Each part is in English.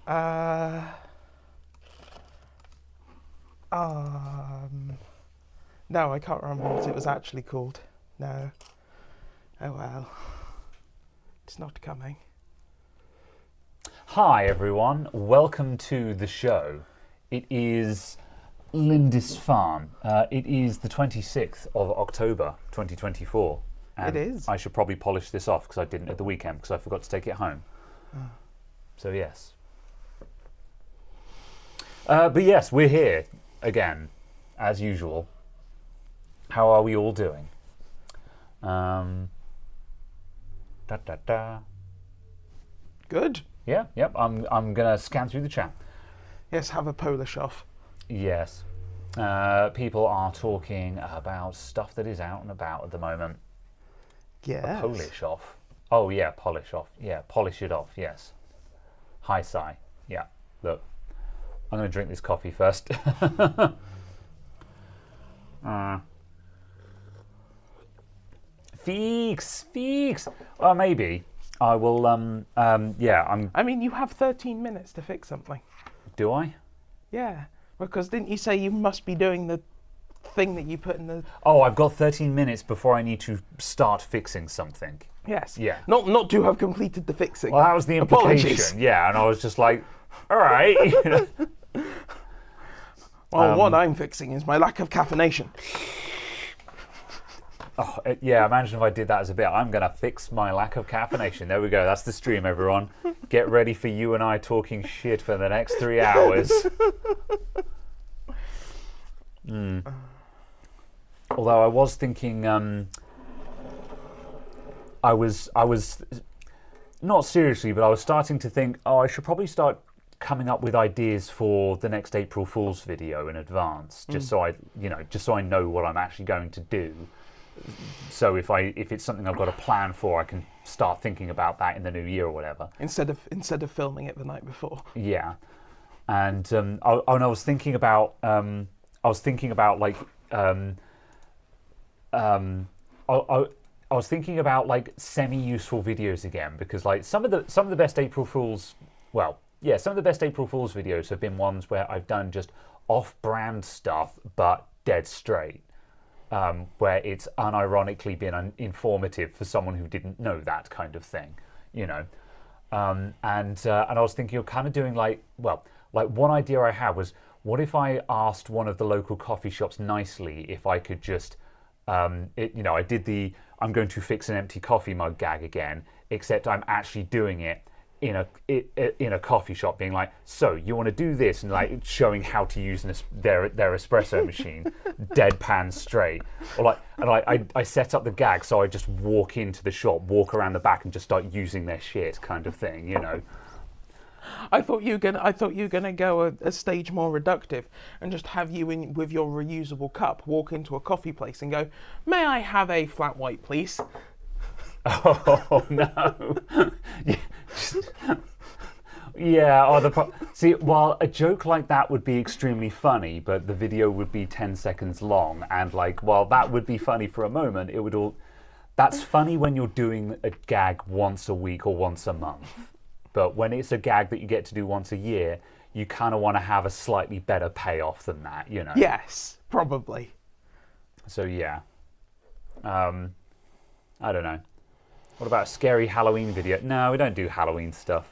Uh, no, I can't remember what it was actually called. No. Oh well. It's not coming. Hi everyone, welcome to the show. It is Lindisfarne. It is the 26th of October 2024. And It is. I should probably polish this off because I didn't at the weekend because I forgot to take it home. So yes. But yes, we're here again, as usual. How are we all doing? Good. Yeah, yep. I'm gonna scan through the chat. Yes, have a Polish off. Yes. People are talking about stuff that is out and about at the moment. Yes. Polish off. Oh yeah, polish off. Yeah, polish it off. Yes. Hi, Sai. Yeah. Look, I'm going to drink this coffee first. Fix. Well, maybe I will. Yeah. I mean, you have 13 minutes to fix something. Do I? Yeah, because didn't you say you must be doing the thing that you put in the... Oh, I've got 13 minutes before I need to start fixing something. Yes. Yeah. Not to have completed the fixing. Well, that was the implication. Apologies. Yeah, and I was just like, all right. Well, what I'm fixing is my lack of caffeination. Oh, yeah, imagine if I did that as a bit. I'm going to fix my lack of caffeination. There we go. That's the stream, everyone. Get ready for you and I talking shit for the next 3 hours. Although I was thinking, I was not seriously, but I was starting to think, oh, I should probably start coming up with ideas for the next April Fool's video in advance, just so I know what I'm actually going to do. So if it's something I've got a plan for, I can start thinking about that in the new year or whatever. Instead of filming it the night before. Yeah, and I was thinking about I was thinking about like semi-useful videos again, because like some of the best April Fools, some of the best April Fools videos have been ones where I've done just off-brand stuff but dead straight. Where it's unironically been informative for someone who didn't know that kind of thing, you know. And I was thinking of kind of doing like one idea I had was, what if I asked one of the local coffee shops nicely if I could just, I did the I'm going to fix an empty coffee mug gag again, except I'm actually doing it in a coffee shop, being like, so you want to do this, and like showing how to use their espresso machine, deadpan straight, or I set up the gag so I just walk into the shop, walk around the back, and just start using their shit, kind of thing, you know. I thought you were gonna go a stage more reductive and just have you in with your reusable cup, walk into a coffee place and go, "May I have a flat white, please?" Oh no! Yeah. See, while a joke like that would be extremely funny, but the video would be 10 seconds long, and like, while that would be funny for a moment, it would all. That's funny when you're doing a gag once a week or once a month, but when it's a gag that you get to do once a year, you kind of want to have a slightly better payoff than that, you know. Yes, probably. So yeah. I don't know. What about a scary Halloween video? No, we don't do Halloween stuff.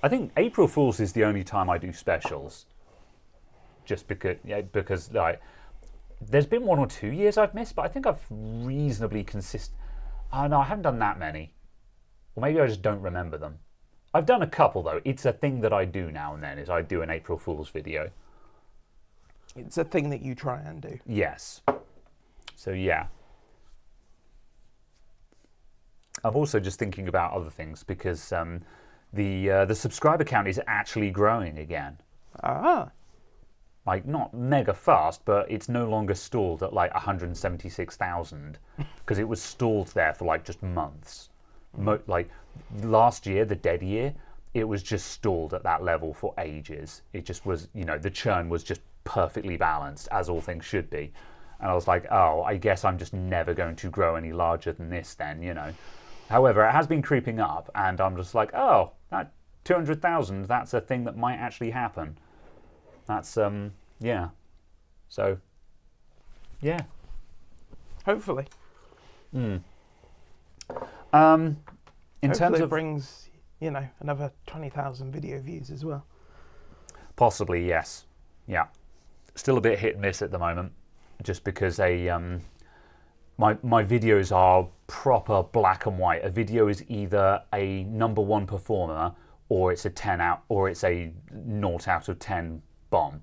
I think April Fool's is the only time I do specials. Just because like, there's been 1 or 2 years I've missed, but I think I've reasonably consistent. Oh no, I haven't done that many. Or maybe I just don't remember them. I've done a couple though. It's a thing that I do now and then, is I do an April Fool's video. It's a thing that you try and do. Yes. So yeah. I'm also just thinking about other things, because the subscriber count is actually growing again. Ah. Like, not mega fast, but it's no longer stalled at like 176,000, because it was stalled there for like just months. Like last year, the dead year, it was just stalled at that level for ages. It just was, the churn was just perfectly balanced, as all things should be. And I was like, oh, I guess I'm just never going to grow any larger than this then, However, it has been creeping up, and I'm just like, oh, 200,000, that's a thing that might actually happen. That's, yeah. So, yeah. Hopefully. In Hopefully terms it of... brings, another 20,000 video views as well. Possibly, yes. Yeah. Still a bit hit and miss at the moment, just because my videos are proper black and white. A video is either a #1 performer or it's a 10 out or it's a 0 out of 10 bomb.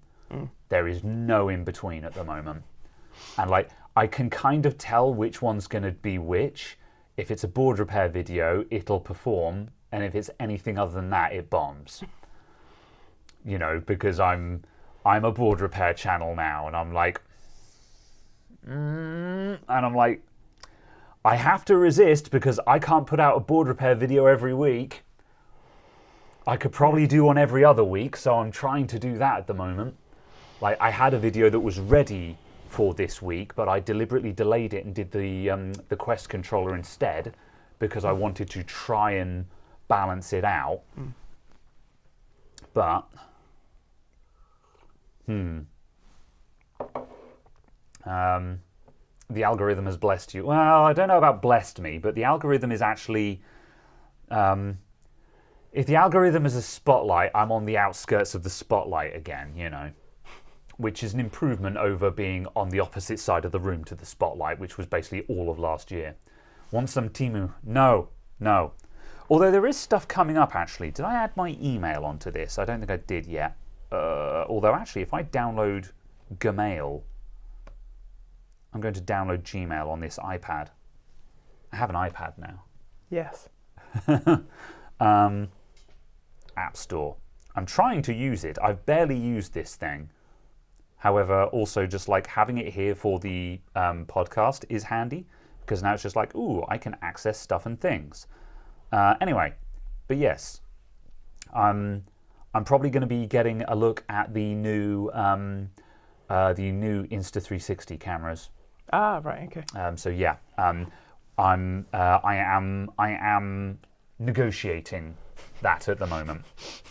There is no in between at the moment. And like I can kind of tell which one's going to be which. If it's a board repair video, it'll perform, and if it's anything other than that, it bombs. Because I'm a board repair channel now, and I'm like, I have to resist because I can't put out a board repair video every week. I could probably do one every other week, so I'm trying to do that at the moment. Like I had a video that was ready for this week, but I deliberately delayed it and did the Quest controller instead because I wanted to try and balance it out. But the algorithm has blessed you. Well, I don't know about blessed me, but the algorithm is actually... if the algorithm is a spotlight, I'm on the outskirts of the spotlight again, which is an improvement over being on the opposite side of the room to the spotlight, which was basically all of last year. Want some Timu? No. Although there is stuff coming up, actually. Did I add my email onto this? I don't think I did yet. Although, actually, if I download Gmail, I'm going to download Gmail on this iPad. I have an iPad now. Yes. App Store. I'm trying to use it. I've barely used this thing. However, also just like having it here for the podcast is handy because now it's just like, ooh, I can access stuff and things. Anyway, but yes, I'm probably going to be getting a look at the new Insta360 cameras. Ah, right, okay. So yeah, I am negotiating that at the moment.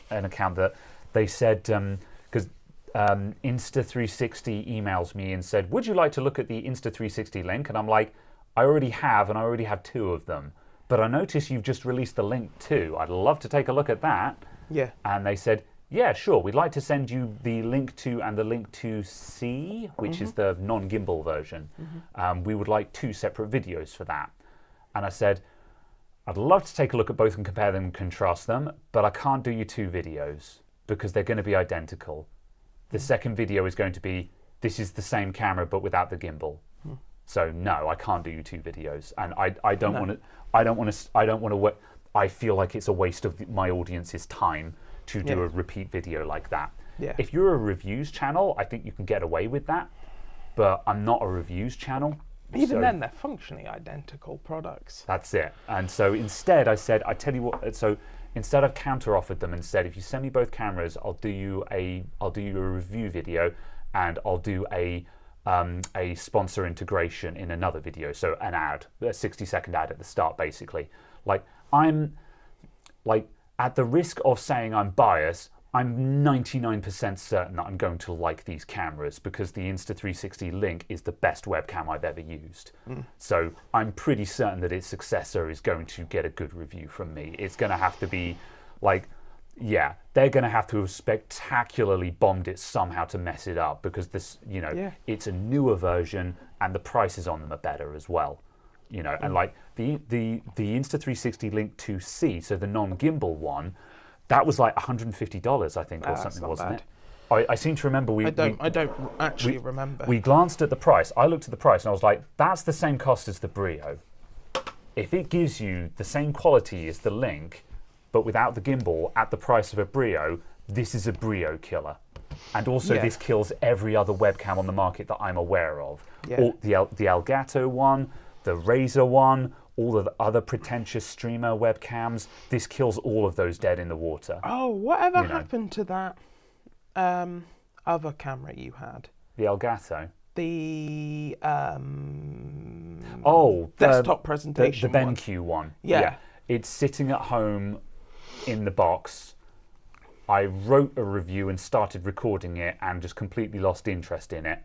An account that they said because Insta360 emails me and said, "Would you like to look at the Insta360 link?" And I'm like, I already have, and I already have 2 of them. But I notice you've just released the link too. I'd love to take a look at that. Yeah. And they said, yeah, sure. We'd like to send you the link to and the link to C, which is the non-gimbal version. We would like 2 separate videos for that. And I said, I'd love to take a look at both and compare them and contrast them, but I can't do you 2 videos because they're going to be identical. The second video is going to be, this is the same camera but without the gimbal. So no, I can't do you 2 videos, and I don't want to. I don't want to. I feel like it's a waste of my audience's time to do a repeat video like that. Yeah. If you're a reviews channel, I think you can get away with that. But I'm not a reviews channel. Even then, they're functionally identical products. That's it. And so instead, I said, I tell you what. So instead, I've counter-offered them and said, if you send me both cameras, I'll do you a review video, and I'll do a sponsor integration in another video. So an ad, a 60-second ad at the start, basically. Like I'm, like at the risk of saying I'm biased, I'm 99% certain that I'm going to like these cameras because the Insta360 Link is the best webcam I've ever used. So I'm pretty certain that its successor is going to get a good review from me. It's going to have to be like, yeah, they're going to have to have spectacularly bombed it somehow to mess it up because this, it's a newer version and the prices on them are better as well. And like the Insta360 Link 2C, so the non-gimbal one, that was like $150, I think, or something, wasn't it? I seem to remember I don't actually remember. We glanced at the price. I looked at the price and I was like, that's the same cost as the Brio. If it gives you the same quality as the Link, but without the gimbal at the price of a Brio, this is a Brio killer. And also this kills every other webcam on the market that I'm aware of. All, the Elgato one, the Razer one, all of the other pretentious streamer webcams, this kills all of those dead in the water. Oh, whatever happened to that other camera you had? The Elgato? The desktop presentation the BenQ one. Yeah. It's sitting at home in the box. I wrote a review and started recording it and just completely lost interest in it.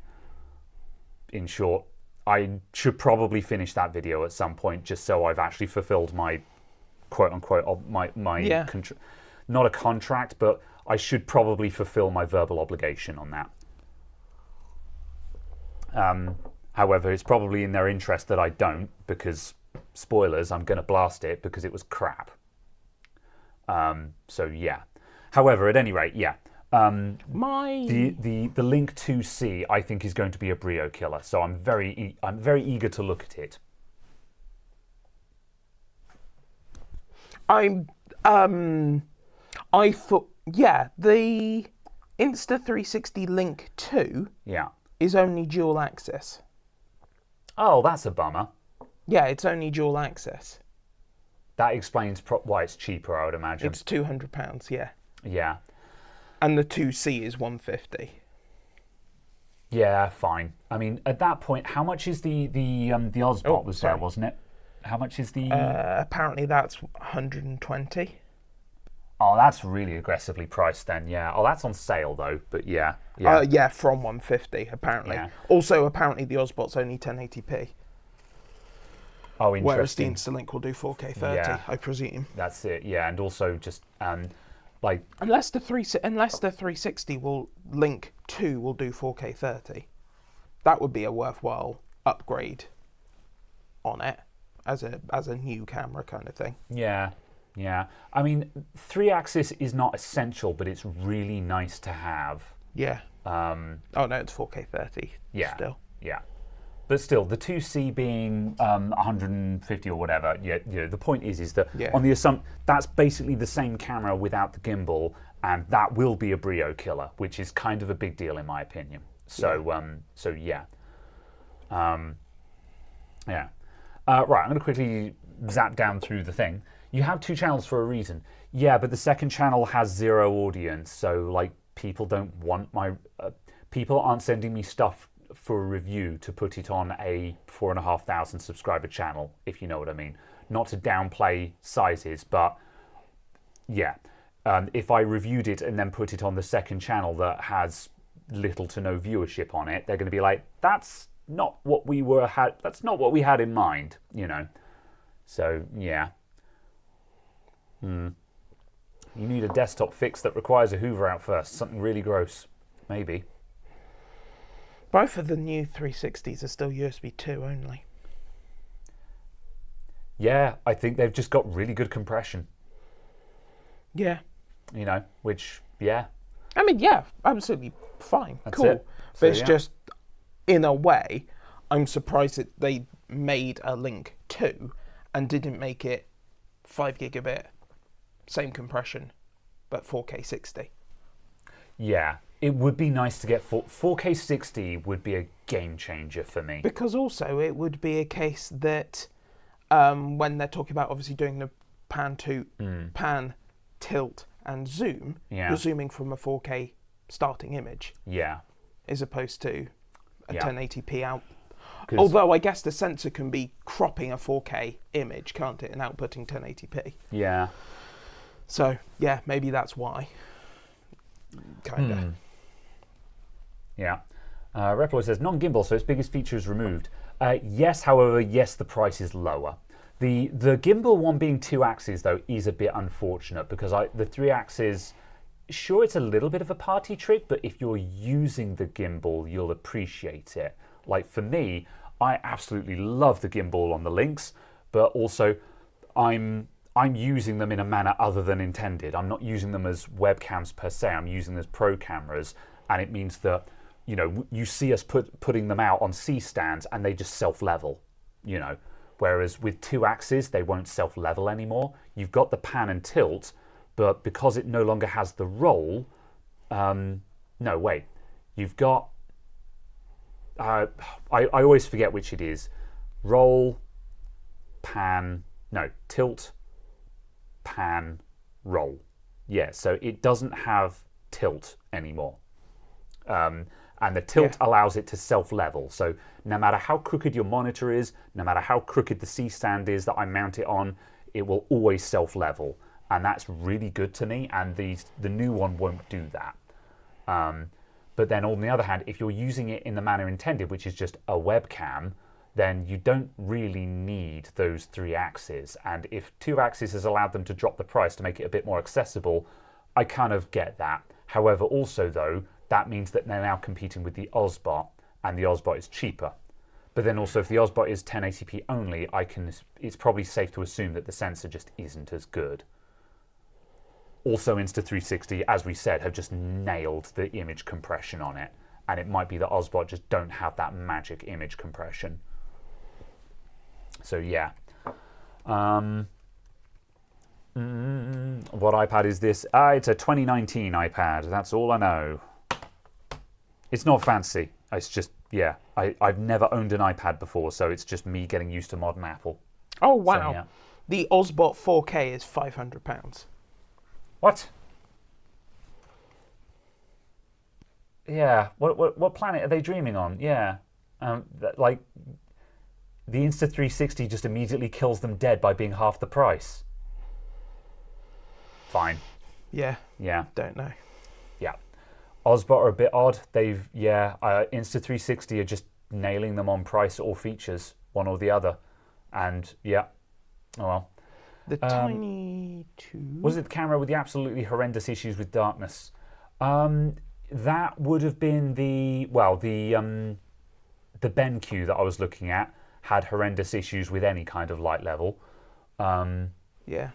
In short, I should probably finish that video at some point just so I've actually fulfilled my quote-unquote, my not a contract, but I should probably fulfill my verbal obligation on that. However, it's probably in their interest that I don't, because, spoilers, I'm going to blast it because it was crap. So, yeah. However, at any rate, yeah. The Link 2C, I think, is going to be a brio killer, so I'm very eager to look at it. I thought, yeah, the Insta360 Link 2 is only dual axis. Oh, that's a bummer. Yeah, it's only dual axis. That explains why it's cheaper, I would imagine. It's £200, yeah. Yeah. And the 2C is £150. Yeah, fine. I mean, at that point, how much is the Ozbot was there, wasn't it? How much is the... apparently that's 120. Oh, that's really aggressively priced then, yeah. Oh, that's on sale, though, but yeah. Yeah, from 150, apparently. Yeah. Also, apparently the Ozbot's only 1080p. Oh, interesting. Whereas the Instalink will do 4K 30, Yeah. I presume. That's it, yeah. And also just, like... Unless the 360 Link 2 will do 4K 30. That would be a worthwhile upgrade on it as a new camera kind of thing. Yeah. Yeah, I mean, 3-axis is not essential, but it's really nice to have. Yeah. Oh no, it's 4K 30. Yeah. Still. Yeah, but still, the 2C being 150 or whatever. Yeah. The point is that on the assumption that's basically the same camera without the gimbal, and that will be a brio killer, which is kind of a big deal in my opinion. So yeah. Right, I'm going to quickly zap down through the thing. You have 2 channels for a reason. Yeah, but the second channel has 0 audience, so like people don't want my... people aren't sending me stuff for a review to put it on a 4,500 subscriber channel, if you know what I mean. Not to downplay sizes, but yeah. If I reviewed it and then put it on the second channel that has little to no viewership on it, they're going to be like, that's not what we had in mind, you know. So, yeah. You need a desktop fix that requires a Hoover out first. Something really gross. Maybe. Both of the new 360s are still USB 2 only. Yeah, I think they've just got really good compression. Yeah. You know, which, yeah. I mean, yeah, absolutely fine. That's cool. it. But So, it's yeah. just, in a way, I'm surprised that they made a Link 2 and didn't make it 5 gigabit, same compression, but 4K 60. Yeah, it would be nice to get 4K 60 would be a game changer for me. Because also it would be a case that when they're talking about obviously doing the pan, tilt, and zoom, you're zooming from a 4K starting image. Yeah. As opposed to a 1080p out. 'Cause- Although I guess the sensor can be cropping a 4K image, can't it, and outputting 1080p. Yeah. So, yeah, maybe that's why. Kind of. Yeah. Replo says, non-gimbal, so its biggest feature is removed. Yes, however, yes, the price is lower. The gimbal one being 2 axes, though, is a bit unfortunate because the 3 axes, sure, it's a little bit of a party trick, but if you're using the gimbal, you'll appreciate it. Like, for me, I absolutely love the gimbal on the Lynx, but also I'm using them in a manner other than intended. I'm not using them as webcams per se. I'm using them as pro cameras, and it means that, you know, you see us putting them out on C-stands and they just self-level, you know. Whereas with 2 axes, they won't self-level anymore. You've got the pan and tilt, but because it no longer has the roll, no, wait. You've got, I always forget which it is. Roll, pan, no, tilt, pan, roll. Yeah, so it doesn't have tilt anymore. And the tilt allows it to self-level. So no matter how crooked your monitor is, no matter how crooked the C-stand is that I mount it on, it will always self-level. and that's really good to me. And the new one won't do that. But then on the other hand, if you're using it in the manner intended, which is just a webcam, then you don't really need those 3 axes. And if 2 axes has allowed them to drop the price to make it a bit more accessible, I kind of get that. However, also though, that means that they're now competing with the Osbot, and the Osbot is cheaper. But then also, if the Osbot is 1080p only, it's probably safe to assume that the sensor just isn't as good. Also, Insta360, as we said, have just nailed the image compression on it. And it might be that Osbot just don't have that magic image compression. So yeah. What iPad is this? It's a 2019 iPad. That's all I know. It's not fancy. It's just, yeah. I've never owned an iPad before, so it's just me getting used to modern Apple. Oh, wow. So, yeah. The Osbot 4K is £500. What? Yeah. What planet are they dreaming on? Yeah. Like, the Insta360 just immediately kills them dead by being half the price. Fine. Yeah. Yeah. Don't know. Yeah. Osbot are a bit odd. Insta360 are just nailing them on price or features, one or the other. And yeah. Oh well. The Tiny 2. Was it the camera with the absolutely horrendous issues with darkness? That would have been the BenQ that I was looking at had horrendous issues with any kind of light level. Yeah.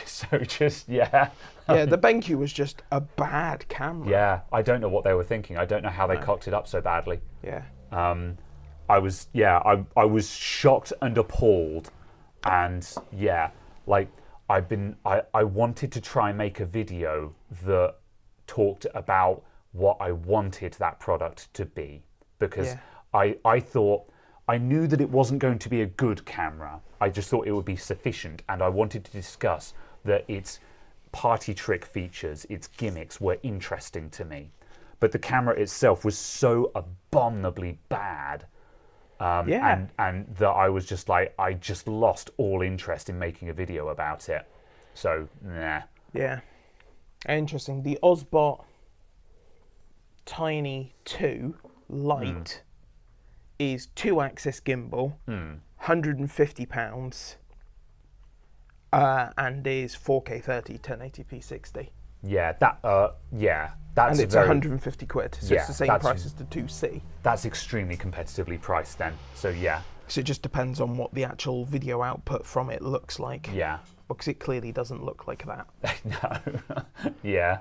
So just, yeah. Yeah, the BenQ was just a bad camera. Yeah, I don't know what they were thinking. I don't know how they cocked it up so badly. Yeah. I was shocked and appalled. And yeah, like I wanted to try and make a video that talked about what I wanted that product to be. Because I thought, I knew that it wasn't going to be a good camera. I just thought it would be sufficient, and I wanted to discuss that its party trick features, its gimmicks were interesting to me. But the camera itself was so abominably bad, and that I was just like, I just lost all interest in making a video about it. So, nah. Yeah. Interesting. The Osbot Tiny 2 Lite is 2-axis gimbal, £150, and is 4K 30, 1080p 60. Yeah, that's and it's £150, so yeah, it's the same price as the 2C. That's extremely competitively priced then. So yeah. So it just depends on what the actual video output from it looks like. Yeah. Because it clearly doesn't look like that. No. Yeah.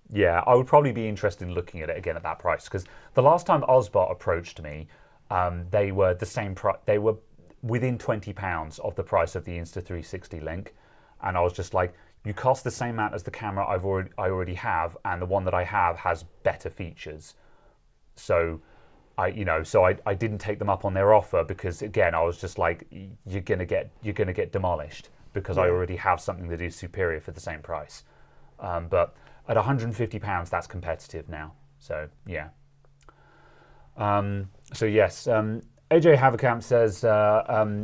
Yeah, I would probably be interested in looking at it again at that price, because the last time Osbot approached me, they were the same price. They were within £20 of the price of the Insta360 Link, and I was just like, you cost the same amount as the camera I already have, and the one that I have has better features. So, I didn't take them up on their offer, because again, I was just like, you're gonna get demolished, because I already have something that is superior for the same price. But at £150, that's competitive now. So yeah. So yes, AJ Haverkamp says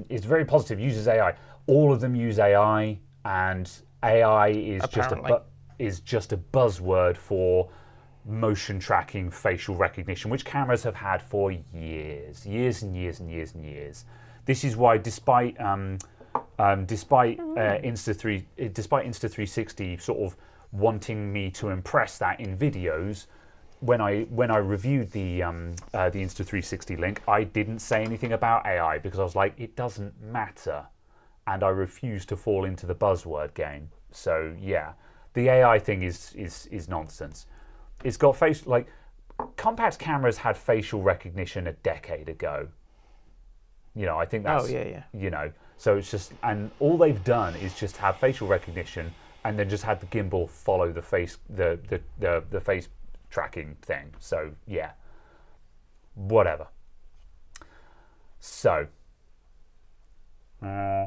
it's very positive. Uses AI. All of them use AI, and AI is just a buzzword for motion tracking, facial recognition, which cameras have had for years and years and years and years. This is why, despite Insta360 sort of wanting me to impress that in videos, when I reviewed the Insta360 Link, I didn't say anything about AI, because I was like, it doesn't matter, and I refuse to fall into the buzzword game. So yeah, the AI thing is nonsense. It's got compact cameras had facial recognition a decade ago. I think that's so it's just, and all they've done is just have facial recognition, and then just had the gimbal follow the face, the face tracking thing. So yeah, whatever. So, what?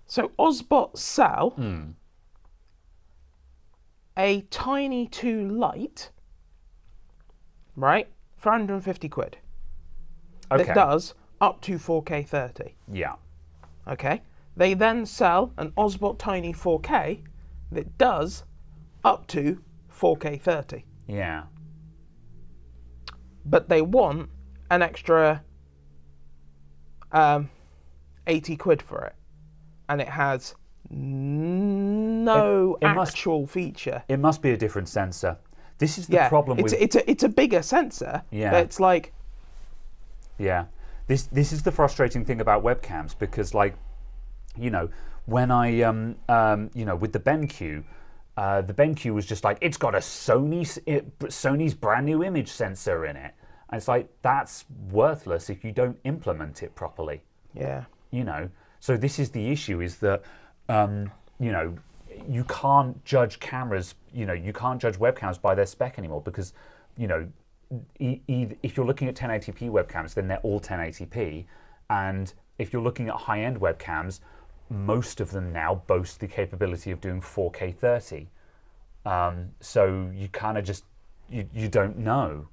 So Osbot sell a Tiny 2 Lite, right, for £150. okay. That does up to 4K 30. Yeah. Okay? They then sell an Osbot Tiny 4K that does up to 4K 30. Yeah. But they want an extra 80 quid for it. And it has no actual feature. It must be a different sensor. This is the problem with... It's a bigger sensor, Yeah. but it's like... Yeah. This is the frustrating thing about webcams, because, like, you know, when I, you know, with the BenQ, the BenQ was just like, it's got a Sony's brand new image sensor in it. And it's like, that's worthless if you don't implement it properly. Yeah. You know, so this is the issue, is that, you know, you can't judge cameras, you know, you can't judge webcams by their spec anymore, because, you know, if you're looking at 1080p webcams, then they're all 1080p. And if you're looking at high-end webcams, most of them now boast the capability of doing 4K 30. So you kind of just, you don't know.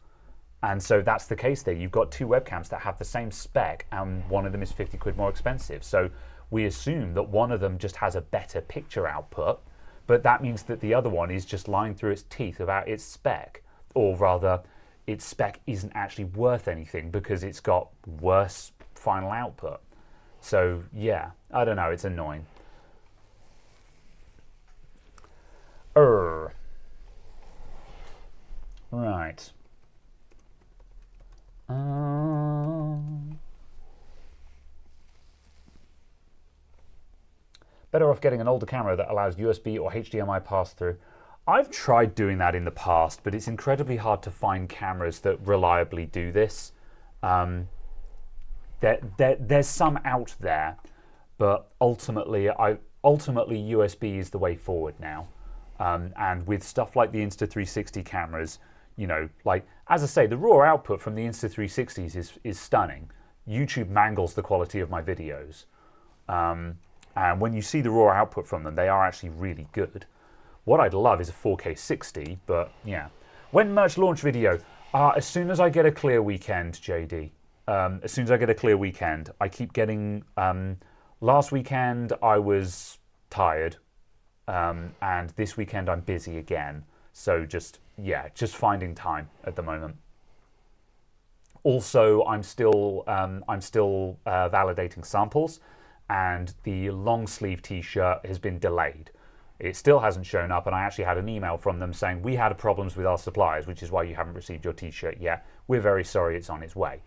And so that's the case there. You've got two webcams that have the same spec, and one of them is 50 quid more expensive. So we assume that one of them just has a better picture output, but that means that the other one is just lying through its teeth about its spec. Or rather, its spec isn't actually worth anything because it's got worse final output. So yeah, I don't know, it's annoying. Right. Better off getting an older camera that allows USB or HDMI pass-through. I've tried doing that in the past, but it's incredibly hard to find cameras that reliably do this. There's some out there, but ultimately USB is the way forward now. And with stuff like the Insta360 cameras, you know, like, as I say, the raw output from the Insta360s is stunning. YouTube mangles the quality of my videos. And when you see the raw output from them, they are actually really good. What I'd love is a 4K 60, but yeah. When merch launch video? As soon as I get a clear weekend, JD. As soon as I get a clear weekend. I keep getting... last weekend I was tired. And this weekend I'm busy again. So just finding time at the moment. Also, I'm still validating samples, and the long sleeve t-shirt has been delayed. It still hasn't shown up, and I actually had an email from them saying, we had problems with our suppliers, which is why you haven't received your t-shirt yet. We're very sorry, it's on its way.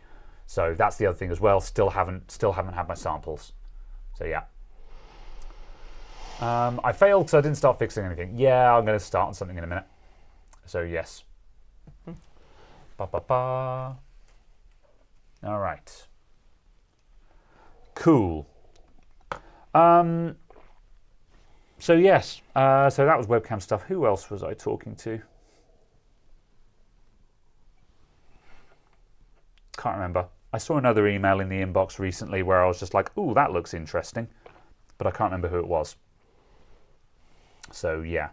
So that's the other thing as well. Still haven't had my samples. So yeah. I failed because I didn't start fixing anything. Yeah, I'm going to start on something in a minute. So yes. All right. Cool. So yes, so that was webcam stuff. Who else was I talking to? Can't remember. I saw another email in the inbox recently where I was just like, ooh, that looks interesting. But I can't remember who it was. So yeah.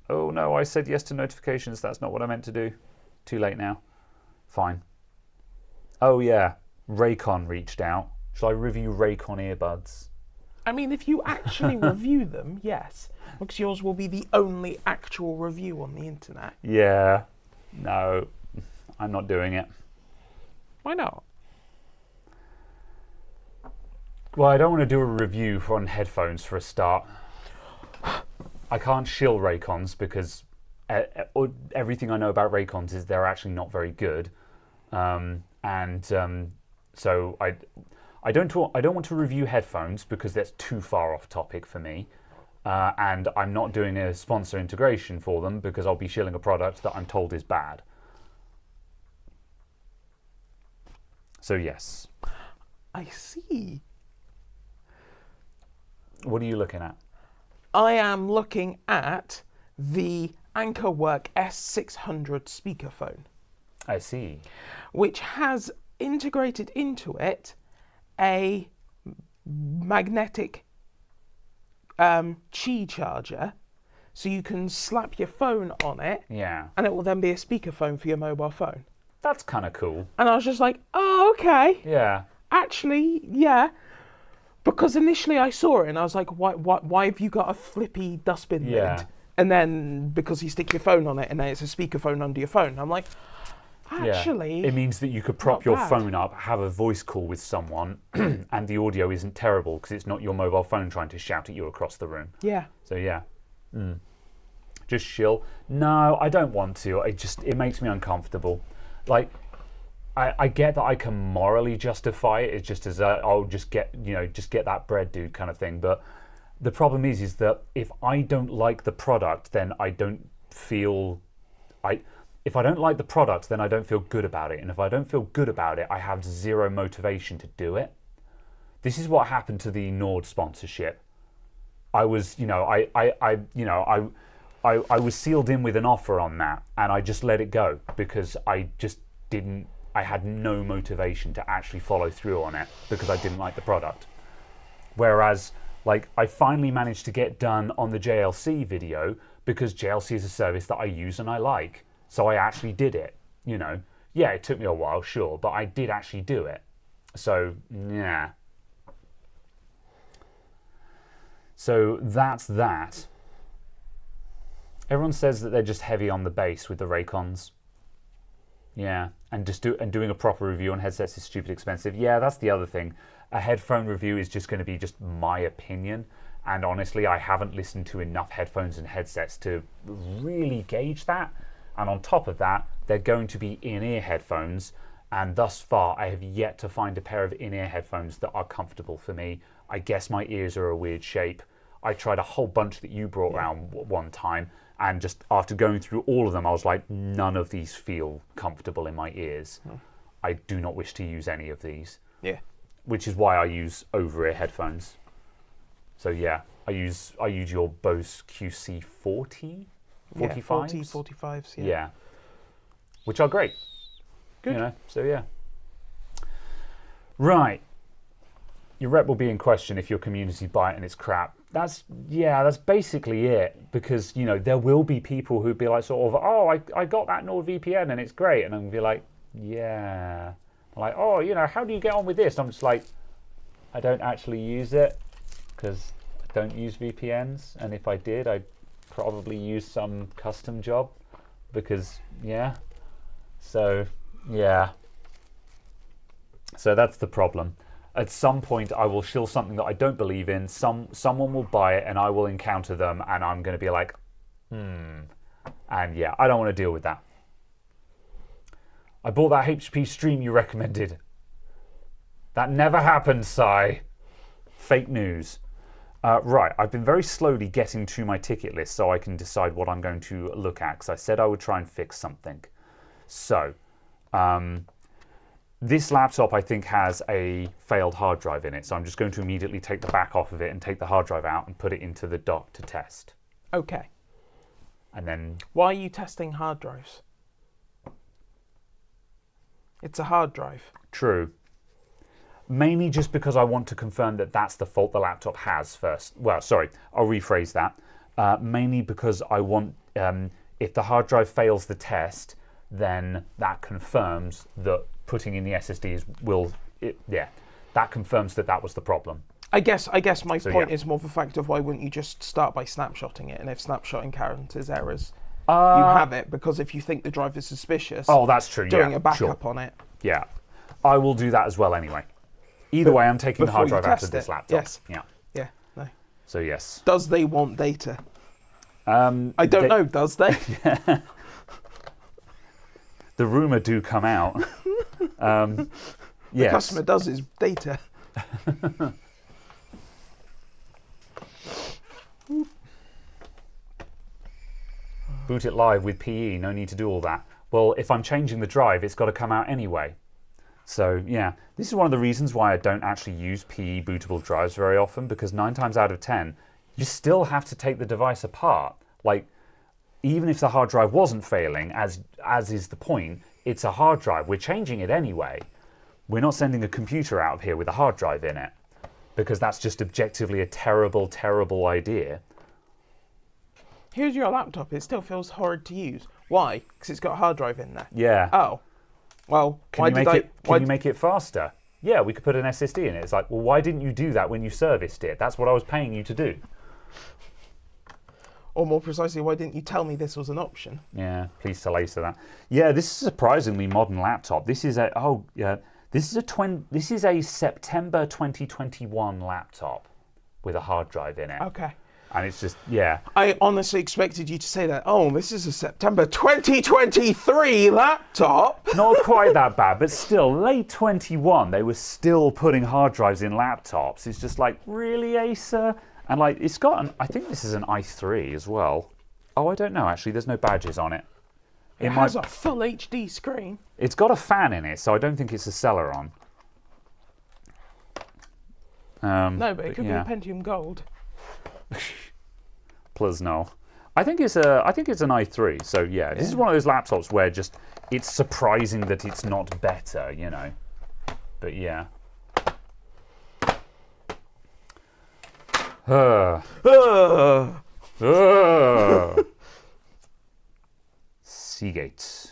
Oh no, I said yes to notifications. That's not what I meant to do. Too late now. Fine. Oh yeah, Raycon reached out. Shall I review Raycon earbuds? I mean, if you actually review them, yes. Because yours will be the only actual review on the internet. Yeah. No, I'm not doing it. Why not? Well, I don't want to do a review on headphones for a start. I can't shill Raycons because everything I know about Raycons is they're actually not very good. So I don't want to review headphones because that's too far off topic for me. And I'm not doing a sponsor integration for them because I'll be shilling a product that I'm told is bad. So yes. I see. What are you looking at? I am looking at the Anchorwork S600 speakerphone. I see. Which has integrated into it a magnetic Qi charger, so you can slap your phone on it, Yeah. and it will then be a speakerphone for your mobile phone. that's kind of cool. And I was just like, oh, okay. Yeah. Actually, yeah. Because initially I saw it and I was like, why have you got a flippy dustbin lid? And then because you stick your phone on it and then it's a speakerphone under your phone. I'm like, actually... It means that you could prop your phone up, have a voice call with someone, and the audio isn't terrible because it's not your mobile phone trying to shout at you across the room. Yeah. So, yeah. Just chill. No, I don't want to. It makes me uncomfortable. Like, I get that I can morally justify it. It's just as I'll just get that bread, dude, kind of thing. But the problem is that if I don't like the product, then I don't feel if I don't like the product, then I don't feel good about it. And if I don't feel good about it, I have zero motivation to do it. This is what happened to the Nord sponsorship. I was, I was sealed in with an offer on that, and I just let it go because I had no motivation to actually follow through on it because I didn't like the product. Whereas, like, I finally managed to get done on the JLC video because JLC is a service that I use and I like. So I actually did it, Yeah, it took me a while, sure, but I did actually do it. So, yeah. So that's that. Everyone says that they're just heavy on the bass with the Raycons. Yeah, and doing a proper review on headsets is stupid expensive. Yeah, that's the other thing. A headphone review is just going to be just my opinion. And honestly, I haven't listened to enough headphones and headsets to really gauge that. And on top of that, they're going to be in-ear headphones. And thus far, I have yet to find a pair of in-ear headphones that are comfortable for me. I guess my ears are a weird shape. I tried a whole bunch that you brought around one time. And just after going through all of them, I was like, none of these feel comfortable in my ears. I do not wish to use any of these. Yeah. Which is why I use over-ear headphones. So yeah, I use your Bose QC40? 45s? 45s, yeah. Yeah. Which are great. Good. So yeah. Right. Your rep will be in question if your community buy it and it's crap. That's basically it. Because, there will be people who'd be like sort of, oh, I got that NordVPN and it's great. And I'm going to be like, yeah. Like, oh, how do you get on with this? I'm just like, I don't actually use it because I don't use VPNs. And if I did, I'd probably use some custom job because, yeah. So, yeah. So that's the problem. At some point, I will shill something that I don't believe in. Someone will buy it and I will encounter them and I'm going to be like, And yeah, I don't want to deal with that. I bought that HP stream you recommended. That never happened, Sai. Fake news. Right, I've been very slowly getting to my ticket list so I can decide what I'm going to look at because I said I would try and fix something. So, this laptop I think has a failed hard drive in it, so I'm just going to immediately take the back off of it and take the hard drive out and put it into the dock to test. Okay. And then... Why are you testing hard drives? It's a hard drive. True. Mainly just because I want to confirm that that's the fault the laptop has first. Well, sorry, I'll rephrase that. Mainly because I want, if the hard drive fails the test, then that confirms that putting in the SSDs that confirms that was the problem. I guess my point is more the fact of why wouldn't you just start by snapshotting it, and if snapshotting encounters errors, you have it, because if you think the drive is suspicious, that's true. Doing a backup on it. Yeah, I will do that as well anyway. Either way, I'm taking the hard drive out of this laptop. Yes. Yeah. Yeah. No. So yes. Does they want data? I don't know. Does they? Yeah. The rumor do come out. The yes. customer does his data. Boot it live with PE. No need to do all that. Well, if I'm changing the drive, it's got to come out anyway. So, yeah, this is one of the reasons why I don't actually use PE bootable drives very often, because 9 times out of 10, you still have to take the device apart. Like, even if the hard drive wasn't failing, as is the point, it's a hard drive. We're changing it anyway. We're not sending a computer out of here with a hard drive in it, because that's just objectively a terrible, terrible idea. Here's your laptop. It still feels horrid to use. Why? Because it's got a hard drive in there. Yeah. Oh. Well, Can you make it faster? Yeah, we could put an SSD in it. It's like, well, why didn't you do that when you serviced it? That's what I was paying you to do. Or more precisely, why didn't you tell me this was an option? Yeah, please tell Acer that. Yeah, this is a surprisingly modern laptop. This is a September 2021 laptop with a hard drive in it. Okay. And it's just, yeah. I honestly expected you to say that, oh, this is a September 2023 laptop. Not quite that bad, but still, late 21, they were still putting hard drives in laptops. It's just like, really, Acer? And like, it's got I think this is an i3 as well. Oh, I don't know, actually, there's no badges on it. It has a full HD screen. It's got a fan in it, so I don't think it's a Celeron. No, but it could be a Pentium Gold. Plus no. I think it's an i3, so yeah, this is one of those laptops where just it's surprising that it's not better, you know. But yeah. Seagate.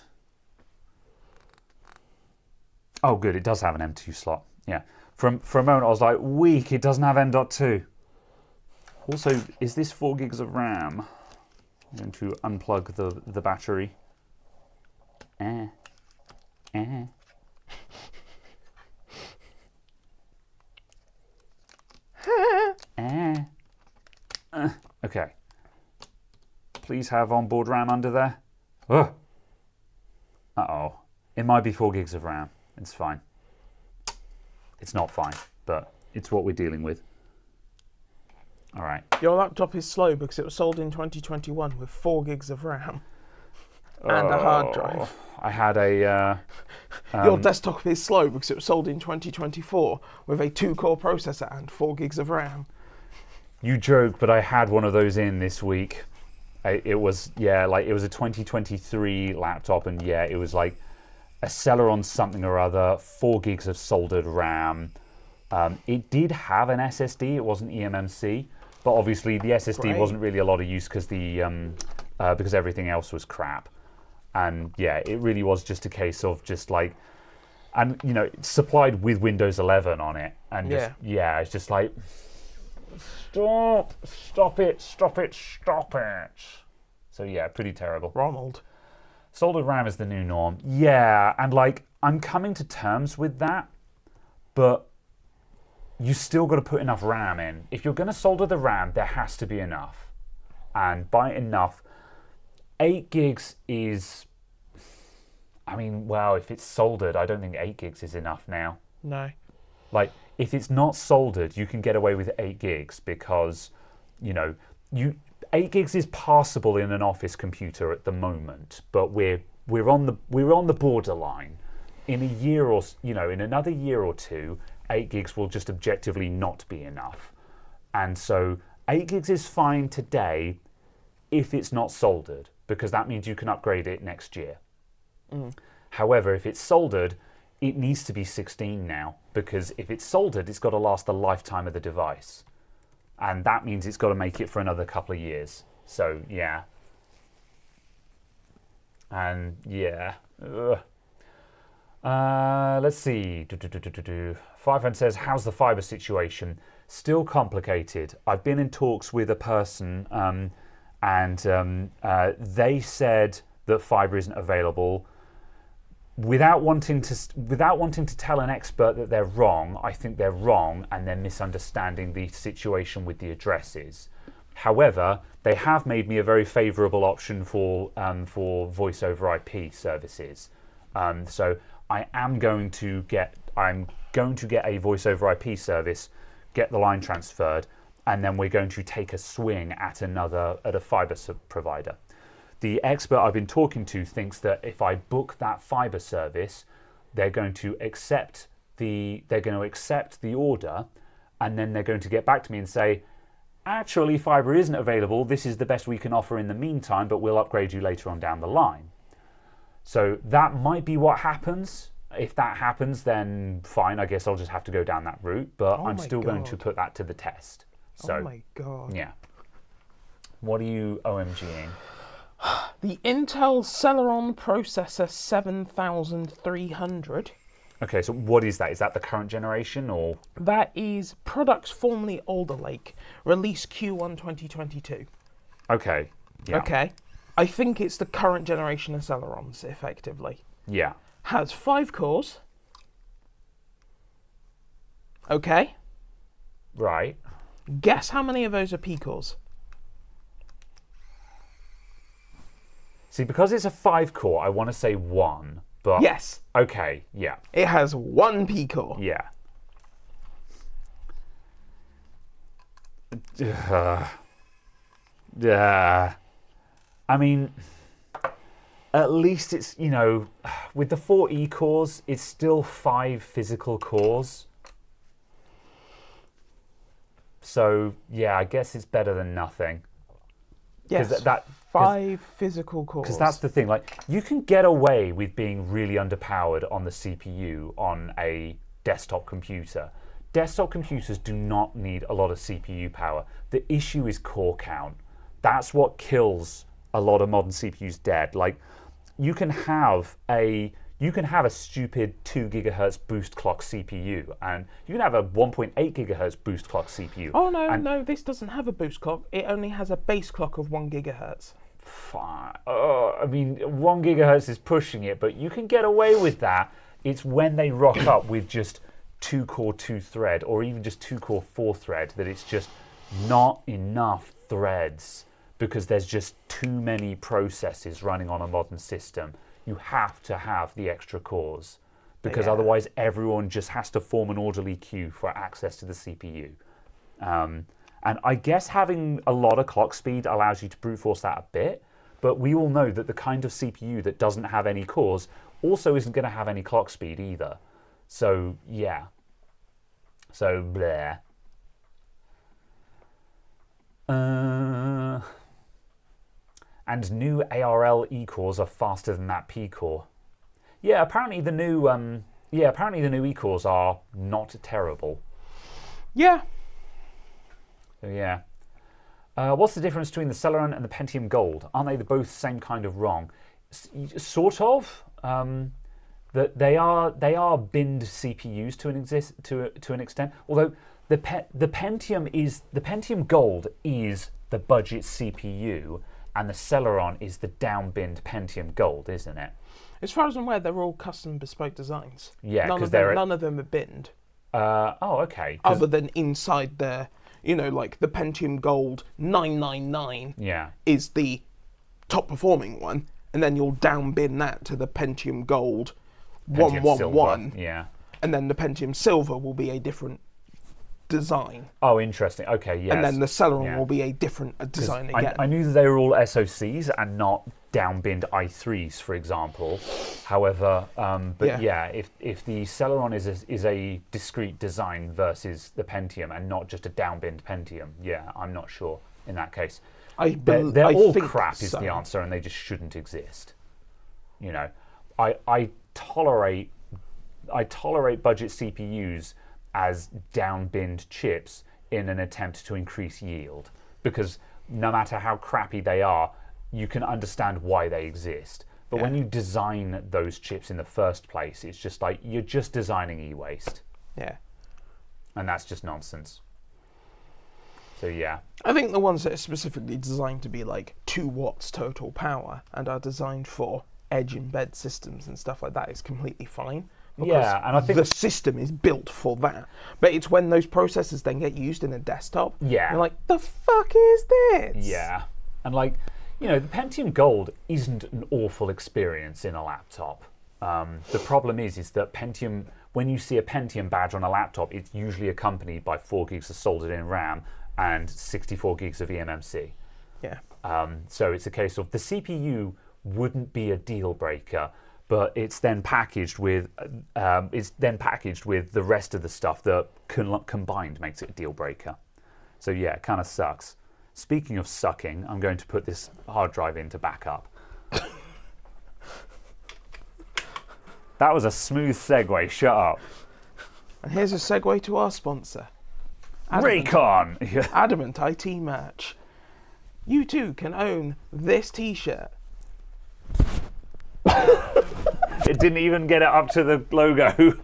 Oh, good, it does have an M2 slot. Yeah. For a moment, I was like, weak, it doesn't have M.2. Also, is this 4 gigs of RAM? I'm going to unplug the battery. Okay. Please have onboard RAM under there. Uh-oh. It might be 4 gigs of RAM. It's fine. It's not fine, but it's what we're dealing with. All right. Your laptop is slow because it was sold in 2021 with 4 gigs of RAM and a hard drive. I had a... Your desktop is slow because it was sold in 2024 with a 2-core processor and 4 gigs of RAM. You joke, but I had one of those in this week. It was a 2023 laptop, and yeah, it was like a Celeron something or other, 4 gigs of soldered RAM. It did have an SSD, it wasn't eMMC, but obviously the SSD wasn't really a lot of use because because everything else was crap. And yeah, it really was just a case of just like, and you know, it's supplied with Windows 11 on it, and it's just like, stop it. So yeah, pretty terrible. Ronald. Soldered RAM is the new norm. Yeah, and like, I'm coming to terms with that, but you still got to put enough RAM in. If you're going to solder the RAM, there has to be enough. And by enough, 8 gigs is... I mean, well, if it's soldered, I don't think 8 gigs is enough now. No. Like, if it's not soldered, you can get away with 8 gigs because, you know, 8 gigs is passable in an office computer at the moment, but we're on the borderline. In a year or, you know, in another year or two, 8 gigs will just objectively not be enough. And so 8 gigs is fine today if it's not soldered, because that means you can upgrade it next year. However, if it's soldered, it needs to be 16 now, because if it's soldered, it's got to last the lifetime of the device. And that means it's got to make it for another couple of years. So, yeah. And, yeah. Let's see. Firefriend says, how's the fibre situation? Still complicated. I've been in talks with a person, and they said that fibre isn't available. Without wanting to tell an expert that they're wrong, I think they're wrong and they're misunderstanding the situation with the addresses. However, they have made me a very favourable option for voice over IP services. So I'm going to get a voice over IP service, get the line transferred, and then we're going to take a swing at a fibre provider. The expert I've been talking to thinks that if I book that fibre service, they're going to accept the order, and then they're going to get back to me and say, actually, fibre isn't available. This is the best we can offer in the meantime, but we'll upgrade you later on down the line. So that might be what happens. If that happens, then fine. I guess I'll just have to go down that route, but I'm still going to put that to the test. So, oh my God. Yeah. What are you OMGing? The Intel Celeron Processor 7300. Okay, so what is that? Is that the current generation or? That is products formerly Alder Lake, release Q1 2022. Okay. Yeah. Okay. I think it's the current generation of Celerons, effectively. Yeah. Has 5 cores. Okay. Right. Guess how many of those are P cores? See, because it's a 5-core, I want to say 1, but... Yes. Okay, yeah. It has 1 P core. Yeah. Yeah. I mean, at least it's, you know, with the 4 E cores, it's still 5 physical cores. So, yeah, I guess it's better than nothing. Yes, 5 physical cores. Because that's the thing, like, you can get away with being really underpowered on the CPU on a desktop computer. Desktop computers do not need a lot of CPU power. The issue is core count. That's what kills a lot of modern CPUs dead. Like, you can have a stupid 2 gigahertz boost clock CPU, and you can have a 1.8 gigahertz boost clock CPU. Oh no, this doesn't have a boost clock. It only has a base clock of 1 gigahertz. Fine. I mean, 1 gigahertz is pushing it, but you can get away with that. It's when they rock up with just 2-core 2-thread, or even just 2-core 4-thread, that it's just not enough threads, because there's just too many processes running on a modern system. You have to have the extra cores, because otherwise everyone just has to form an orderly queue for access to the CPU. And I guess having a lot of clock speed allows you to brute force that a bit, but we all know that the kind of CPU that doesn't have any cores also isn't going to have any clock speed either. So, yeah. So, bleh. And new ARL E cores are faster than that P core. Yeah, apparently the new E cores are not terrible. Yeah. So yeah. What's the difference between the Celeron and the Pentium Gold? Aren't they both the same kind of wrong? Sort of. That they are binned CPUs to an extent. Although the Pentium Gold is the budget CPU, and the Celeron is the down-binned Pentium Gold, isn't it? As far as I'm aware, they're all custom bespoke designs. Yeah, none of them are binned. Oh, okay. Other than inside their, like the Pentium Gold 999 is the top performing one, and then you'll down bin that to the Pentium Gold 111. Yeah. And then the Pentium Silver will be a different design. Oh, interesting. Okay, yes. And then the Celeron will be a different design again. I knew that they were all SoCs and not down-binned i3s, for example. However, if the Celeron is a discrete design versus the Pentium and not just a down-binned Pentium, I'm not sure in that case. They're all crap is the answer, and they just shouldn't exist. I tolerate budget CPUs as down-binned chips in an attempt to increase yield, because no matter how crappy they are, you can understand why they exist. But when you design those chips in the first place, it's just like you're just designing e-waste. Yeah. And that's just nonsense. So yeah. I think the ones that are specifically designed to be like 2 watts total power and are designed for edge embed systems and stuff like that is completely fine. Yeah, and I think the system is built for that. But it's when those processors then get used in a desktop, you're like, the fuck is this? Yeah. And the Pentium Gold isn't an awful experience in a laptop. The problem is that Pentium, when you see a Pentium badge on a laptop, it's usually accompanied by 4 gigs of soldered-in RAM and 64 gigs of eMMC. Yeah. So it's a case of the CPU wouldn't be a deal breaker, but it's then packaged with the rest of the stuff that combined makes it a deal breaker. So yeah, it kind of sucks. Speaking of sucking, I'm going to put this hard drive into backup. That was a smooth segue. Shut up. And here's a segue to our sponsor, Adamant. Raycon. Adamant IT merch. you too can own this T-shirt. It didn't even get it up to the logo.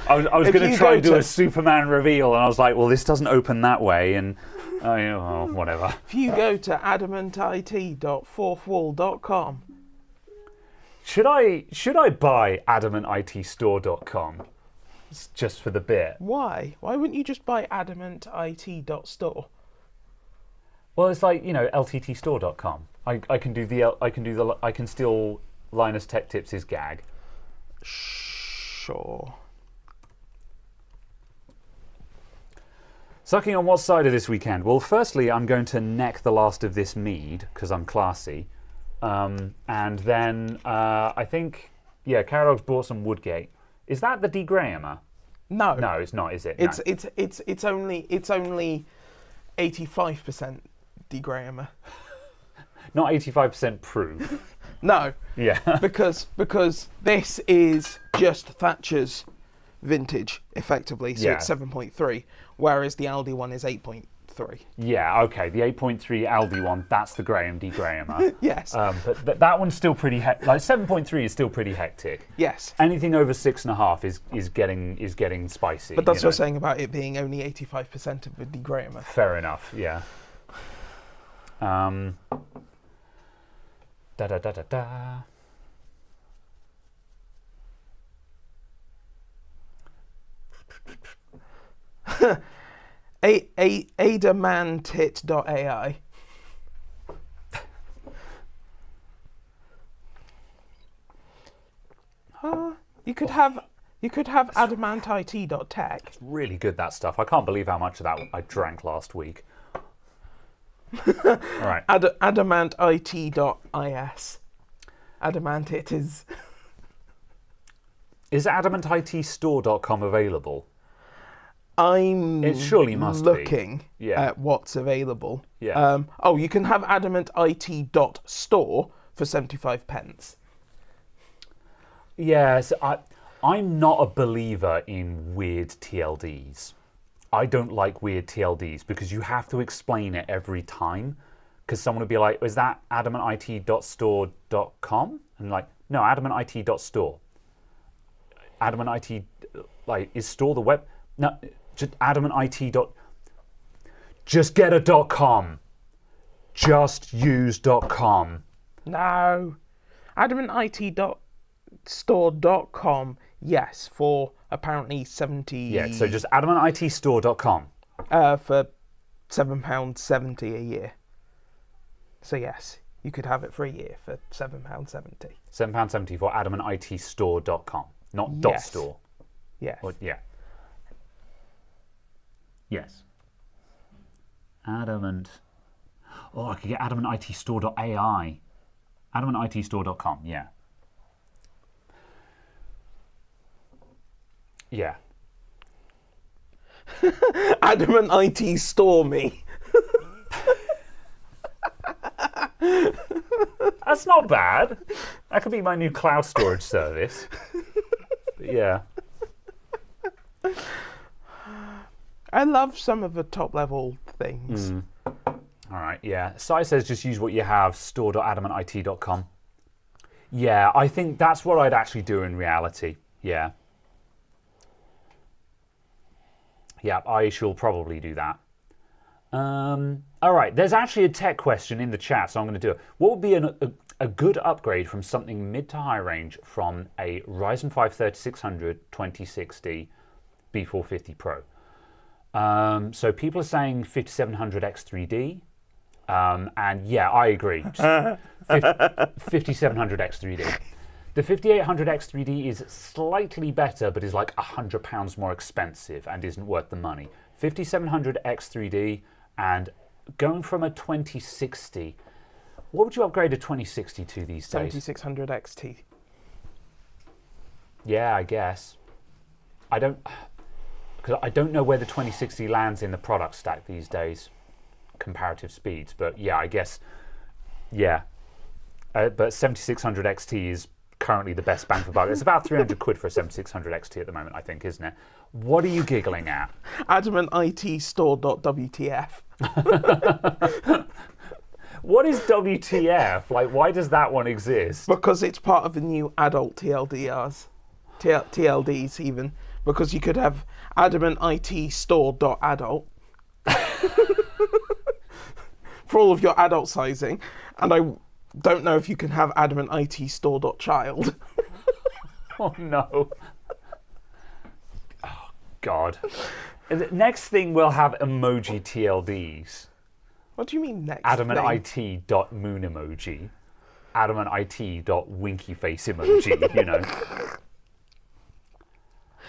I was If going to you try go and do to- a Superman reveal, and I was like, well, this doesn't open that way, and well, whatever. If you go to adamantIT.fourthwall.com, Should I buy adamantitstore.com just for the bit? why? Why wouldn't you just buy adamantIT.store? Well, it's like, lttstore.com. I can steal Linus Tech Tips' gag. Sure. Sucking on what cider this weekend? Well, firstly, I'm going to neck the last of this mead because I'm classy, and then I think Carol's bought some Woodgate. Is that the D Grahamer? No. No, it's not, is it? No. It's only 85% D Grahamer. Not 85% proof. No. Yeah. because this is just Thatcher's vintage, effectively, so Yeah. it's 7.3, whereas the Aldi one is 8.3. Yeah, okay. The 8.3 Aldi one, that's the Graham D Grahamer. Yes. But that one's still pretty like 7.3 is still pretty hectic. Yes. Anything over 6.5 is getting spicy. But that's what I'm saying about it being only 85% of a D Grahamer. Fair enough. Yeah. Da da da da da. Adamantit.ai. You could have adamantIT.tech. Really good, that stuff. I can't believe how much of that I drank last week. All right. AdamantIT.is. Adamantit is. Is adamantitstore.com available? It surely must be. looking Yeah. at what's available. Yeah. You can have adamantIT.store for 75 pence. Yes, I'm not a believer in weird TLDs. I don't like weird TLDs because you have to explain it every time. Because someone would be like, is that adamantIT.store.com? And like, no, adamantIT.store. AdamantIT, is store the web? No, just adamantIT. Just get a .com. Just use .com. No. adamantIT.store.com, yes, for apparently 70... Yeah, so just adamantitstore.com. For £7.70 a year. So yes, you could have it for a year for £7.70. £7.70 for adamantitstore.com, not Yes. .store. Yes. Or, yeah. Yes. Adamant. Oh, I could get adamantitstore.ai. Adamantitstore.com, yeah. Yeah. AdamantIT store me. That's not bad. That could be my new cloud storage service. But yeah. I love some of the top level things. All right, yeah. Sai says just use what you have, store.adamantIT.com. Yeah, I think that's what I'd actually do in reality. Yeah. Yeah, I shall probably do that. All right, there's actually a tech question in the chat, so I'm going to do it. What would be a good upgrade from something mid to high range from a Ryzen 5 3600 2060 B450 Pro? So people are saying 5700 X3D, and yeah, I agree. 5700 X3D. The 5800 X3D is slightly better, but is like £100 more expensive and isn't worth the money. 5700 X3D and going from a 2060. What would you upgrade a 2060 to these days? 7600 XT. Yeah, I guess. Because I don't know where the 2060 lands in the product stack these days, comparative speeds. But yeah, I guess, yeah. But 7600 XT is currently the best bang for buck. It's about 300 quid for a 7600 XT at the moment, I think, isn't it? What are you giggling at? AdamantITstore.wtf. What is WTF? Like, why does that one exist? Because it's part of the new adult TLDRs. TLDs even. Because you could have adamantitstore.adult for all of your adult sizing. And I don't know if you can have adamantitstore.child. Oh, no. Oh, God. Next thing, we'll have emoji TLDs. What do you mean next adamantit.moon emoji. adamantit.winky face emoji, you know.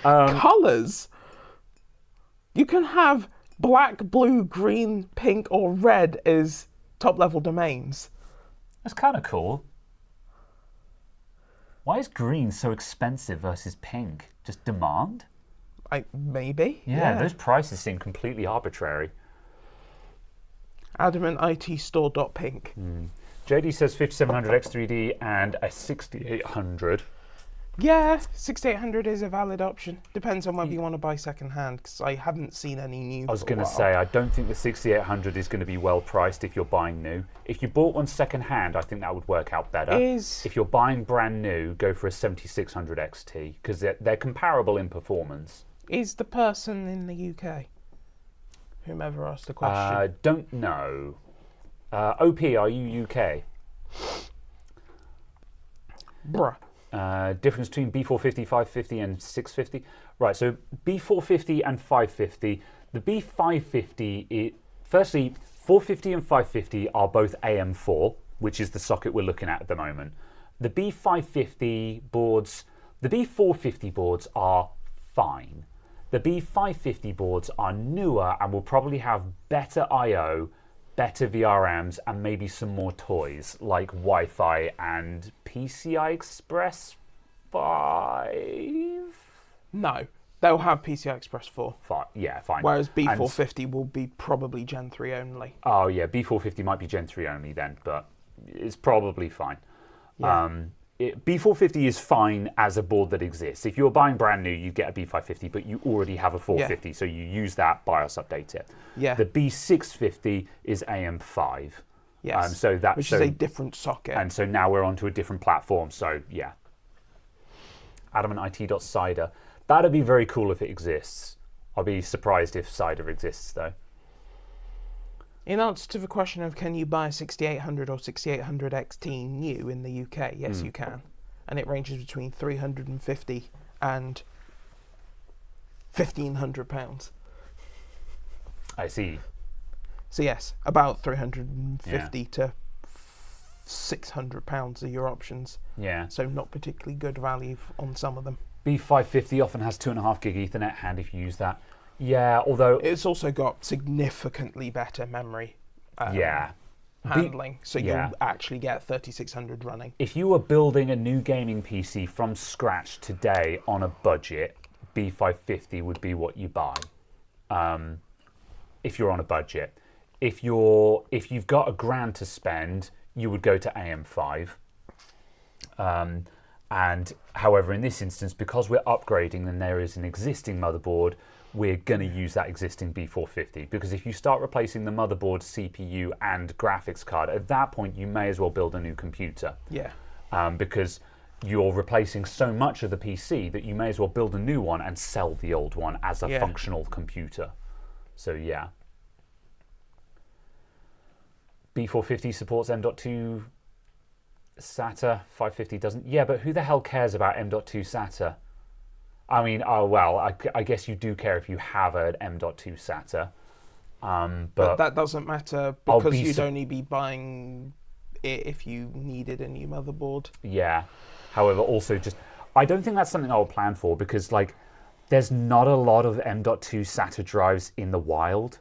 Colours. You can have black, blue, green, pink, or red as top-level domains. That's kind of cool. Why is green so expensive versus pink? Just demand? Maybe. Yeah, those prices seem completely arbitrary. adamantitstore.pink. JD says 5700X3D and a 6800. Yeah, 6800 is a valid option. Depends on whether you want to buy second hand, because I haven't seen any new. I was going to say, I don't think the 6800 is going to be well priced if you're buying new. If you bought one second hand, I think that would work out better. If you're buying brand new, go for a 7600 XT, because they're comparable in performance. Is the person in the UK? Whomever asked the question. Don't know. OP, are you UK? Bruh. Difference between B450, 550 and 650. Right, so B450 and 550. The B550, firstly, 450 and 550 are both AM4, which is the socket we're looking at the moment. The B550 boards, the B450 boards are fine. The B550 boards are newer and will probably have better I/O, better VRMs, and maybe some more toys like Wi-Fi and PCI Express 5. No, they'll have PCI Express 4. Yeah, fine. Whereas B450 will be probably Gen 3 only. Oh yeah, B450 might be Gen 3 only then, but it's probably fine. Yeah. B450 is fine as a board that exists. If you're buying brand new, you get a B550, but you already have a 450, so you use that, BIOS update it. Yeah. The B650 is AM5. Yes. Which is a different socket. And so now we're onto a different platform. So yeah. adamantit.cider. That'd be very cool if it exists. I'll be surprised if cider exists though. In answer to the question of can you buy a 6800 or 6800 XT new in the UK, yes you can. And it ranges between 350 and £1,500. I see. So yes, about 350 to £600 are your options. Yeah. So not particularly good value on some of them. B550 often has 2.5 gig Ethernet hand if you use that. Yeah, although it's also got significantly better memory handling, so you'll actually get 3600 running. If you were building a new gaming PC from scratch today on a budget, B550 would be what you buy. If you're on a budget, if you've got £1,000 to spend, you would go to AM5. And however, in this instance, because we're upgrading, then there is an existing motherboard. We're going to use that existing B450 because if you start replacing the motherboard, CPU, and graphics card, at that point you may as well build a new computer. Yeah. Because you're replacing so much of the PC that you may as well build a new one and sell the old one as a functional computer. So yeah. B450 supports M.2 SATA, 550 doesn't. Yeah, but who the hell cares about M.2 SATA? I mean, oh well, I guess you do care if you have an M.2 SATA. But that doesn't matter because you'd only be buying it if you needed a new motherboard. Yeah. However, also I don't think that's something I would plan for because like there's not a lot of M.2 SATA drives in the wild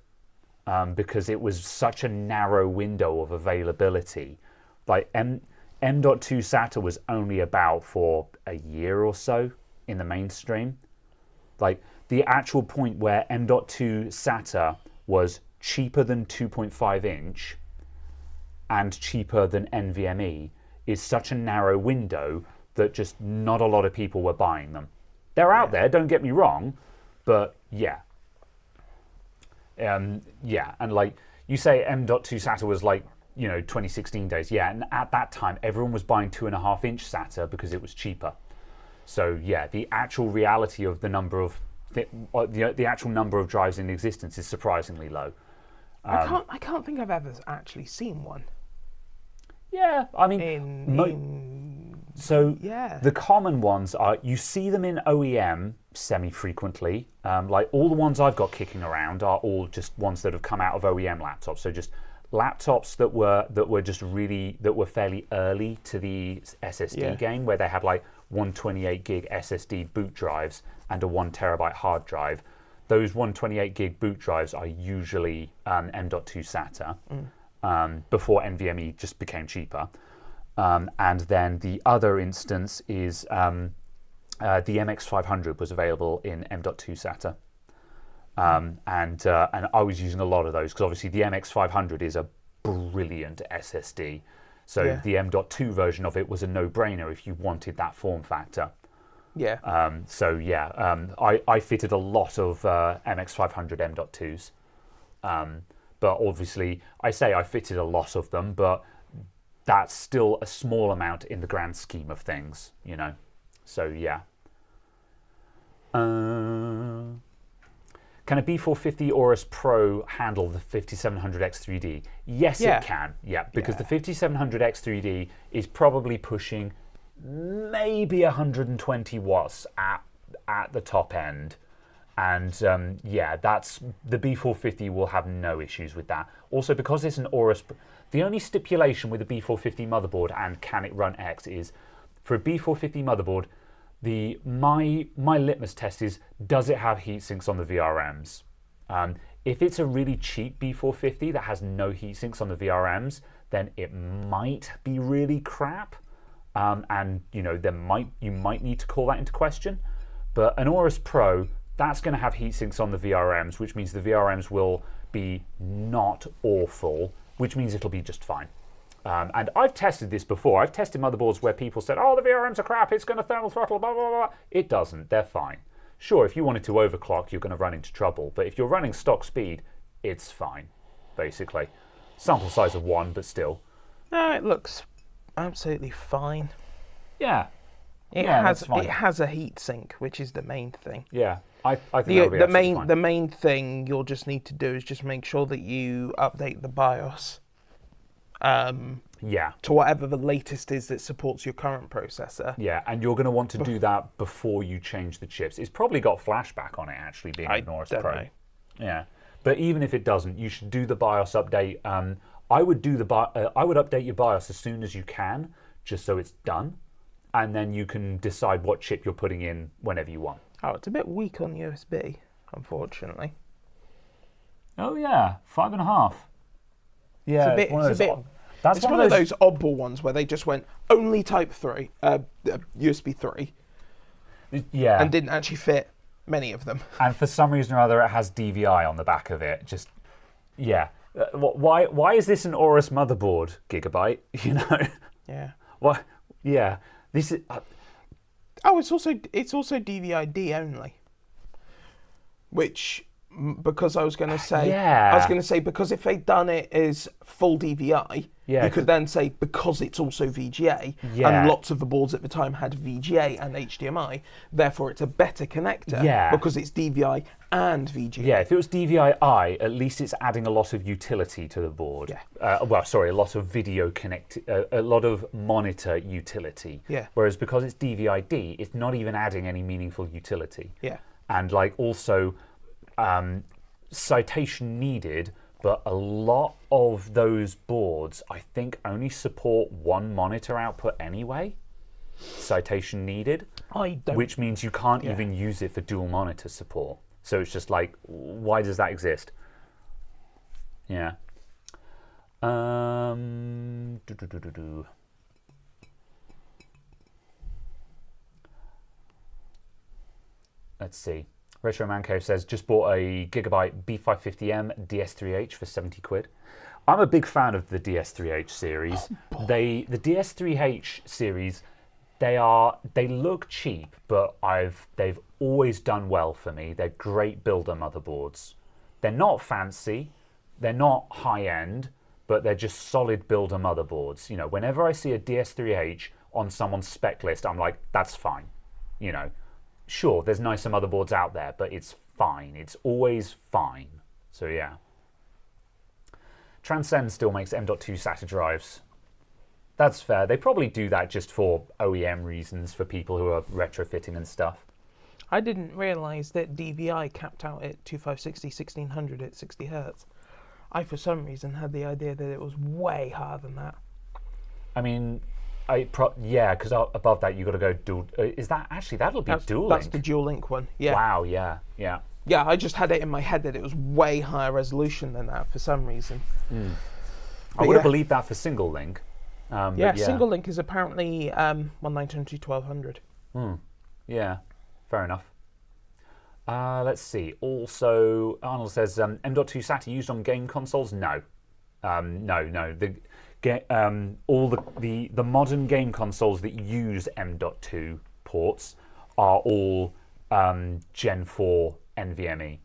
because it was such a narrow window of availability. Like M.2 SATA was only about for a year or so in the mainstream. Like the actual point where M.2 SATA was cheaper than 2.5 inch and cheaper than NVMe is such a narrow window that just not a lot of people were buying them. They're out there, don't get me wrong, but yeah. And like you say M.2 SATA was like 2016 days. Yeah, and at that time, everyone was buying 2.5-inch SATA because it was cheaper. So yeah, the actual reality of the number of the actual number of drives in existence is surprisingly low. I can't think I've ever actually seen one. Yeah, I mean, yeah. the common ones are, you see them in OEM semi-frequently. Like all the ones I've got kicking around are all just ones that have come out of OEM laptops. So just laptops that were fairly early to the SSD game, where they had like 128 gig SSD boot drives and a 1 terabyte hard drive. Those 128 gig boot drives are usually M.2 SATA. Before NVMe just became cheaper. And then the other instance is the MX500 was available in M.2 SATA. And I was using a lot of those because obviously the MX500 is a brilliant SSD. So the M.2 version of it was a no-brainer if you wanted that form factor. Yeah. I fitted a lot of MX500 M.2s. But obviously, I say I fitted a lot of them, but that's still a small amount in the grand scheme of things, So, yeah. Can a B450 Aorus Pro handle the 5700X3D? Yes, it can. Yeah, because the 5700X3D is probably pushing maybe 120 watts at the top end. And that's the B450 will have no issues with that. Also, because it's an Aorus, the only stipulation with the B450 motherboard and can it run X is for a B450 motherboard, my litmus test is, does it have heat sinks on the VRMs? If it's a really cheap B450 that has no heat sinks on the VRMs, then it might be really crap, and you might need to call that into question. But an Aorus Pro, that's going to have heat sinks on the VRMs, which means the VRMs will be not awful, which means it'll be just fine. And I've tested this before. I've tested motherboards where people said, oh, the VRMs are crap, it's going to thermal throttle, blah, blah, blah. It doesn't. They're fine. Sure, if you wanted to overclock, you're going to run into trouble. But if you're running stock speed, it's fine, basically. Sample size of 1, but still. No, it looks absolutely fine. Yeah. It has a heat sink, which is the main thing. Yeah. I think the main thing you'll just need to do is just make sure that you update the BIOS to whatever the latest is that supports your current processor. Yeah, and you're going to want to do that before you change the chips. It's probably got flashback on it, actually, being an Aorus Pro. Know. Yeah, but even if it doesn't, you should do the BIOS update. I would update your BIOS as soon as you can, just so it's done, and then you can decide what chip you're putting in whenever you want. Oh, it's a bit weak on USB, unfortunately. Oh yeah, 5.5. Yeah, it's one of those oddball ones where they just went only Type 3, USB 3. Yeah. And didn't actually fit many of them. And for some reason or other, it has DVI on the back of it. Just, yeah. Why is this an Aorus motherboard, Gigabyte? Yeah. Why? Yeah. This is. It's also DVI-D only, which because I was going to say because if they'd done it as full DVI, you could then say because it's also VGA, and lots of the boards at the time had VGA and HDMI, therefore it's a better connector because it's DVI and VGA. Yeah, if it was DVI-I, at least it's adding a lot of utility to the board. Yeah. A lot of video a lot of monitor utility. Yeah. Whereas because it's DVI-D, it's not even adding any meaningful utility. Yeah. And also, citation needed, but a lot of those boards, I think, only support one monitor output anyway. Citation needed. Which means you can't even use it for dual monitor support. So it's just like, why does that exist? Yeah. Let's see. Retro Manco says, just bought a Gigabyte B550M DS3H for 70 quid. I'm a big fan of the DS3H series. The DS3H series, they look cheap, but they've always done well for me. They're great builder motherboards. They're not fancy, they're not high end, but they're just solid builder motherboards. You know, whenever I see a DS3H on someone's spec list, I'm like, that's fine. You know, sure, there's nicer motherboards out there, but it's fine. It's always fine. So yeah. Transcend still makes M.2 SATA drives. That's fair. They probably do that just for OEM reasons, for people who are retrofitting and stuff. I didn't realise that DVI capped out at 2560 1600 at 60 Hz. I, for some reason, had the idea that it was way higher than that. I mean, yeah, because above that you got to go dual. Is that actually that'll be dual link? That's the dual link one. Yeah. Wow. Yeah. Yeah. Yeah, I just had it in my head that it was way higher resolution than that for some reason. I would have believed that for single link. Yeah, single link is apparently 1920 1200. Yeah, fair enough. Let's see. Also, Arnold says M.2 SATA used on game consoles. No, no. All the modern game consoles that use M.2 ports are all Gen 4 NVMe,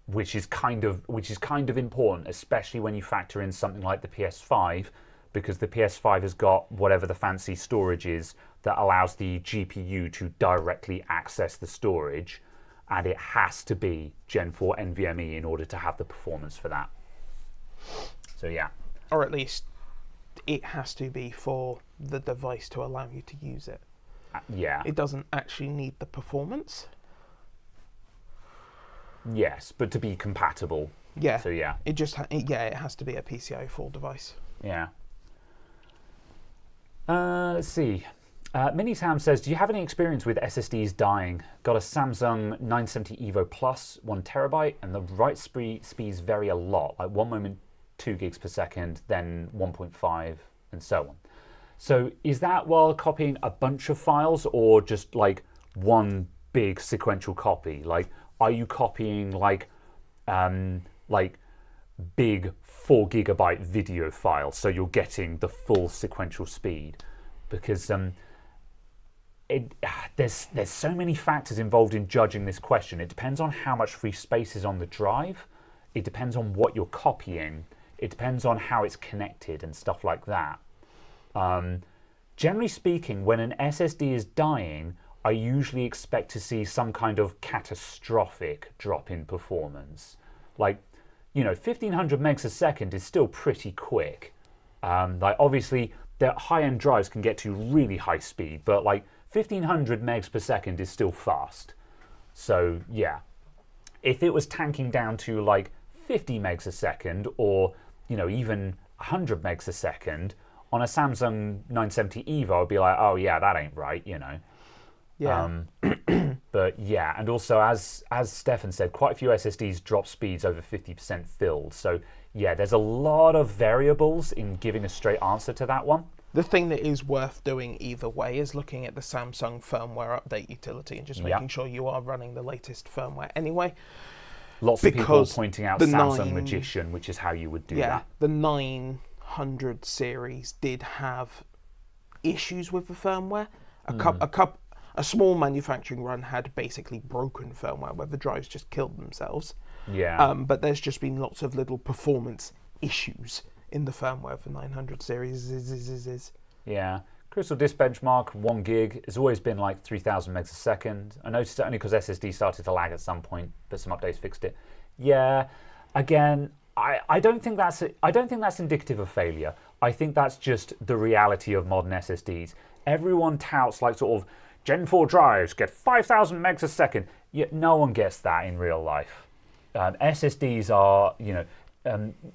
which is kind of important, especially when you factor in something like the PS5, because the PS5 has got whatever the fancy storage is that allows the GPU to directly access the storage, and it has to be Gen 4 NVMe in order to have the performance for that. So yeah. Or at least it has to be for the device to allow you to use it. Yeah. It doesn't actually need the performance. Yes, but to be compatible. Yeah. So yeah. It just it has to be a PCIe 4 device. Yeah. Let's see. Minitam says, do you have any experience with SSDs dying? Got a Samsung 970 Evo Plus, 1 terabyte, and the write speeds vary a lot. Like one moment 2 gigs per second, then 1.5, and so on. So is that while copying a bunch of files, or just like one big sequential copy? Like, are you copying like big 4 gigabyte video files, so you're getting the full sequential speed? Because there's so many factors involved in judging this question. It depends on how much free space is on the drive. It depends on what you're copying. It depends on how it's connected and stuff like that. Generally speaking, when an SSD is dying, I usually expect to see some kind of catastrophic drop in performance. Like, 1500 megs a second is still pretty quick. Like, obviously, the high-end drives can get to really high speed, but like 1500 megs per second is still fast. So yeah, if it was tanking down to like 50 megs a second, or even 100 megs a second on a Samsung 970 Evo, I'd be like, oh yeah, that ain't right, Yeah. But yeah, and also as Stefan said, quite a few SSDs drop speeds over 50% filled. So yeah, there's a lot of variables in giving a straight answer to that one. The thing that is worth doing either way is looking at the Samsung firmware update utility and just making sure you are running the latest firmware anyway. Lots of people pointing out Samsung 9, Magician, which is how you would do that. The 900 series did have issues with the firmware. A small manufacturing run had basically broken firmware where the drives just killed themselves. Yeah. But there's just been lots of little performance issues in the firmware for 900 series. Yeah. Crystal Disk Benchmark, 1 gig, has always been like 3000 megs a second. I noticed it only because SSD started to lag at some point, but some updates fixed it. Yeah. Again, I don't think that's indicative of failure. I think that's just the reality of modern SSDs. Everyone touts like sort of Gen 4 drives get 5000 megs a second. Yet no one gets that in real life. SSDs are,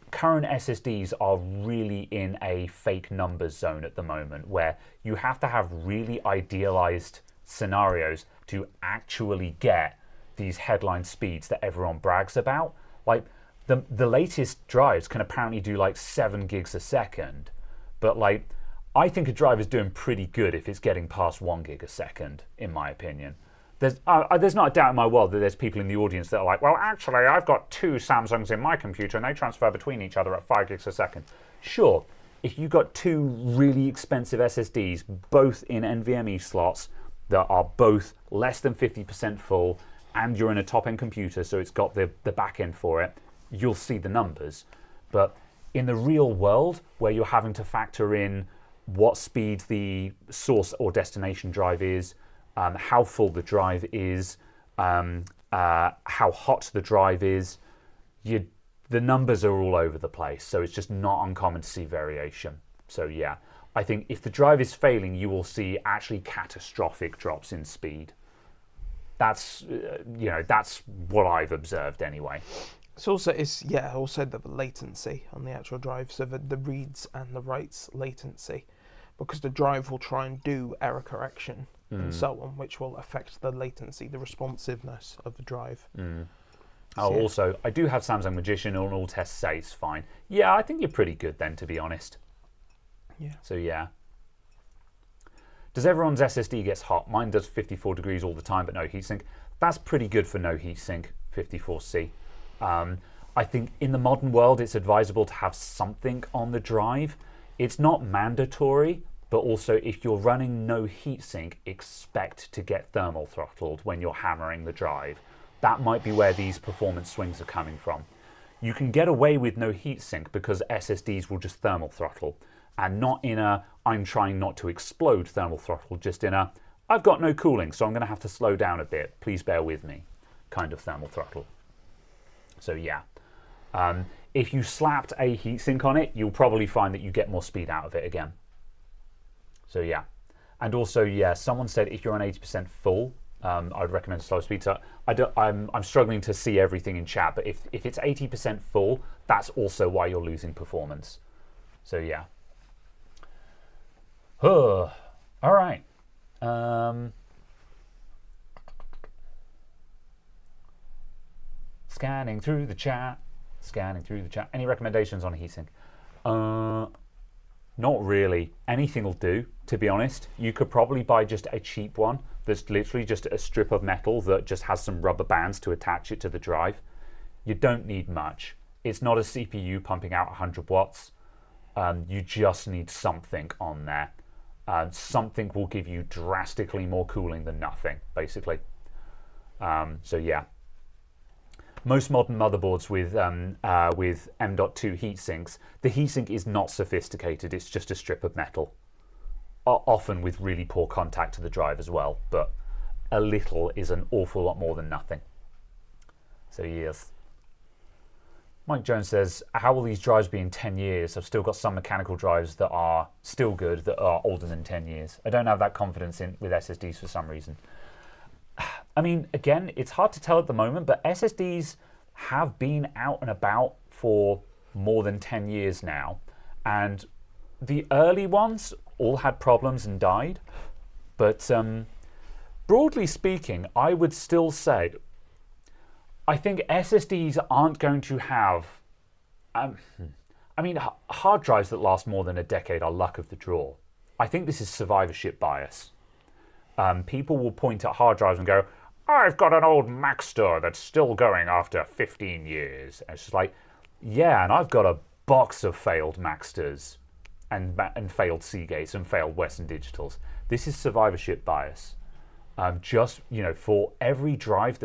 current SSDs are really in a fake numbers zone at the moment, where you have to have really idealized scenarios to actually get these headline speeds that everyone brags about. Like the latest drives can apparently do like 7 gigs a second, but like I think a drive is doing pretty good if it's getting past 1 gig a second, in my opinion. There's not a doubt in my world that there's people in the audience that are like, well, actually, I've got 2 Samsungs in my computer and they transfer between each other at 5 gigs a second. Sure, if you've got 2 really expensive SSDs, both in NVMe slots that are both less than 50% full, and you're in a top-end computer, so it's got the back end for it, you'll see the numbers. But in the real world, where you're having to factor in what speed the source or destination drive is, how full the drive is, how hot the drive is, the numbers are all over the place. So it's just not uncommon to see variation. So yeah, I think if the drive is failing, you will see actually catastrophic drops in speed. That's that's what I've observed anyway. It's also the latency on the actual drive, so the reads and the writes latency, because the drive will try and do error correction and so on, which will affect the latency, the responsiveness of the drive. Also, I do have Samsung Magician, and all tests say it's fine. Yeah, I think you're pretty good then, to be honest. Yeah. So yeah. Does everyone's SSD gets hot? Mine does 54 degrees all the time, but no heatsink. That's pretty good for no heatsink, 54C. I think in the modern world, it's advisable to have something on the drive. It's not mandatory, but also if you're running no heatsink, expect to get thermal throttled when you're hammering the drive. That might be where these performance swings are coming from. You can get away with no heatsink because SSDs will just thermal throttle, and not in a I'm trying not to explode thermal throttle, just in a I've got no cooling, so I'm going to have to slow down a bit, please bear with me kind of thermal throttle. So yeah, if you slapped a heatsink on it, you'll probably find that you get more speed out of it again. So yeah, and also yeah, someone said if you're on 80% full, I'd recommend slow speed. So I'm struggling to see everything in chat, but if it's 80% full, that's also why you're losing performance. So yeah. All right. Scanning through the chat. Any recommendations on a heatsink? Not really. Anything will do, to be honest. You could probably buy just a cheap one that's literally just a strip of metal that just has some rubber bands to attach it to the drive. You don't need much. It's not a CPU pumping out 100 watts. You just need something on there. Something will give you drastically more cooling than nothing, basically. So yeah. Most modern motherboards with M.2 heatsinks, the heatsink is not sophisticated. It's just a strip of metal, often with really poor contact to the drive as well. But a little is an awful lot more than nothing. So yes. Mike Jones says, how will these drives be in 10 years? I've still got some mechanical drives that are still good that are older than 10 years. I don't have that confidence with SSDs for some reason. I mean, again, it's hard to tell at the moment, but SSDs have been out and about for more than 10 years now. And the early ones all had problems and died. But broadly speaking, I would still say, I think SSDs aren't going to have... I mean, hard drives that last more than a decade are luck of the draw. I think this is survivorship bias. People will point at hard drives and go, I've got an old Maxtor that's still going after 15 years. And it's just like, yeah, and I've got a box of failed Maxtors and failed Seagates and failed Western Digitals. This is survivorship bias. Just, for every drive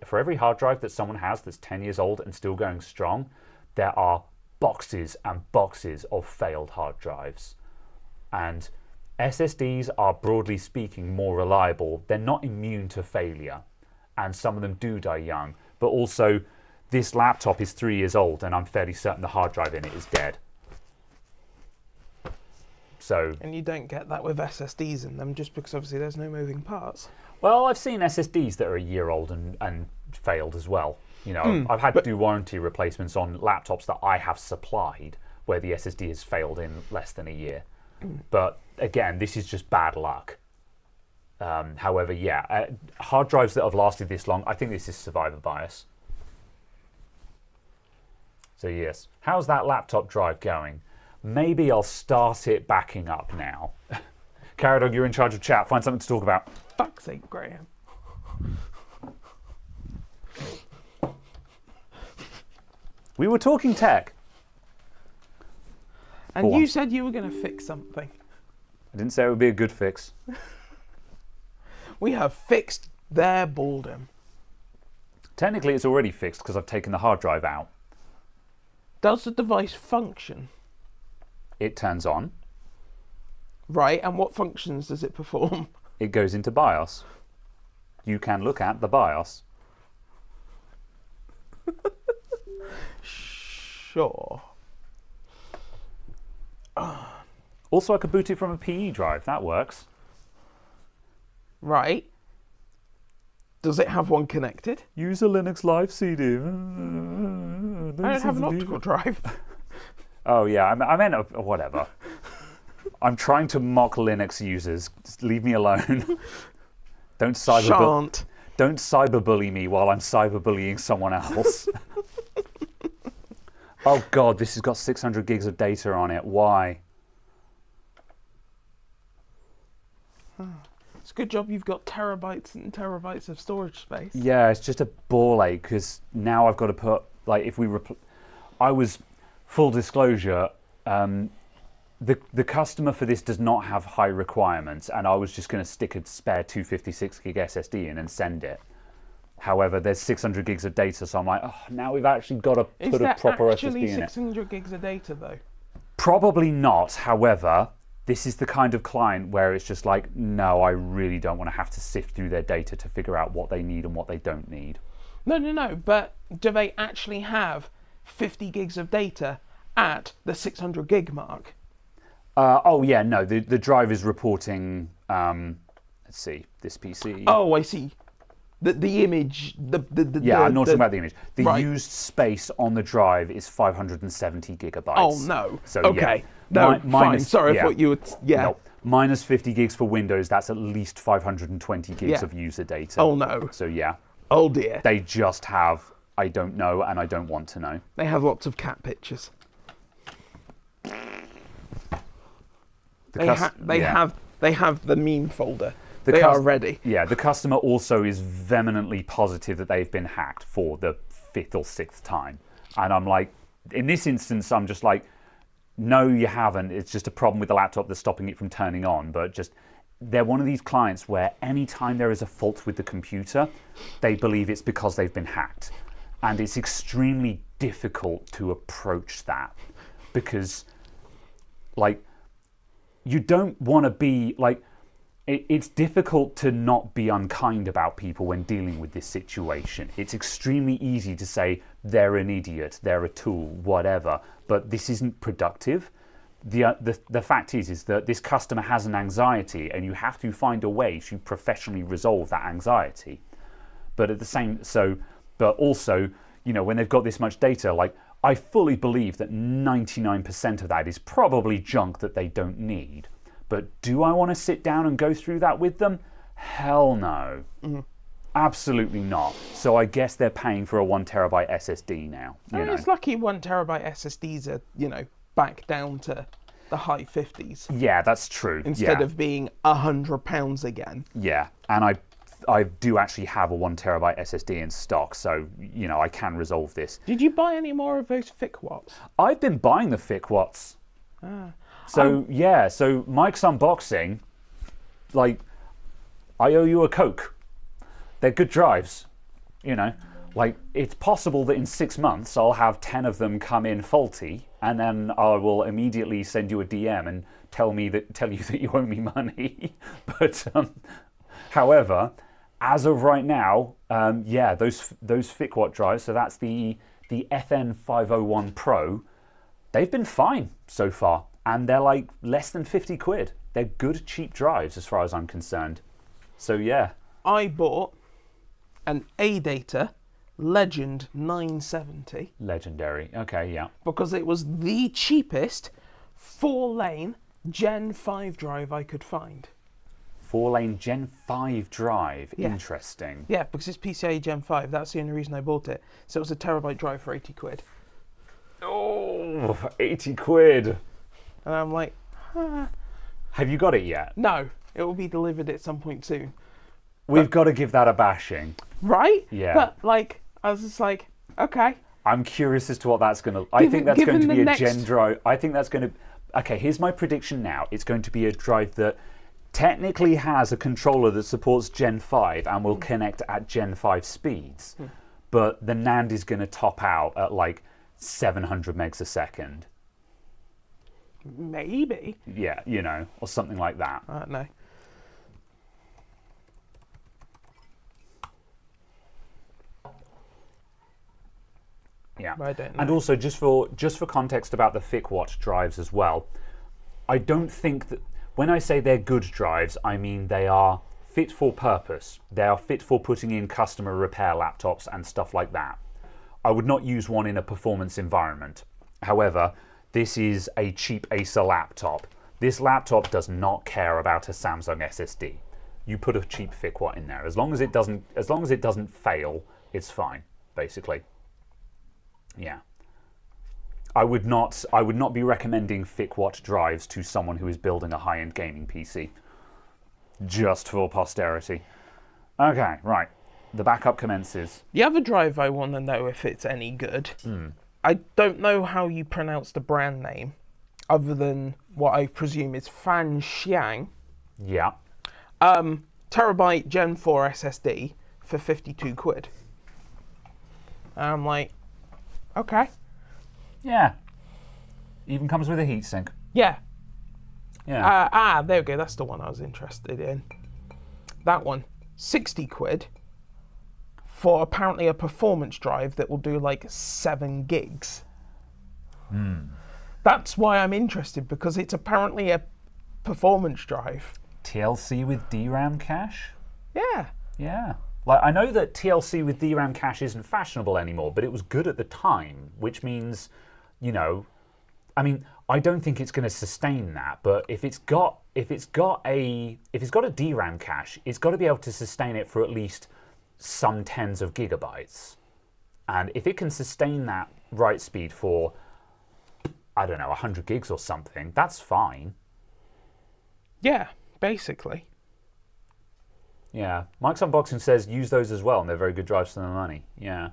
for every hard drive that someone has that's 10 years old and still going strong, there are boxes and boxes of failed hard drives. And SSDs are, broadly speaking, more reliable. They're not immune to failure, and some of them do die young. But also, this laptop is 3 years old, and I'm fairly certain the hard drive in it is dead. So, and you don't get that with SSDs in them, just because obviously there's no moving parts. Well, I've seen SSDs that are a year old and failed as well. I've had to do warranty replacements on laptops that I have supplied where the SSD has failed in less than a year. But again, this is just bad luck. However, yeah, hard drives that have lasted this long, I think this is survivor bias. So yes, how's that laptop drive going? Maybe I'll start it backing up now. Caradog, you're in charge of chat. Find something to talk about. Fuck's sake, Graham. We were talking tech. And you said you were going to fix something. I didn't say it would be a good fix. We have fixed their boredom. Technically, it's already fixed because I've taken the hard drive out. Does the device function? It turns on. Right, and what functions does it perform? It goes into BIOS. You can look at the BIOS. Sure. Also, I could boot it from a PE drive. That works. Right. Does it have one connected? Use a Linux Live CD. I don't have an optical drive. Oh, yeah, I meant whatever. I'm trying to mock Linux users. Just leave me alone. Don't cyberbully me while I'm cyberbullying someone else. Oh, God, this has got 600 gigs of data on it. Why? It's a good job you've got terabytes and terabytes of storage space. Yeah, it's just a ball ache because now I've got to put, like, if we... I was, full disclosure, the customer for this does not have high requirements, and I was just going to stick a spare 256 gig SSD in and send it. However, there's 600 gigs of data, so I'm like, oh, now we've actually got to put a proper SSD in it. Is there actually 600 gigs of data, though? Probably not. However, this is the kind of client where it's just like, no, I really don't want to have to sift through their data to figure out what they need and what they don't need. No. But do they actually have 50 gigs of data at the 600 gig mark? Oh, yeah, no. The drive is reporting, let's see, this PC. Oh, I see. The image, I'm not talking about the image. The right. used space on the drive is 570 gigabytes. Oh, no. So, okay. Yeah. No, fine. Sorry, I thought you would... Yeah. No. Minus 50 gigs for Windows, that's at least 520 gigs of user data. Oh, no. So, yeah. Oh, dear. They just have, I don't know, and I don't want to know. They have lots of cat pictures. They have the meme folder. They are ready. Yeah, the customer also is vehemently positive that they've been hacked for the 5th or 6th time. And I'm like, in this instance, I'm just like, no, you haven't. It's just a problem with the laptop that's stopping it from turning on. But just, they're one of these clients where anytime there is a fault with the computer, they believe it's because they've been hacked. And it's extremely difficult to approach that because, like, you don't want to be, like, it's difficult to not be unkind about people when dealing with this situation. It's extremely easy to say they're an idiot, they're a tool, whatever, but this isn't productive. The fact is that this customer has an anxiety and you have to find a way to professionally resolve that anxiety. But also, you know, when they've got this much data, like, I fully believe that 99% of that is probably junk that they don't need. But do I want to sit down and go through that with them? Hell no. Mm-hmm. Absolutely not. So I guess they're paying for a 1 terabyte SSD now. It's lucky 1 terabyte SSDs are, you know, back down to the high 50s. Yeah, that's true. Instead of being £100 again. Yeah, and I do actually have a 1 terabyte SSD in stock, so, you know, I can resolve this. Did you buy any more of those thick watts? I've been buying the thick watts. So, yeah, so Mike's Unboxing, like, I owe you a Coke. They're good drives, you know. Like, it's possible that in 6 months I'll have 10 of them come in faulty, and then I will immediately send you a DM and tell you that you owe me money. But, however, as of right now, yeah, those thick-watt drives, so that's the FN501 Pro, they've been fine so far. And they're like less than 50 quid. They're good, cheap drives as far as I'm concerned. So, yeah. I bought an A-Data Legend 970. Legendary. Okay, yeah. Because it was the cheapest 4-lane Gen 5 drive I could find. 4-lane Gen 5 drive. Yeah. Interesting. Yeah, because it's PCIe Gen 5. That's the only reason I bought it. So it was a terabyte drive for 80 quid. Oh, 80 quid. And I'm like, Have you got it yet? No, it will be delivered at some point soon. We've got to give that a bashing. Right? Yeah. But, like, I was just like, okay. I'm curious as to what that's going to... I think that's going to be a Gen drive. I think that's going to... Okay, here's my prediction now. It's going to be a drive that technically has a controller that supports Gen 5 and will connect at Gen 5 speeds. But the NAND is going to top out at, like, 700 megs a second. Maybe. Yeah, you know, or something like that. I don't know. Yeah, I don't know. and also just for context about the ThickWatch drives as well, I don't think that when I say they're good drives, I mean they are fit for purpose. They are fit for putting in customer repair laptops and stuff like that. I would not use one in a performance environment. However, this is a cheap Acer laptop. This laptop does not care about a Samsung SSD. You put a cheap ThickWatch in there. As long as it doesn't fail, it's fine, basically. Yeah. I would not be recommending ThickWatch drives to someone who is building a high-end gaming PC. Just for posterity. Okay, right. The backup commences. The other drive I want to know if it's any good. I don't know how you pronounce the brand name, other than what I presume is Fan Xiang. Yeah. Terabyte Gen 4 SSD for 52 quid. And I'm like, okay. Yeah. Even comes with a heatsink. Yeah. Yeah. There we go. That's the one I was interested in. That one, 60 quid for apparently a performance drive that will do like 7 gigs. That's why I'm interested, because it's apparently a performance drive. TLC with DRAM cache? Yeah. Yeah. Like, I know that TLC with DRAM cache isn't fashionable anymore, but it was good at the time, which means, you know, I mean, I don't think it's going to sustain that, but if it's got a DRAM cache, it's got to be able to sustain it for at least some tens of gigabytes. And if it can sustain that write speed for, I don't know, 100 gigs or something, that's fine. Yeah, basically. Yeah. Mike's Unboxing says use those as well, and they're very good drives for the money. Yeah.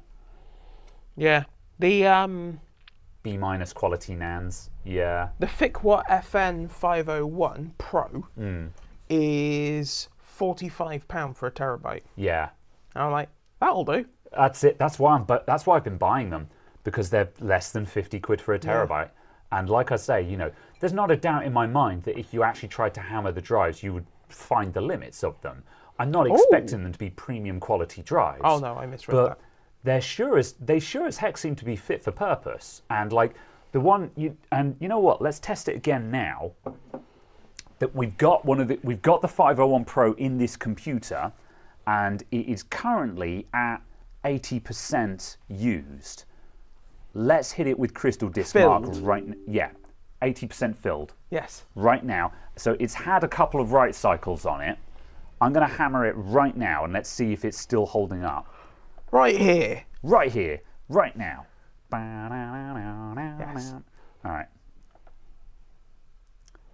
Yeah. The B- quality NANDs. Yeah. The ThickWatch FN 501 Pro is £45 for a terabyte. Yeah. And I'm like, that'll do. That's it. That's why I've been buying them, because they're less than 50 quid for a terabyte. Yeah. And like I say, you know, there's not a doubt in my mind that if you actually tried to hammer the drives, you would find the limits of them. I'm not expecting them to be premium quality drives. Oh no, I misread but that. They sure as heck seem to be fit for purpose. And like the one you know what? Let's test it again now. That we've got the 501 Pro in this computer, and it is currently at 80% used. Let's hit it with Crystal Disk Mark right now. Yeah, 80% filled. Yes. Right now. So it's had a couple of write cycles on it. I'm going to hammer it right now, and let's see if it's still holding up. Right here. Right here. Right now. Yes. All right.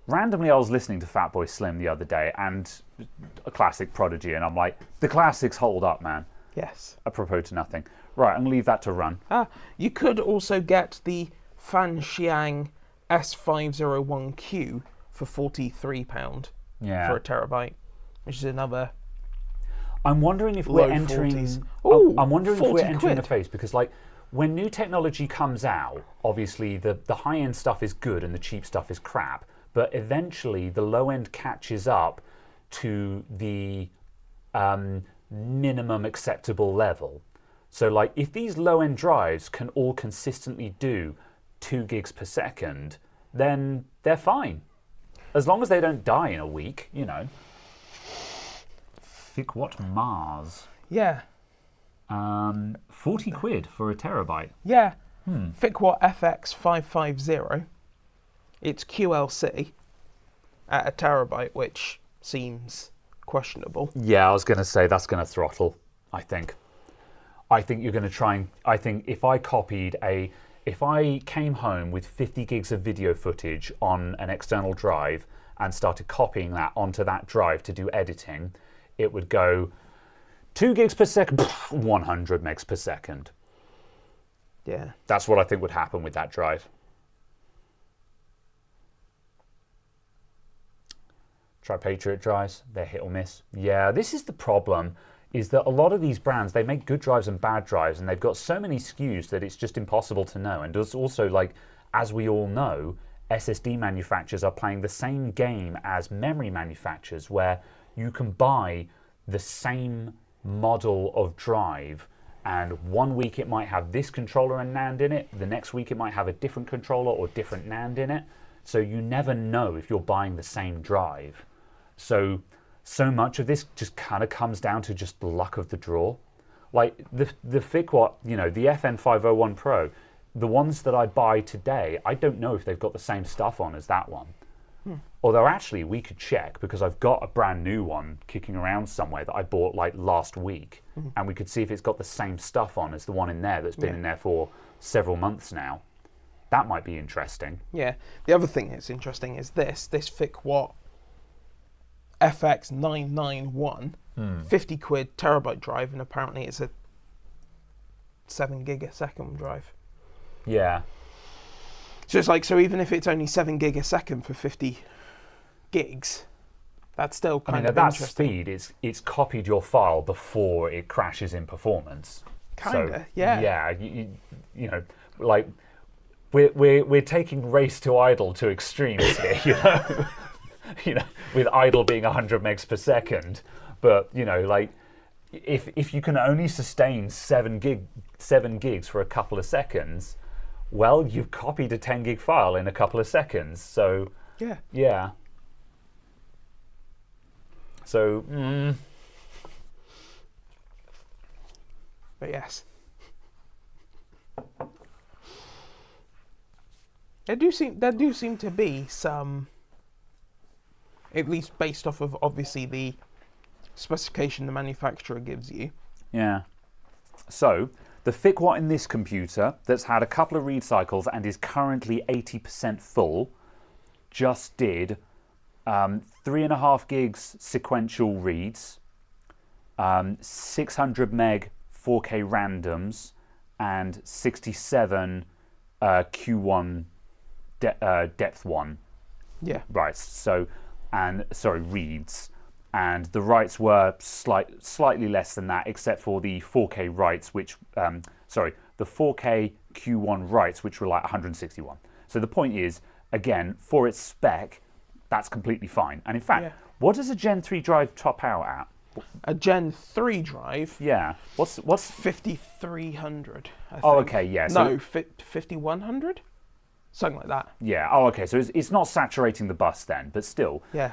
Randomly, I was listening to Fatboy Slim the other day, and a classic Prodigy, and I'm like, the classics hold up, man. Yes. Apropos to nothing. Right, I'm going to leave that to run. You could also get the Fan Xiang S501Q for £43 for a terabyte, which is another. I'm wondering if we're entering. I'm wondering if we're entering a phase, because, like, when new technology comes out, obviously the high end stuff is good and the cheap stuff is crap. But eventually, the low end catches up to the minimum acceptable level. So, like, if these low end drives can all consistently do 2 gigs per second, then they're fine. As long as they don't die in a week, you know. ThickWatch Mars. Yeah. 40 quid for a terabyte. Yeah. ThickWatch FX550. It's QLC at a terabyte, which seems questionable. Yeah, I was going to say that's going to throttle, I think. I think you're going to try and... I think if I came home with 50 gigs of video footage on an external drive and started copying that onto that drive to do editing, it would go 2 gigs per second, 100 megs per second. Yeah. That's what I think would happen with that drive. Try Patriot drives, they're hit or miss. Yeah, this is the problem. is that a lot of these brands, they make good drives and bad drives, and they've got so many SKUs that it's just impossible to know. And there's also, like, as we all know, SSD manufacturers are playing the same game as memory manufacturers, where you can buy the same model of drive, and one week it might have this controller and NAND in it, the next week it might have a different controller or different NAND in it. So you never know if you're buying the same drive. So much of this just kind of comes down to just the luck of the draw. Like the FICWAT, the FN501 Pro, the ones that I buy today, I don't know if they've got the same stuff on as that one. Although actually we could check, because I've got a brand new one kicking around somewhere that I bought like last week, and we could see if it's got the same stuff on as the one in there that's been in there for several months now. That might be interesting. Yeah. The other thing that's interesting is this FICWAT FX991, 50 quid terabyte drive, and apparently it's a 7 gig a second drive. Yeah. So it's like, so even if it's only 7 gig a second for 50 gigs, that's still kind of at that interesting. speed, it's copied your file before it crashes in performance. Kinda, so, yeah. Yeah, you know, like we're taking race to idle to extremes here, with idle being 100 megs per second. But like if you can only sustain 7 gigs for a couple of seconds, well, you've copied a 10 gig file in a couple of seconds. So yeah. So but yes, there do seem to be some, at least based off of obviously the specification the manufacturer gives you. Yeah. So the FICWAT in this computer that's had a couple of read cycles and is currently 80% full just did 3.5 gigs sequential reads, 600 meg 4K randoms, and 67 Q1 depth 1. Yeah. Right. So, reads. And the writes were slightly less than that, except for the 4K writes, the 4K Q1 writes, which were like 161. So the point is, again, for its spec, that's completely fine. And in fact, what does a Gen 3 drive top out at? A Gen 3 drive? Yeah. What's 5300, I think. Oh, okay, yeah. No, 5100? Something like that. Yeah. Oh, okay. So it's not saturating the bus then, but still. Yeah.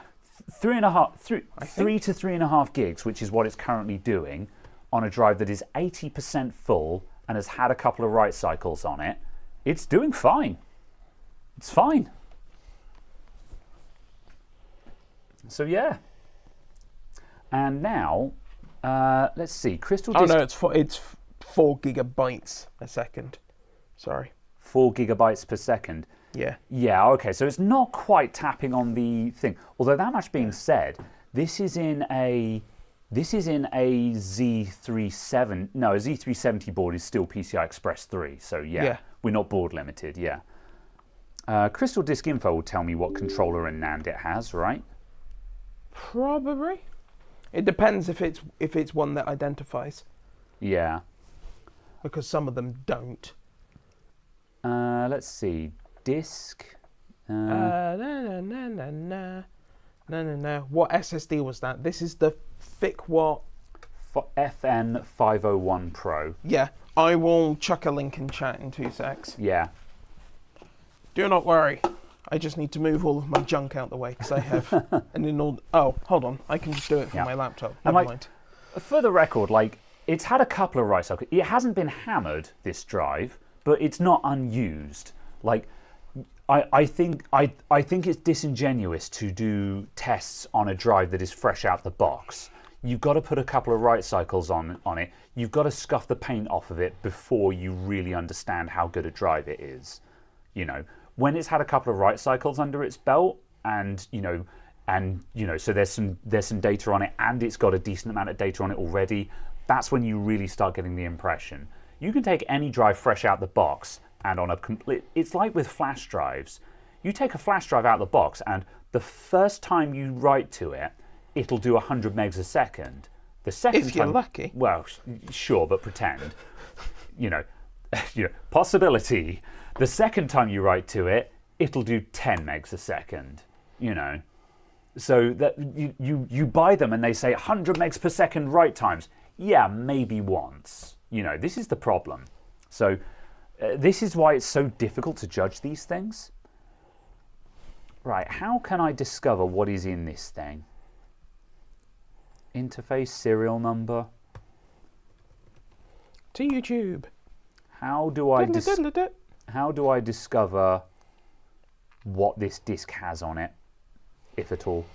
3 to 3.5 gigs, which is what it's currently doing, on a drive that is 80% full and has had a couple of write cycles on it. It's doing fine. It's fine. So yeah. And now, let's see. Crystal Disk. Oh no, it's 4 gigabytes a second. Sorry. 4 gigabytes per second. Yeah. Yeah, okay, so it's not quite tapping on the thing. Although that much being said, this is in a Z37. No, a Z370 board is still PCI Express 3. So yeah. We're not board limited. Yeah. Crystal Disk Info will tell me what controller and NAND it has, right? Probably. It depends if it's one that identifies. Yeah. Because some of them don't. Let's see. Disk. No. What SSD was that? This is the FICWAT FN501 Pro. Yeah, I will chuck a link in chat in 2 secs. Yeah. Do not worry. I just need to move all of my junk out the way because I have Oh, hold on. I can just do it from my laptop. Never mind. For the record, it's had a couple of write cycles. It hasn't been hammered, this drive, but it's not unused. I think it's disingenuous to do tests on a drive that is fresh out the box. You've got to put a couple of write cycles on it. You've got to scuff the paint off of it before you really understand how good a drive it is. When it's had a couple of write cycles under its belt, and so there's some data on it, and it's got a decent amount of data on it already. That's when you really start getting the impression. You can take any drive fresh out the box, and on a complete, it's like with flash drives. You take a flash drive out of the box, and the first time you write to it, it'll do 100 megs a second. The second If you're time, lucky. well, sure, but pretend. you know, possibility. The second time you write to it, it'll do 10 megs a second. So that you buy them and they say 100 megs per second write times. Yeah, maybe once. This is the problem. So this is why it's so difficult to judge these things. Right, how can I discover what is in this thing? Interface, serial number. To YouTube. How do I discover what this disc has on it, if at all?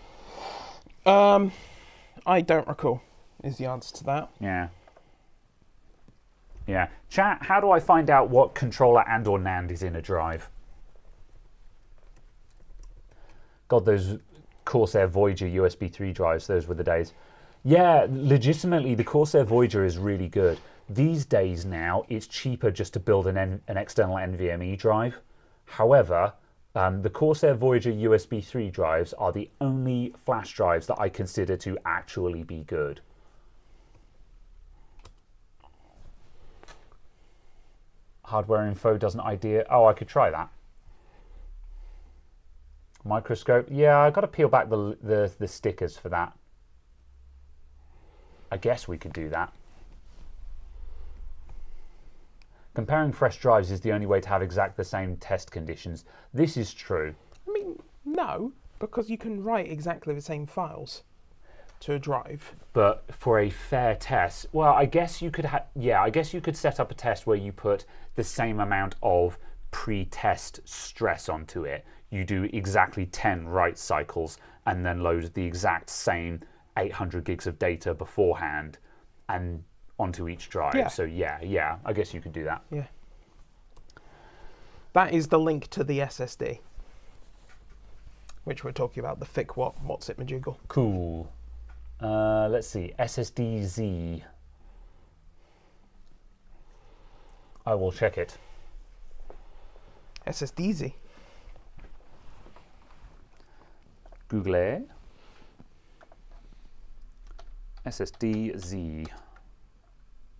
I don't recall, is the answer to that. Yeah. Chat, how do I find out what controller and or NAND is in a drive? God, those Corsair Voyager USB 3 drives, those were the days. Yeah, legitimately, the Corsair Voyager is really good. These days now, it's cheaper just to build an external NVMe drive. However, the Corsair Voyager USB 3 drives are the only flash drives that I consider to actually be good. Hardware info doesn't idea. Oh, I could try that. Microscope. Yeah, I've got to peel back the stickers for that. I guess we could do that. Comparing fresh drives is the only way to have exactly the same test conditions. This is true. I mean, no, because you can write exactly the same files to a drive. But for a fair test, well, I guess you could I guess you could set up a test where you put the same amount of pre-test stress onto it. You do exactly 10 write cycles and then load the exact same 800 gigs of data beforehand and onto each drive. Yeah. So yeah, I guess you could do that. Yeah. That is the link to the SSD, which we're talking about, the thick what's it majiggle. Cool. Let's see, SSD-Z. I will check it. SSD-Z. Google it. SSD-Z.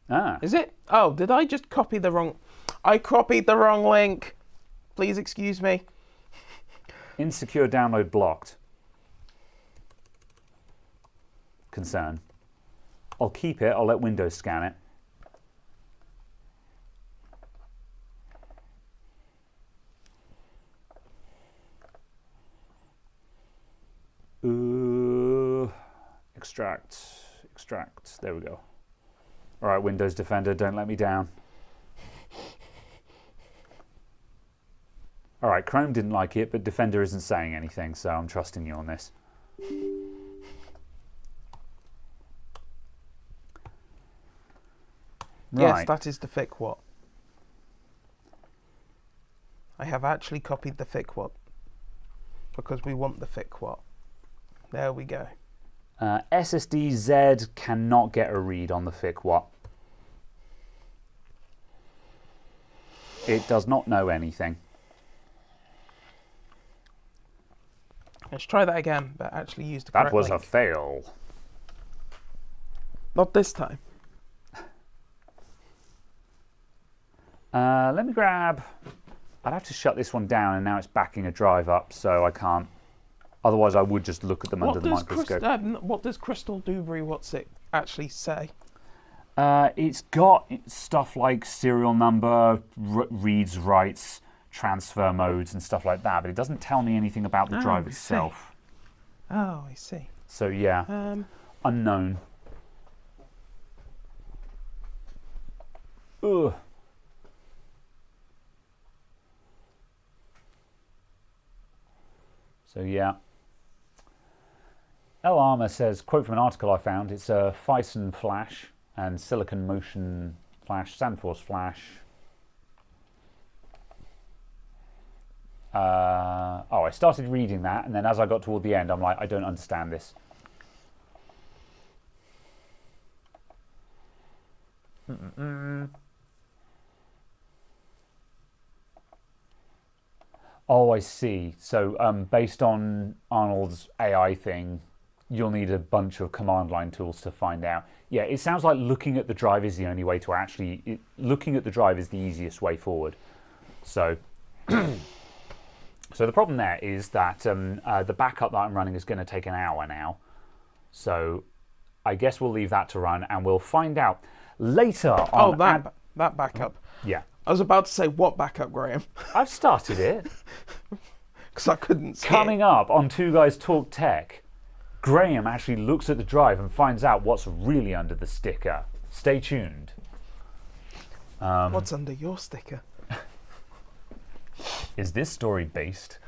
Ah. Is it? Oh, did I just copy the wrong... I copied the wrong link. Please excuse me. Insecure download blocked. Concern. I'll keep it. I'll let Windows scan it. Extract. There we go. All right, Windows Defender, don't let me down. All right, Chrome didn't like it, but Defender isn't saying anything, so I'm trusting you on this. Right. Yes, that is the thick what. I have actually copied the thick what because we want the thick what. There we go. SSD-Z cannot get a read on the thick what. It does not know anything. Let's try that again, but actually use the correct That was link. a fail. Not this time. Let me grab... I'd have to shut this one down, and now it's backing a drive up, so I can't. Otherwise, I would just look at them under the microscope. What does Crystal Dewberry what's it actually say? It's got stuff like serial number, reads, writes, transfer modes, and stuff like that, but it doesn't tell me anything about the drive itself. Oh, I see. So yeah, unknown. Ugh. So yeah. L Armour says, quote from an article I found, it's a Phison flash and Silicon Motion flash, Sandforce flash. I started reading that, and then as I got toward the end, I'm like, I don't understand this. Oh, I see. So based on Arnold's AI thing, you'll need a bunch of command line tools to find out. Yeah, it sounds like looking at the drive is the only way to actually... looking at the drive is the easiest way forward. So, so the problem there is that the backup that I'm running is going to take an hour now. So I guess we'll leave that to run, and we'll find out later on... Oh, that backup. Yeah. I was about to say, what backup, Graham? I've started it. Because I couldn't see Coming up on Two Guys Talk Tech, Graham actually looks at the drive and finds out what's really under the sticker. Stay tuned. What's under your sticker? Is this story based?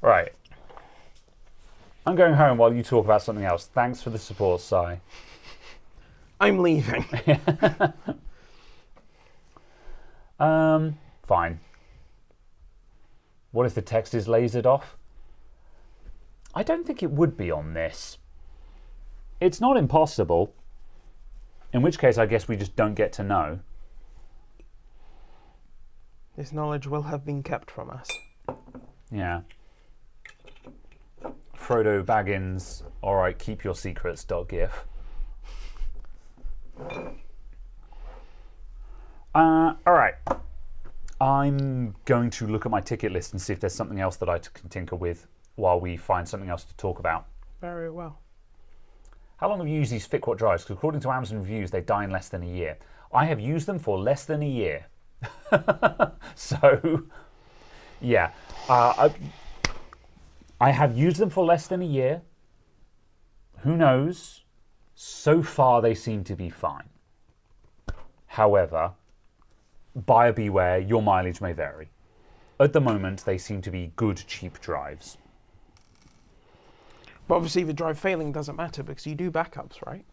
Right. I'm going home while you talk about something else. Thanks for the support, Si. I'm leaving. Fine. What if the text is lasered off? I don't think it would be on this. It's not impossible. In which case, I guess we just don't get to know. This knowledge will have been kept from us. Yeah. Frodo Baggins, alright, keep your secrets, .gif. Alright. I'm going to look at my ticket list and see if there's something else that I can tinker with while we find something else to talk about. Very well. How long have you used these FitQuad drives? Because according to Amazon reviews, they die in less than a year. I have used them for less than a year. So, yeah. I have used them for less than a year. Who knows? So far, they seem to be fine. However, buyer beware, your mileage may vary. At the moment, they seem to be good, cheap drives. But obviously the drive failing doesn't matter because you do backups, right?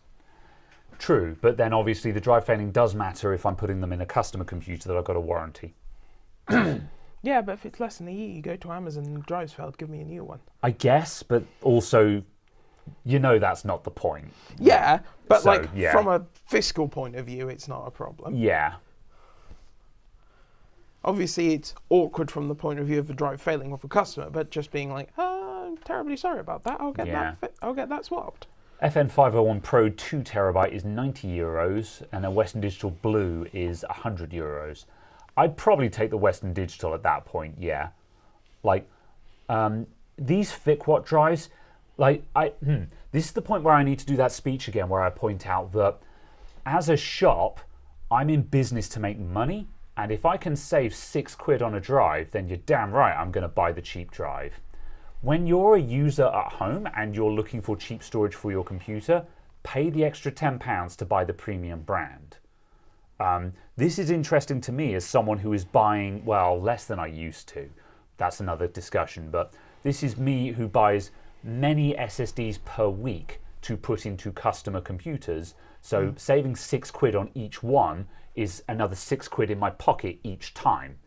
True, but then obviously the drive failing does matter if I'm putting them in a customer computer that I've got a warranty. Yeah, but if it's less than a year, you go to Amazon and the drive's failed, give me a new one. I guess, but also, you know that's not the point. Yeah, but So, like yeah. from a fiscal point of view, it's not a problem. Yeah. Obviously, it's awkward from the point of view of the drive failing with a customer, but just being like, oh, I'm terribly sorry about that. I'll get I'll get that swapped. FN501 Pro 2TB is €90 and a Western Digital Blue is €100. I'd probably take the Western Digital at that point, yeah. Like, these FitQuad drives, like, this is the point where I need to do that speech again where I point out that as a shop, I'm in business to make money, and if I can save £6 on a drive, then you're damn right I'm going to buy the cheap drive. When you're a user at home and you're looking for cheap storage for your computer, pay the extra £10 to buy the premium brand. This is interesting to me as someone who is buying, well, less than I used to. That's another discussion, but this is me who buys many SSDs per week to put into customer computers. So saving £6 on each one is another £6 in my pocket each time.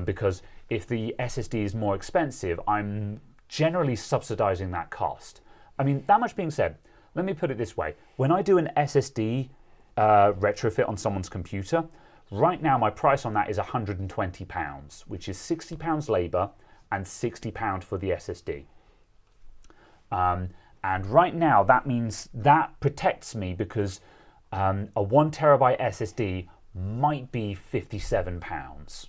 Because if the SSD is more expensive, I'm generally subsidizing that cost. I mean, that much being said, let me put it this way. When I do an SSD retrofit on someone's computer, right now my price on that is £120, which is £60 labor and £60 for the SSD. And right now that means that protects me because a 1TB SSD might be £57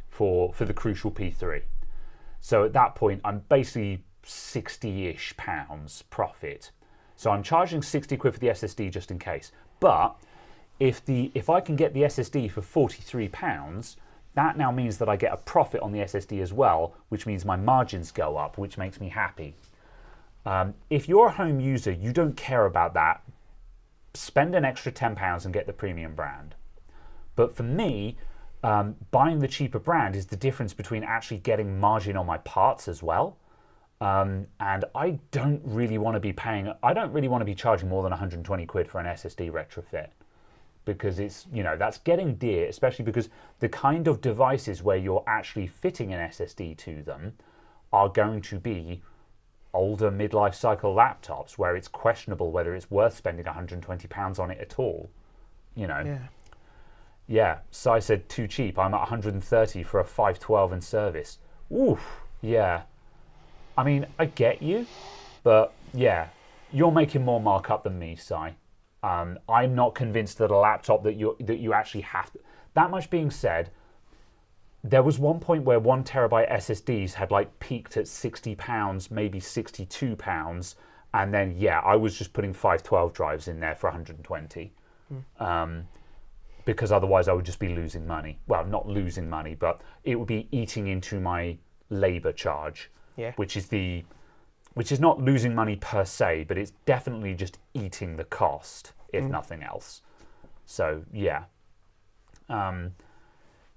for the Crucial P3. So at that point, I'm basically £60-ish profit. So I'm charging £60 for the SSD just in case. But if I can get the SSD for £43, that now means that I get a profit on the SSD as well, which means my margins go up, which makes me happy. If you're a home user, you don't care about that. Spend an extra £10 and get the premium brand. But for me, buying the cheaper brand is the difference between actually getting margin on my parts as well. And I don't really want to be charging more than £120 for an SSD retrofit. Because it's, that's getting dear, especially because the kind of devices where you're actually fitting an SSD to them are going to be older midlife cycle laptops where it's questionable whether it's worth spending £120 on it at all. Yeah, so I said too cheap. I'm at 130 for a 512 in service. Oof, yeah. I mean, I get you, but yeah, you're making more markup than me, Si. I'm not convinced that a laptop that you actually have to. That much being said, there was one point where 1 terabyte SSDs had like peaked at £60, maybe £62, and then yeah, I was just putting 512 drives in there for 120, because otherwise I would just be losing money. Well, not losing money, but it would be eating into my labor charge, which is not losing money per se, but it's definitely just eating the cost, if nothing else. So yeah.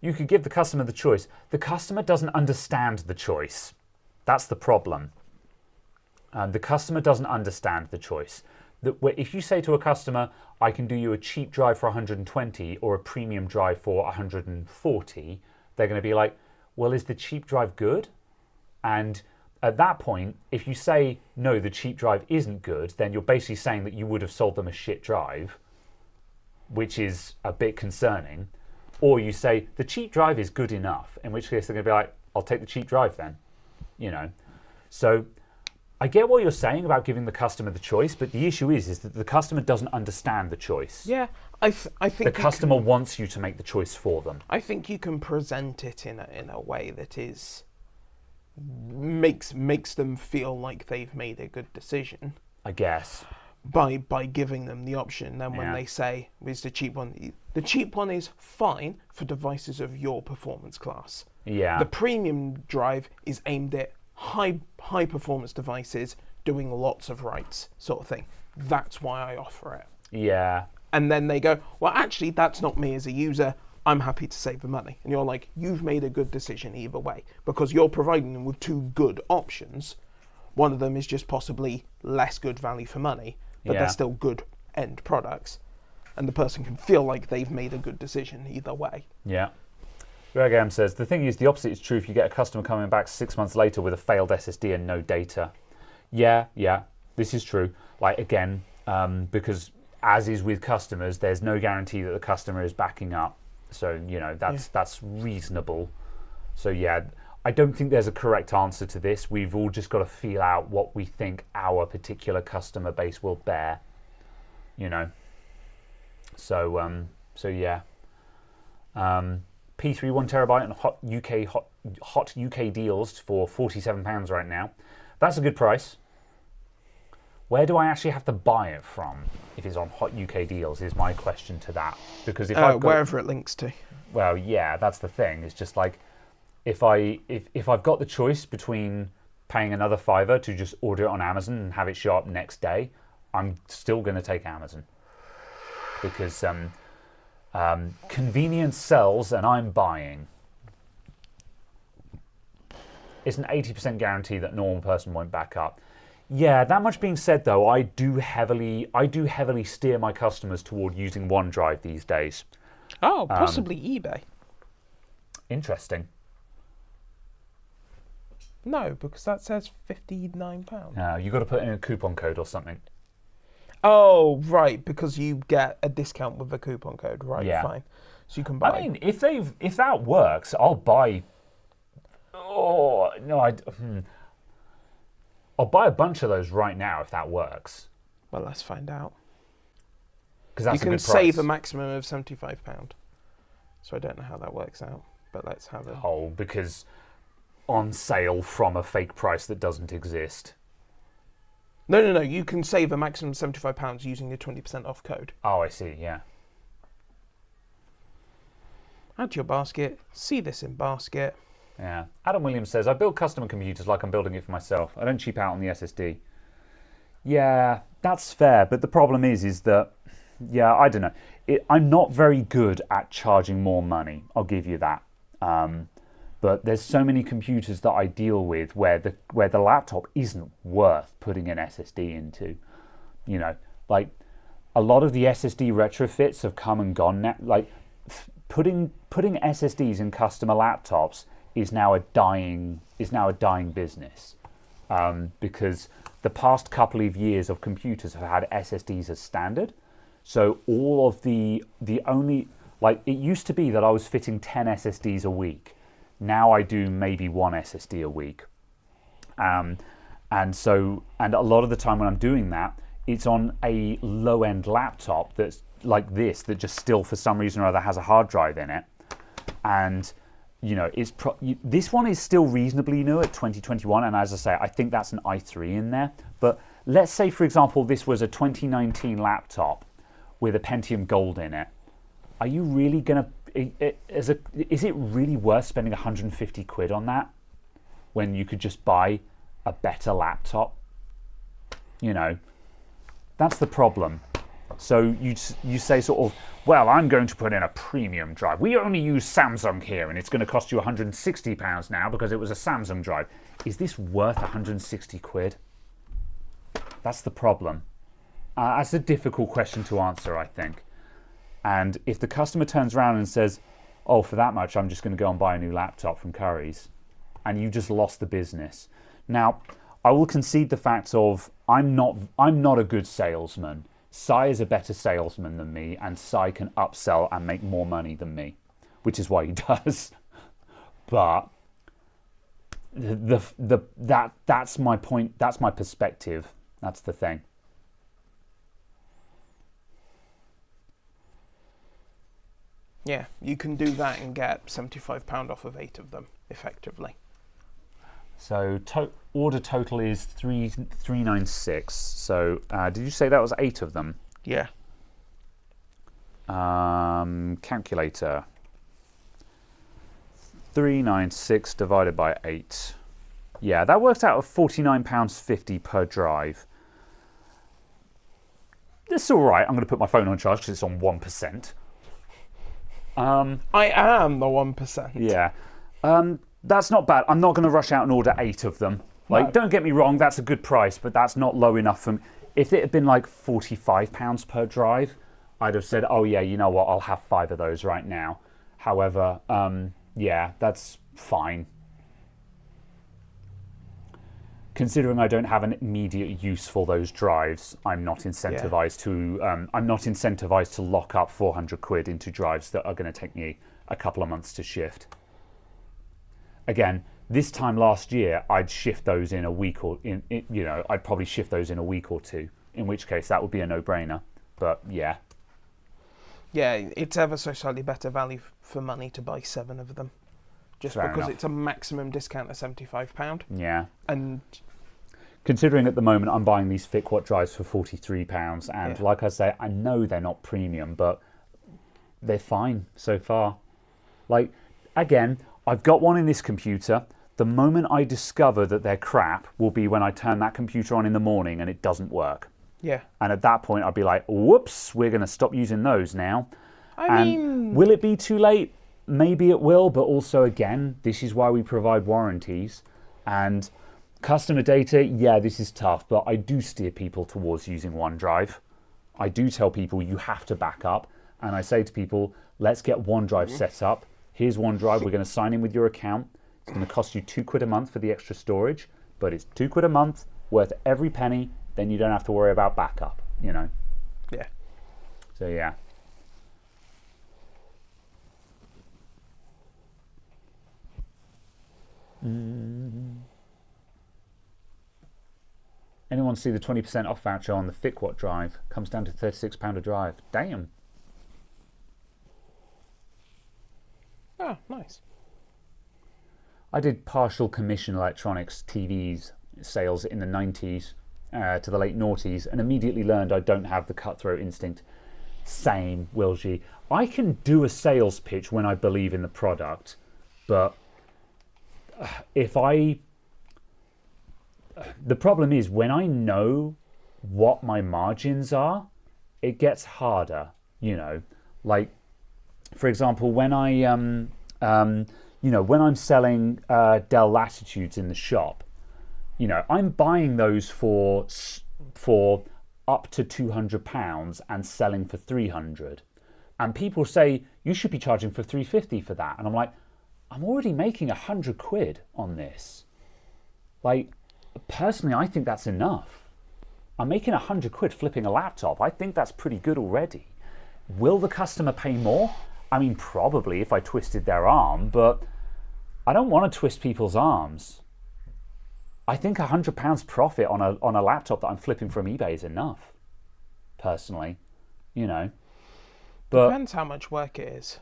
You could give the customer the choice. The customer doesn't understand the choice. That's the problem. The customer doesn't understand the choice. If you say to a customer, I can do you a cheap drive for 120 or a premium drive for 140, they're going to be like, well, is the cheap drive good? And at that point, if you say, no, the cheap drive isn't good, then you're basically saying that you would have sold them a shit drive, which is a bit concerning. Or you say, the cheap drive is good enough, in which case they're going to be like, I'll take the cheap drive then. You know. So I get what you're saying about giving the customer the choice, but the issue is that the customer doesn't understand the choice. Yeah, I think the customer wants you to make the choice for them. I think you can present it in a way that is makes them feel like they've made a good decision. I guess. By giving them the option. Then when they say, is the cheap one is fine for devices of your performance class. Yeah. The premium drive is aimed at high performance devices doing lots of writes, sort of thing. That's why I offer it. Yeah. And then they go, well, actually, that's not me as a user. I'm happy to save the money. And you're like, you've made a good decision either way, because you're providing them with two good options. One of them is just possibly less good value for money, but they're still good end products. And the person can feel like they've made a good decision either way. Yeah. Webcam says, the thing is, the opposite is true if you get a customer coming back 6 months later with a failed SSD and no data. Yeah, this is true. Like, again, because as is with customers, there's no guarantee that the customer is backing up. So, you know, that's reasonable. So, yeah, I don't think there's a correct answer to this. We've all just got to feel out what we think our particular customer base will bear, you know. So yeah. P3 1 terabyte and hot UK deals for £47 right now. That's a good price. Where do I actually have to buy it from if it's on hot UK deals is my question to that. Because if I've got, wherever it links to. Well, yeah, that's the thing. It's just like if I've got the choice between paying another £5 to just order it on Amazon and have it show up next day, I'm still going to take Amazon. Because convenience sells and I'm buying. It's an 80% guarantee that a normal person won't back up. Yeah, that much being said though, I do heavily steer my customers toward using OneDrive these days. Oh, possibly eBay. Interesting. No, because that says £59. No, you've got to put in a coupon code or something. Oh, right, because you get a discount with the coupon code. Right, yeah. Fine. So you can buy. I mean, if that works, I'll buy. Oh no, I'll buy a bunch of those right now if that works. Well, let's find out. Because that's you can a good save price. a maximum of £75. So I don't know how that works out, but let's have it. Oh, because on sale from a fake price that doesn't exist. No. You can save a maximum of £75 using the 20% off code. Oh, I see. Yeah. Add to your basket. See this in basket. Yeah. Adam Williams says, I build custom computers like I'm building it for myself. I don't cheap out on the SSD. Yeah, that's fair. But the problem is that, yeah, I don't know. I'm not very good at charging more money. I'll give you that. But there's so many computers that I deal with where the laptop isn't worth putting an SSD into. You know, like a lot of the SSD retrofits have come and gone now. Like putting SSDs in customer laptops is now a dying business, because the past couple of years of computers have had SSDs as standard. So all of the only, like, it used to be that I was fitting 10 SSDs a week. Now I do maybe one SSD a week. And a lot of the time when I'm doing that, it's on a low-end laptop that's like this, that just still for some reason or other has a hard drive in it. And this one is still reasonably new at 2021, and as I say, I think that's an i3 in there. But let's say, for example, this was a 2019 laptop with a Pentium Gold in it. Are you really gonna? Is it really worth spending 150 quid on that when you could just buy a better laptop? That's the problem. So you say sort of, well, I'm going to put in a premium drive. We only use Samsung here, and it's going to cost you £160 now because it was a Samsung drive. Is this worth 160 quid? That's the problem. That's a difficult question to answer, I think. And if the customer turns around and says, oh, for that much, I'm just going to go and buy a new laptop from Currys, and you just lost the business. Now, I will concede the fact of I'm not a good salesman. Sai is a better salesman than me, and Sai can upsell and make more money than me, which is why he does. But that's my point. That's my perspective. That's the thing. Yeah, you can do that and get £75 off of 8 of them, effectively. So order total is 396. So did you say that was 8 of them? Yeah. Calculator. 396 divided by 8. Yeah, that works out at £49.50 per drive. That's all right. I'm going to put my phone on charge because it's on 1%. I am the 1%. Yeah. That's not bad. I'm not going to rush out and order 8 of them. Like, don't get me wrong, that's a good price, but that's not low enough for me. If it had been like £45 per drive, I'd have said, oh yeah, you know what, I'll have 5 of those right now. However, yeah, that's fine. Considering I don't have an immediate use for those drives, I'm not incentivized to lock up 400 quid into drives that are going to take me a couple of months to shift. Again, this time last year, I'd shift those in a week or I'd probably shift those in a week or two. In which case, that would be a no-brainer. But yeah, it's ever so slightly better value for money to buy 7 of them, just Fair because enough. it's a maximum discount of £75. Yeah. And considering at the moment I'm buying these FitQuad drives for £43, and Yeah. like I say, I know they're not premium, but they're fine so far. Like, again, I've got one in this computer. The moment I discover that they're crap will be when I turn that computer on in the morning and it doesn't work. yeah, And at that point, I'll be like, whoops, we're going to stop using those now. I mean, Will it be too late? Maybe it will, but also, again, this is why we provide warranties. And customer data, yeah, this is tough, but I do steer people towards using OneDrive. I do tell people you have to back up. And I say to people, let's get OneDrive set up. Here's OneDrive, we're going to sign in with your account. It's going to cost you £2 a month for the extra storage, but it's £2 a month, worth every penny, then you don't have to worry about backup, Yeah. So yeah. Anyone see the 20% off voucher on the FitQuad drive? Comes down to £36 a drive. Damn. Oh, nice. I did partial commission electronics TVs sales in the 90s to the late noughties and immediately learned I don't have the cutthroat instinct. Same, Wilgie. I can do a sales pitch when I believe in the product, but the problem is when I know what my margins are, it gets harder, like, for example, when when I'm selling Dell Latitudes in the shop, I'm buying those for up to £200 and selling for £300. And people say, you should be charging for £350 for that. And I'm like, I'm already making 100 quid on this. Like, personally, I think that's enough. I'm making 100 quid flipping a laptop. I think that's pretty good already. Will the customer pay more? I mean, probably if I twisted their arm, but I don't want to twist people's arms. I think £100 profit on a laptop that I'm flipping from eBay is enough, personally, you know. But Depends how much work it is.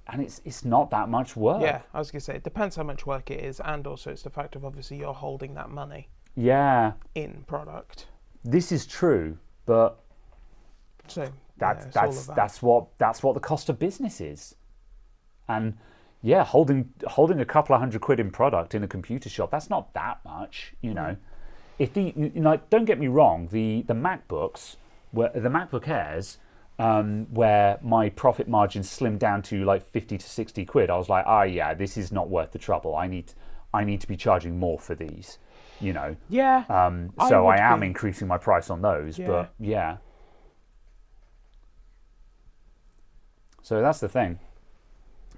and it's not that much work. Yeah, I was going to say, it depends how much work it is, and also it's the fact of obviously you're holding that money Yeah, in product. this is true, but So that's what the cost of business is. And yeah, holding a couple of £100 in product in a computer shop, that's not that much, you know. If don't get me wrong, the MacBooks, the MacBook Airs, where my profit margin slimmed down to like 50 to 60 quid, I was like, yeah, this is not worth the trouble. I need to be charging more for these, you know. Yeah. So I am increasing my price on those, Yeah. but yeah. So that's the thing.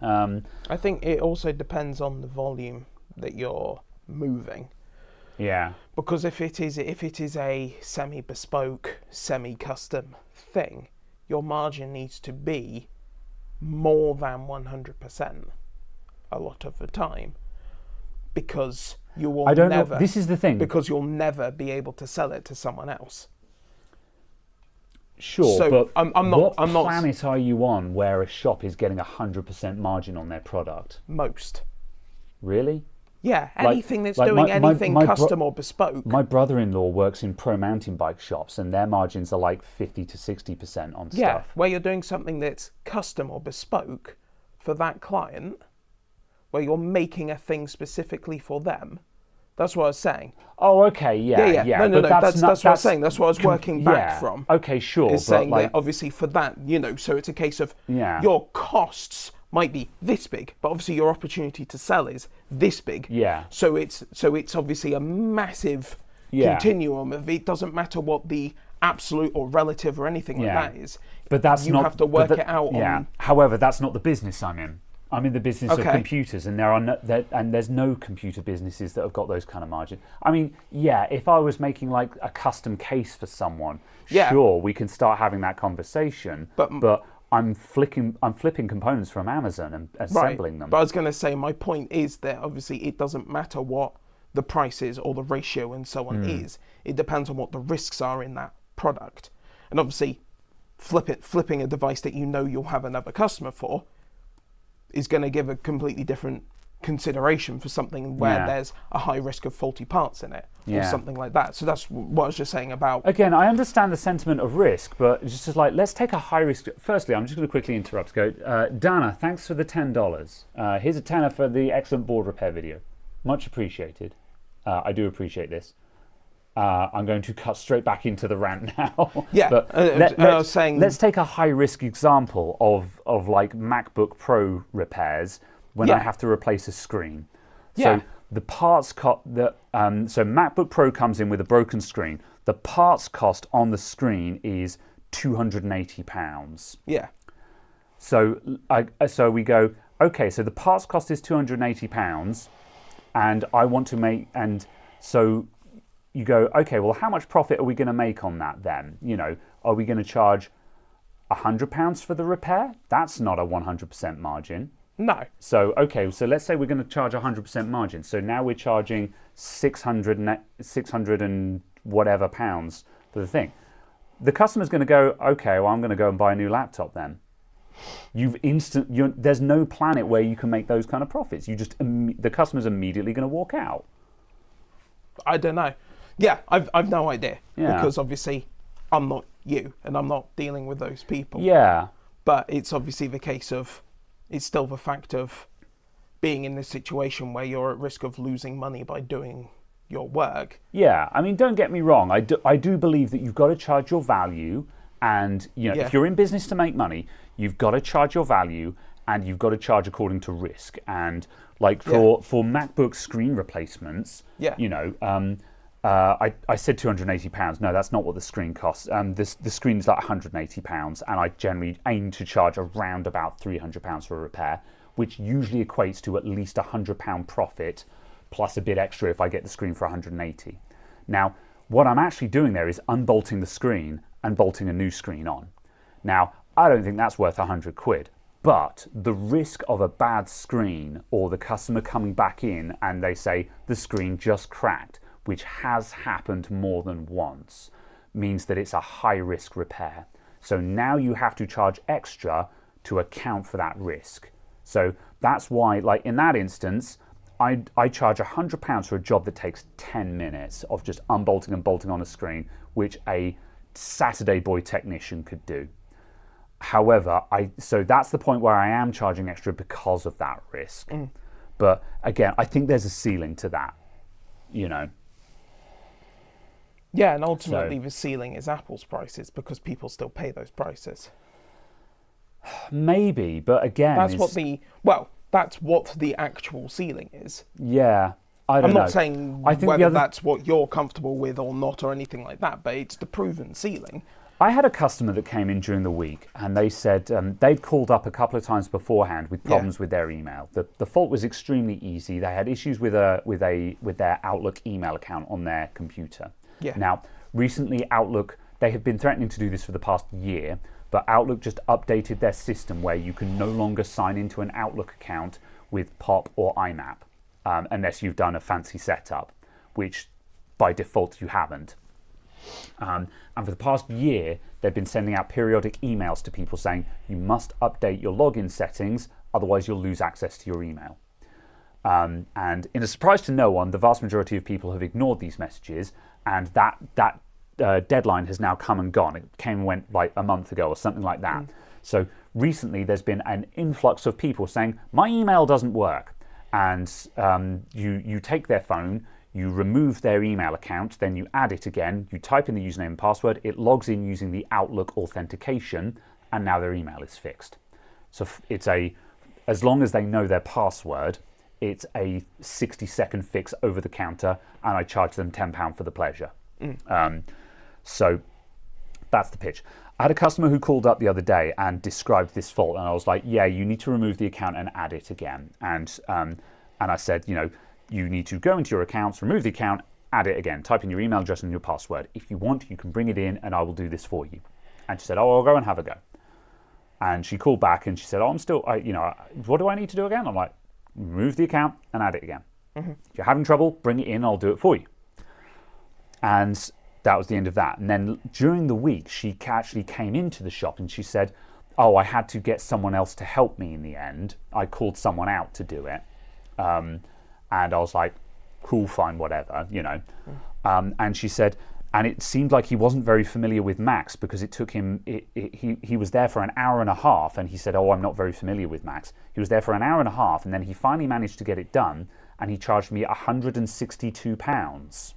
I think it also depends on the volume that you're moving. Yeah. Because if it is a semi-bespoke, semi-custom thing, your margin needs to be more than 100% a lot of the time, because you will I don't never. know. This is the thing. Because you'll never be able to sell it to someone else. Sure, So, but I'm not- what I'm not- planet are you on where a shop is getting 100% margin on their product? Most. Really? Yeah, anything that's like doing my- anything my custom or bespoke. My brother-in-law works in pro mountain bike shops, and their margins are like 50 to 60% on Yeah, stuff. where you're doing something that's custom or bespoke for that client, where you're making a thing specifically for them. That's what I was saying. Oh, okay, yeah. No. But That's what I was saying. That's what I was working back yeah. from. Okay, sure. Is but saying like, that obviously for that, you know, so it's a case of Yeah. your costs might be this big, but obviously your opportunity to sell is this big. Yeah. So it's obviously a massive Yeah. continuum of, it doesn't matter what the absolute or relative or anything like that is. But that's you not. have to but work that- it out Yeah. on. However, that's not the business I'm in. I'm in the business of Okay. computers, and there's no computer businesses that have got those kind of margins. I mean, yeah, if I was making like a custom case for someone, Yeah. sure, we can start having that conversation. But I'm flipping components from Amazon and assembling them. But I was going to say, my point is that obviously it doesn't matter what the price is or the ratio and so on is. It depends on what the risks are in that product. And obviously, flipping a device that you know you'll have another customer for is going to give a completely different consideration for something where Yeah. there's a high risk of faulty parts in it or Yeah. something like that. So that's what I was just saying about. Again, I understand the sentiment of risk, but it's just like, let's take a high risk. Firstly, I'm just going to quickly interrupt. Go, Dana, thanks for the $10. Here's a tenner for the excellent board repair video. Much appreciated. I do appreciate this. I'm going to cut straight back into the rant now. Yeah, But I was saying. let's take a high risk example of like MacBook Pro repairs when I Yeah. have to replace a screen. Yeah. So the parts so MacBook Pro comes in with a broken screen. The parts cost on the screen is £280. Yeah. So so we go, okay, so the parts cost is £280, and I want to make, and so you go, okay, well, how much profit are we going to make on that then? You know, are we going to charge £100 for the repair? That's not a 100% margin. No. So, okay, so let's say we're going to charge 100% margin. So now we're charging 600 and whatever pounds for the thing. The customer's going to go, okay, well, I'm going to go and buy a new laptop then. There's no planet where you can make those kind of profits. The customer's immediately going to walk out. I don't know. Yeah, I've no idea. Yeah. Because obviously I'm not you and I'm not dealing with those people. Yeah. But it's obviously the case of, it's still the fact of being in this situation where you're at risk of losing money by doing your work. Yeah, I mean, don't get me wrong. I do believe that you've got to charge your value, and you know, Yeah. if you're in business to make money, you've got to charge your value, and you've got to charge according to risk. And like for MacBook screen replacements, Yeah. you know, I said £280. No, that's not what the screen costs. The screen is like £180, and I generally aim to charge around about £300 for a repair, which usually equates to at least £100 profit, plus a bit extra if I get the screen for 180. Now, what I'm actually doing there is unbolting the screen and bolting a new screen on. Now, I don't think that's worth £100, but the risk of a bad screen or the customer coming back in and they say the screen just cracked, which has happened more than once, means that it's a high-risk repair. So now you have to charge extra to account for that risk. So that's why, like in that instance, I charge £100 for a job that takes 10 minutes of just unbolting and bolting on a screen, which a Saturday boy technician could do. However, so that's the point where I am charging extra because of that risk. But again, I think there's a ceiling to that, you know. Yeah, and ultimately the ceiling is Apple's prices because people still pay those prices. Maybe, but again, that's what the actual ceiling is. Yeah, I don't know. I'm not saying whether that's what you're comfortable with or not or anything like that, but it's the proven ceiling. I had a customer that came in during the week, and they said they'd called up a couple of times beforehand with problems with their email. The fault was extremely easy. They had issues with their Outlook email account on their computer. Yeah. Now, recently Outlook, they have been threatening to do this for the past year, but Outlook just updated their system where you can no longer sign into an Outlook account with POP or IMAP unless you've done a fancy setup, which by default you haven't. And for the past year, they've been sending out periodic emails to people saying, you must update your login settings, otherwise you'll lose access to your email. And in a surprise to no one, the vast majority of people have ignored these messages, and that deadline has now come and gone. It came and went like a month ago or something like that. So recently there's been an influx of people saying, my email doesn't work. And you take their phone, you remove their email account, then you add it again, you type in the username and password, it logs in using the Outlook authentication, and now their email is fixed. So it's as long as they know their password, it's a 60-second fix over the counter, and I charge them £10 for the pleasure. So that's the pitch. I had a customer who called up the other day and described this fault, and I was like, yeah, you need to remove the account and add it again. And I said, you need to go into your accounts, remove the account, add it again, type in your email address and your password. If you want, you can bring it in and I will do this for you. And she said, oh, I'll go and have a go. And she called back and she said, oh, what do I need to do again? I'm like, remove the account and add it again. If you're having trouble, bring it in, I'll do it for you. And that was the end of that. And then during the week, she actually came into the shop and she said, oh, I had to get someone else to help me in the end. I called someone out to do it. And I was like, cool, fine, whatever, And she said, and it seemed like he wasn't very familiar with Macs because it took him, he was there for an hour and a half and he said, oh, I'm not very familiar with Macs. He was there for an hour and a half and then he finally managed to get it done and he charged me £162.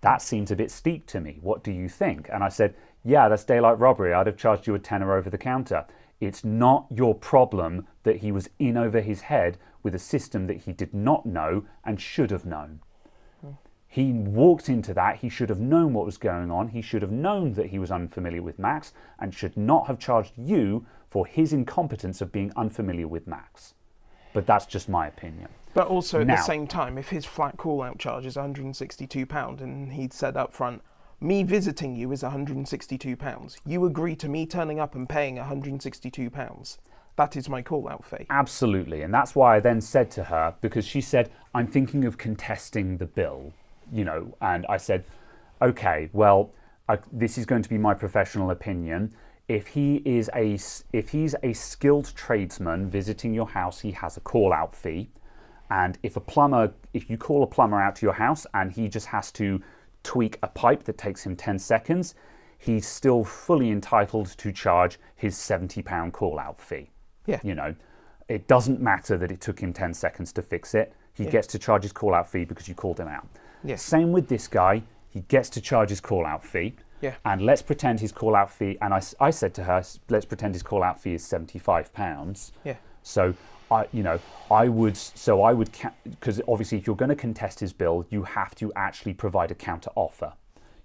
That seems a bit steep to me. What do you think? And I said, yeah, that's daylight robbery. I'd have charged you a tenner over the counter. It's not your problem that he was in over his head with a system that he did not know and should have known. He walked into that, he should have known what was going on, he should have known that he was unfamiliar with Macs and should not have charged you for his incompetence of being unfamiliar with Macs. But that's just my opinion. But also at the same time, if his flat call-out charge is £162 and he'd said up front, me visiting you is £162, you agree to me turning up and paying £162. That is my call-out fee. Absolutely, and that's why I then said to her, because she said, I'm thinking of contesting the bill, and I said, okay, well, this is going to be my professional opinion. If he's a skilled tradesman visiting your house, he has a call-out fee, and if you call a plumber out to your house and he just has to tweak a pipe that takes him 10 seconds, he's still fully entitled to charge his £70 call-out fee. Yeah. It doesn't matter that it took him 10 seconds to fix it. He gets to charge his call-out fee because you called him out. Yeah. Same with this guy. He gets to charge his call-out fee. Yeah. And let's pretend his call-out fee, and I said to her, let's pretend his call-out fee is £75. Yeah. So I would, because obviously if you're going to contest his bill, you have to actually provide a counter offer.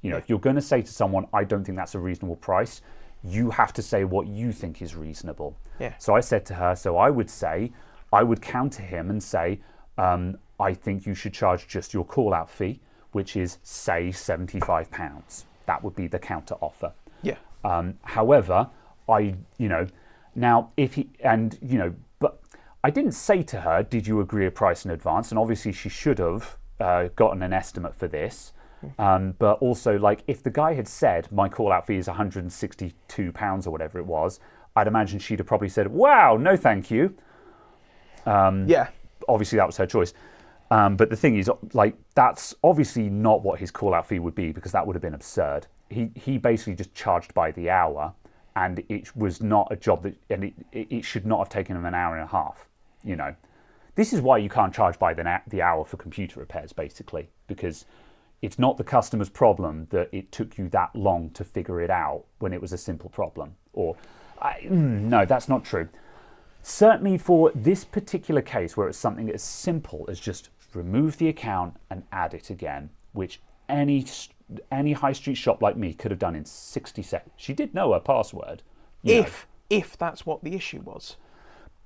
If you're going to say to someone, I don't think that's a reasonable price, you have to say what you think is reasonable. Yeah. So I said to her, I would counter him and say, I think you should charge just your call-out fee, which is, say, £75. That would be the counter offer. Yeah. However, now if he, but I didn't say to her, did you agree a price in advance? And obviously she should have, gotten an estimate for this. But also, like, if the guy had said my call-out fee is £162 or whatever it was, I'd imagine she'd have probably said, wow, no thank you. Yeah. Obviously, that was her choice. But the thing is, like, that's obviously not what his call-out fee would be, because that would have been absurd. He basically just charged by the hour, and it was not a job that, and it should not have taken him an hour and a half, you know. This is why you can't charge by the hour for computer repairs, basically, because it's not the customer's problem that it took you that long to figure it out when it was a simple problem. No, that's not true. Certainly for this particular case, where it's something as simple as just remove the account and add it again, which any high street shop like me could have done in 60 seconds. She did know her password. If that's what the issue was.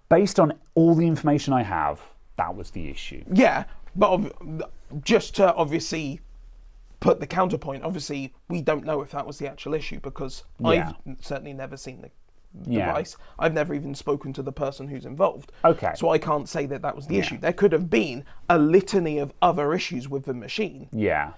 Based on all the information I have, that was the issue. Yeah, but just to obviously put the counterpoint, obviously we don't know if that was the actual issue, because I've certainly never seen the device. I've never even spoken to the person who's involved. Okay. So I can't say that that was the issue. There could have been a litany of other issues with the machine. Yeah.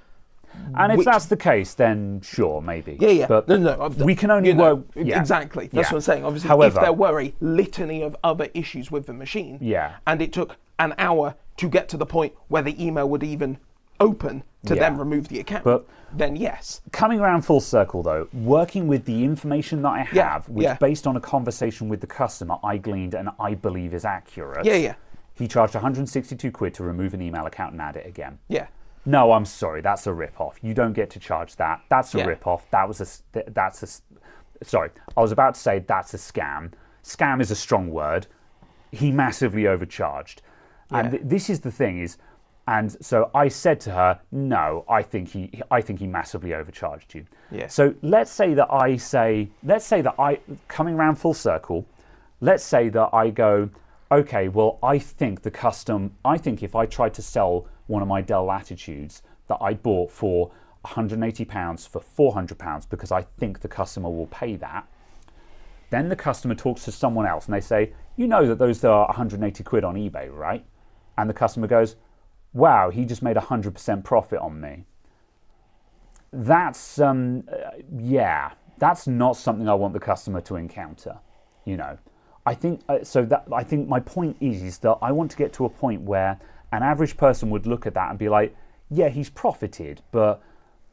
And if that's the case, then sure, maybe. Yeah. But no, we can only work... Exactly. That's what I'm saying. Obviously, However, if there were a litany of other issues with the machine, and it took an hour to get to the point where the email would even open to then remove the account, then yes. Coming around full circle, though, working with the information that I have, which based on a conversation with the customer, I gleaned and I believe is accurate. Yeah. He charged £162 to remove an email account and add it again. Yeah. No, I'm sorry, that's a rip-off. You don't get to charge that. That's a rip-off. Sorry, I was about to say that's a scam. Scam is a strong word. He massively overcharged. And this is the thing is, and so I said to her, no, I think he massively overcharged you. Yeah. So let's say that coming around full circle, let's say that I go, okay, well, I think if I tried to sell one of my Dell Latitudes that I bought for £180 for £400 because I think the customer will pay that, then the customer talks to someone else and they say, you know that those are £180 on eBay, right? And the customer goes, wow, he just made 100% profit on me. That's, that's not something I want the customer to encounter, you know. I think my point is that I want to get to a point where an average person would look at that and be like, yeah, he's profited, but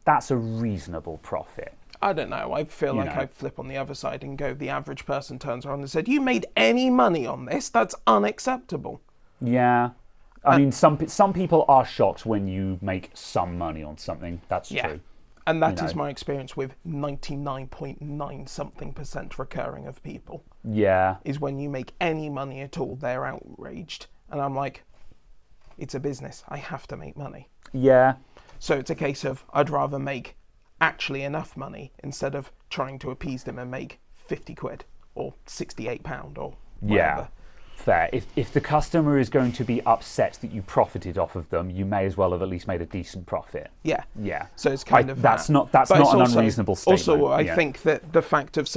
that's a reasonable profit. I don't know. I feel like I'd flip on the other side and go, the average person turns around and said, you made any money on this? That's unacceptable. Yeah. I mean, some people are shocked when you make some money on something. That's true. And that is my experience with 99.9 something % recurring of people. Yeah. Is when you make any money at all, they're outraged. And I'm like, it's a business. I have to make money. Yeah. So it's a case of I'd rather make actually enough money instead of trying to appease them and make £50 or £68 or whatever. Yeah. Fair. If the customer is going to be upset that you profited off of them, you may as well have at least made a decent profit. Yeah. Yeah. So it's kind of that's not an unreasonable statement. Also, I think that the fact of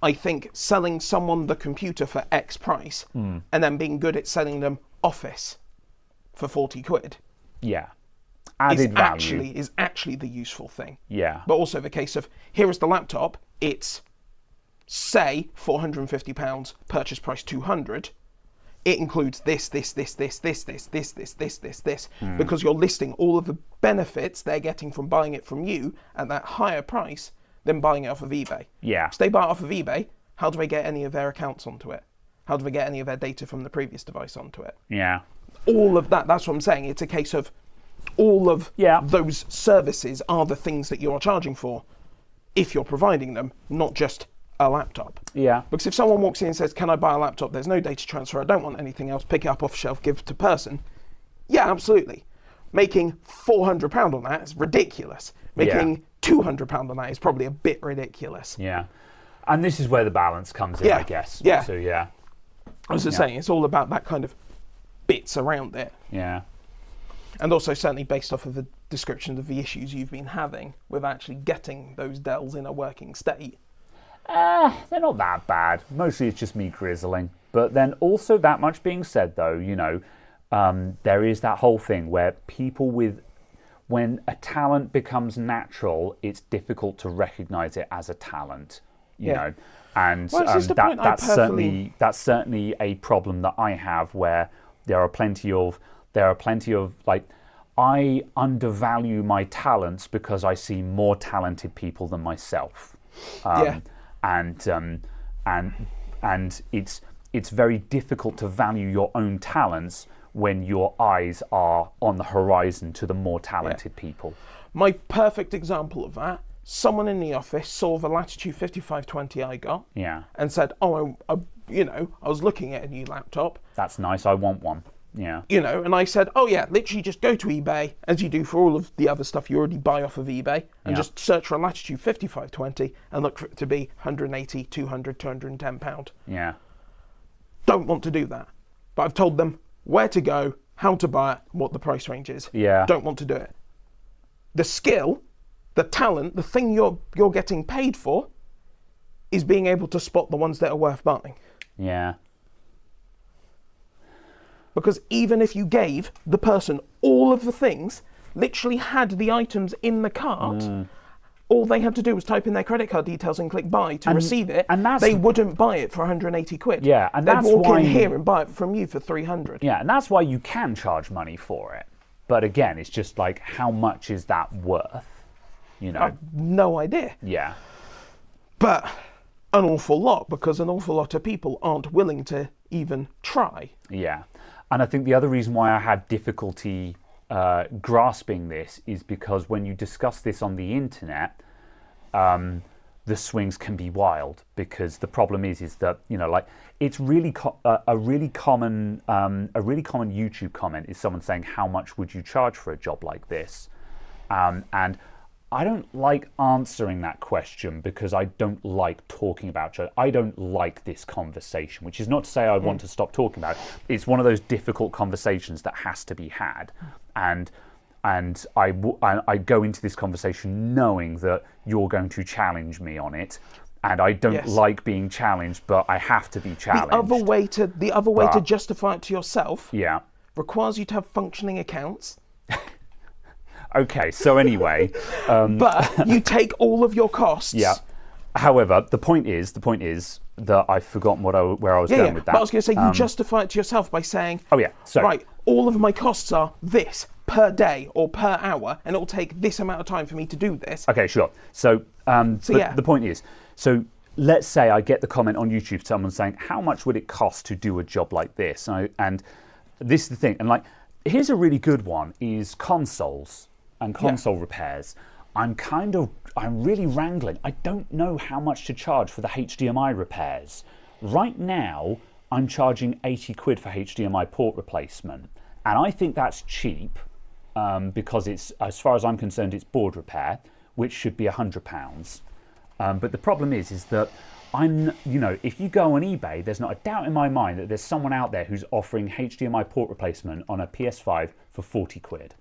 I think selling someone the computer for X price and then being good at selling them Office for £40. Yeah. Added value is actually the useful thing. Yeah. But also the case of here is the laptop. It's say £450, purchase price £200. It includes this, because you're listing all of the benefits they're getting from buying it from you at that higher price than buying it off of eBay. Yeah. So they buy it off of eBay. How do they get any of their accounts onto it? How do they get any of their data from the previous device onto it? Yeah. All of that. That's what I'm saying. It's a case of all of those services are the things that you are charging for if you're providing them, not just a laptop. Yeah. Because if someone walks in and says, can I buy a laptop? There's no data transfer. I don't want anything else. Pick it up off the shelf, give it to person. Yeah, absolutely. Making £400 on that is ridiculous. Making £200 on that is probably a bit ridiculous. Yeah. And this is where the balance comes in, I guess. Yeah. So, yeah. I was just saying, it's all about that kind of bits around it. Yeah. And also certainly based off of the descriptions of the issues you've been having with actually getting those Dells in a working state. They're not that bad. Mostly it's just me grizzling. But then also that much being said, though, you know, there is that whole thing where when a talent becomes natural, it's difficult to recognize it as a talent, you know. And that's certainly a problem that I have, where there are plenty of like, I undervalue my talents because I see more talented people than myself, and it's very difficult to value your own talents when your eyes are on the horizon to the more talented people. My perfect example of that: someone in the office saw the Latitude 5520 I got, and said, "Oh, I was looking at a new laptop. That's nice. I want one." Yeah. And I said, "Oh yeah, literally just go to eBay, as you do for all of the other stuff you already buy off of eBay, and just search for a Latitude 5520 and look for it to be 180, 200, 210 pound." Yeah. Don't want to do that, but I've told them where to go, how to buy it, what the price range is. Yeah. Don't want to do it. The skill, the talent, the thing you're getting paid for, is being able to spot the ones that are worth buying. Yeah. Because even if you gave the person all of the things, literally had the items in the cart, all they had to do was type in their credit card details and click buy to receive it, and they wouldn't buy it for 180 quid. Yeah, and they'd that's walk why in here and buy it from you for 300. Yeah, and that's why you can charge money for it. But again, it's just like, how much is that worth? You know? I've no idea. Yeah. But an awful lot, because an awful lot of people aren't willing to even try. Yeah. And I think the other reason why I had difficulty grasping this is because when you discuss this on the internet, the swings can be wild, because the problem is that, like, it's really a really common YouTube comment is someone saying, "How much would you charge for a job like this?" And I don't like answering that question, because I don't like talking about it. I don't like this conversation, which is not to say I want to stop talking about it. It's one of those difficult conversations that has to be had. And I go into this conversation knowing that you're going to challenge me on it. And I don't like being challenged, but I have to be challenged. The other way to justify it to yourself requires you to have functioning accounts. Okay, so anyway, but you take all of your costs. Yeah. However, the point is that I've forgotten where I was going with that. But I was going to say, you justify it to yourself by saying, so right, all of my costs are this per day or per hour, and it'll take this amount of time for me to do this. Okay, sure. So the point is, so let's say I get the comment on YouTube, someone saying, "How much would it cost to do a job like this?" And this is the thing, and like, here's a really good one: is consoles and console repairs. I'm really wrangling. I don't know how much to charge for the HDMI repairs. Right now, I'm charging 80 quid for HDMI port replacement. And I think that's cheap, because it's, as far as I'm concerned, it's board repair, which should be £100. But the problem is that if you go on eBay, there's not a doubt in my mind that there's someone out there who's offering HDMI port replacement on a PS5 for 40 quid.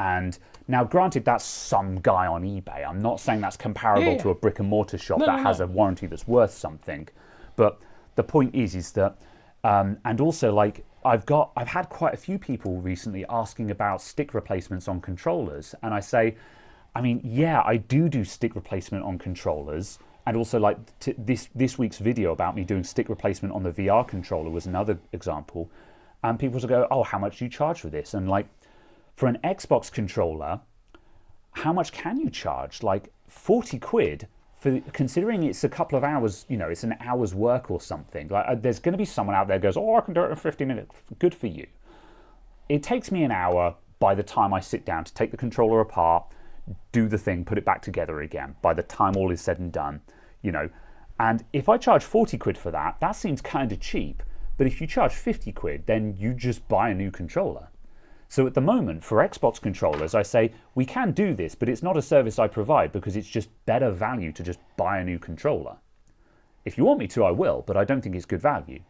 And now, granted, that's some guy on eBay. I'm not saying that's comparable to a brick and mortar shop that has a warranty that's worth something. But the point is that, and also, like, I've had quite a few people recently asking about stick replacements on controllers. And I say, I mean, yeah, I do stick replacement on controllers. And also, like, this week's video about me doing stick replacement on the VR controller was another example. And people will go, "Oh, how much do you charge for this?" And like, for an Xbox controller, how much can you charge? Like 40 quid, considering it's a couple of hours, it's an hour's work or something. Like, there's going to be someone out there who goes, "Oh, I can do it in 50 minutes. Good for you." It takes me an hour by the time I sit down to take the controller apart, do the thing, put it back together again, by the time all is said and done, And if I charge 40 quid for that, that seems kind of cheap. But if you charge 50 quid, then you just buy a new controller. So at the moment, for Xbox controllers, I say, we can do this, but it's not a service I provide, because it's just better value to just buy a new controller. If you want me to, I will, but I don't think it's good value.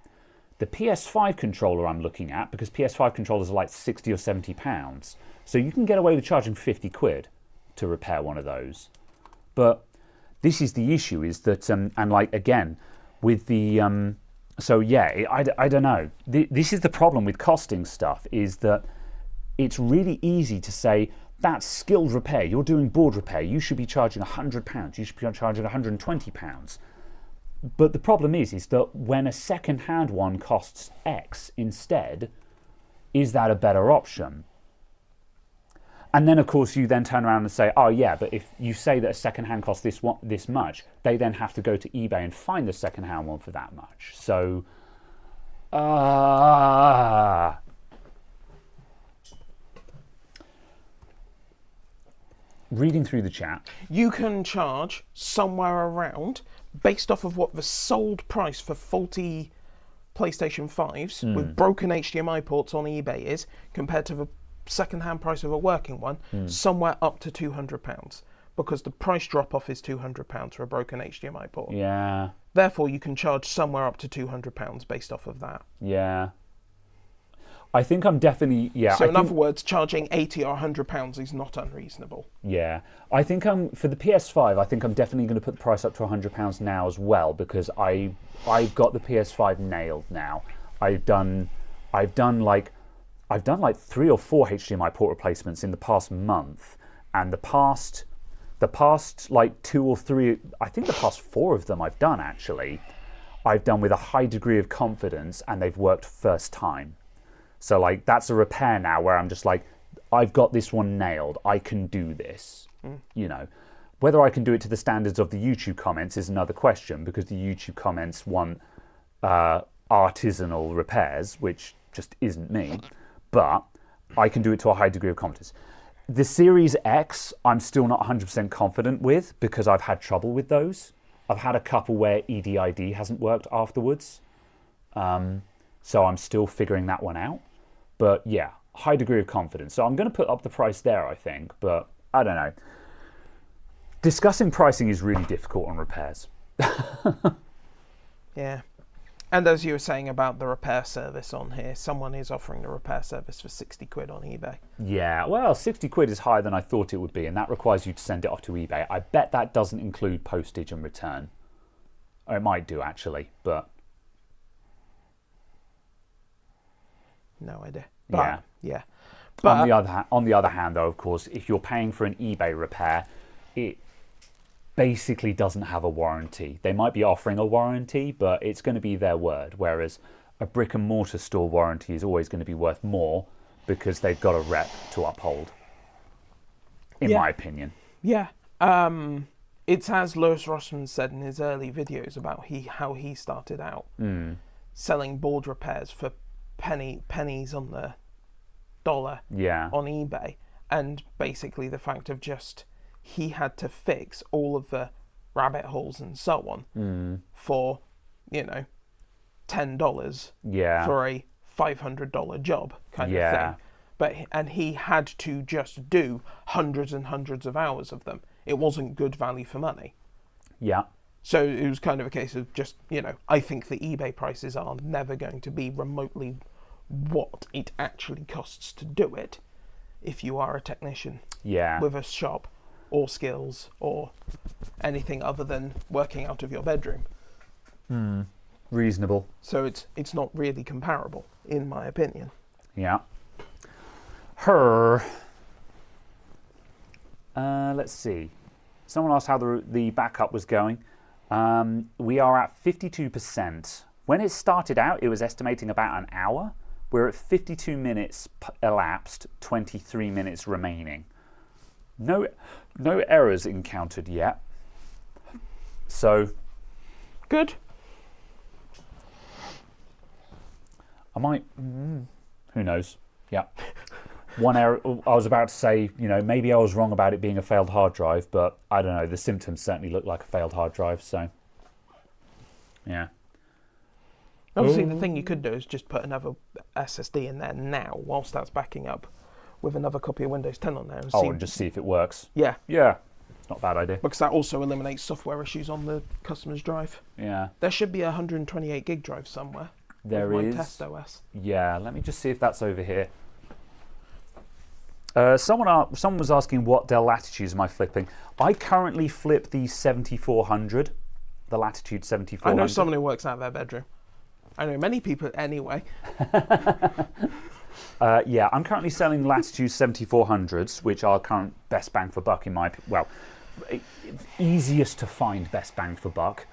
The PS5 controller I'm looking at, because PS5 controllers are like 60 or 70 pounds, so you can get away with charging 50 quid to repair one of those. But this is the issue, is that, and like, again, with the So yeah, I don't know. This is the problem with costing stuff, is that it's really easy to say, that's skilled repair, you're doing board repair, you should be charging £100, you should be charging £120. But the problem is that when a second-hand one costs X instead, is that a better option? And then, of course, you then turn around and say, oh, yeah, but if you say that a second-hand costs this much, they then have to go to eBay and find the second-hand one for that much. So, reading through the chat. You can charge somewhere around, based off of what the sold price for faulty PlayStation 5s with broken HDMI ports on eBay is, compared to the second-hand price of a working one, somewhere up to £200, because the price drop-off is £200 for a broken HDMI port. Yeah. Therefore, you can charge somewhere up to £200 based off of that. Yeah. I think I'm definitely... Yeah. So in other words, charging £80 or £100 is not unreasonable. Yeah. I think for the PS5, I think I'm definitely going to put the price up to £100 now as well, because I've got the PS5 nailed now. I've done like 3 or 4 HDMI port replacements in the past month, and the past like 2 or 3, I think the past 4 of them I've done actually, I've done with a high degree of confidence, and they've worked first time. So like that's a repair now where I'm just like, I've got this one nailed, I can do this. You know, whether I can do it to the standards of the YouTube comments is another question, because the YouTube comments want artisanal repairs, which just isn't me. But I can do it to a high degree of confidence. The Series X, I'm still not 100% confident with, because I've had trouble with those. I've had a couple where EDID hasn't worked afterwards. So I'm still figuring that one out. But yeah, high degree of confidence. So I'm going to put up the price there, I think. But I don't know. Discussing pricing is really difficult on repairs. Yeah. And as you were saying about the repair service on here, someone is offering the repair service for 60 quid on eBay. Yeah, well, 60 quid is higher than I thought it would be, and that requires you to send it off to eBay. I bet that doesn't include postage and return. Or it might do, actually, but... No idea. But, yeah. But on the other hand, though, of course, if you're paying for an eBay repair, it basically doesn't have a warranty. They might be offering a warranty, but it's going to be their word, whereas a brick and mortar store warranty is always going to be worth more, because they've got a rep to uphold, in my opinion. Yeah. It's as Lewis Rossman said in his early videos about how he started out selling board repairs for pennies on the dollar on eBay, and basically the fact of just he had to fix all of the rabbit holes and so on for, $10 for a $500 job kind of thing. And he had to just do hundreds and hundreds of hours of them. It wasn't good value for money. Yeah. So it was kind of a case of just, I think the eBay prices are never going to be remotely what it actually costs to do it if you are a technician with a shop or skills or anything other than working out of your bedroom. Reasonable. So it's not really comparable, in my opinion. Yeah. Let's see. Someone asked how the backup was going. We are at 52%. When it started out, it was estimating about an hour. We're at 52 minutes elapsed, 23 minutes remaining. No errors encountered yet. So, good. I might. Who knows? Yeah. One error. I was about to say, maybe I was wrong about it being a failed hard drive, but I don't know. The symptoms certainly look like a failed hard drive. So, yeah. Obviously, the thing you could do is just put another SSD in there now, whilst that's backing up, with another copy of Windows 10 on there. And just see if it works. Yeah. Yeah. It's not a bad idea. Because that also eliminates software issues on the customer's drive. Yeah. There should be a 128 gig drive somewhere. There is. My test OS. Yeah. Let me just see if that's over here. Someone was asking what Dell Latitudes am I flipping. I currently flip the 7400, the Latitude 7400. I know someone who works out of their bedroom. I know many people anyway. Yeah, I'm currently selling Latitude 7400s, which are current best bang for buck in my easiest to find best bang for buck.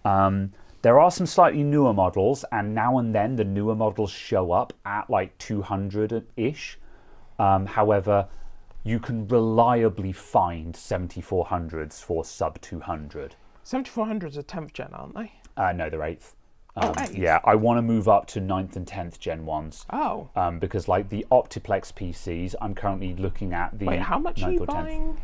There are some slightly newer models, and now and then the newer models show up at like 200-ish. However, you can reliably find 7400s for sub 200. 7400s are 10th gen, aren't they? No, they're 8th. 8th? Yeah, I want to move up to 9th and 10th gen ones. Oh. Because like the Optiplex PCs, I'm currently looking at the Wait, how much 9th are you or 10th. buying?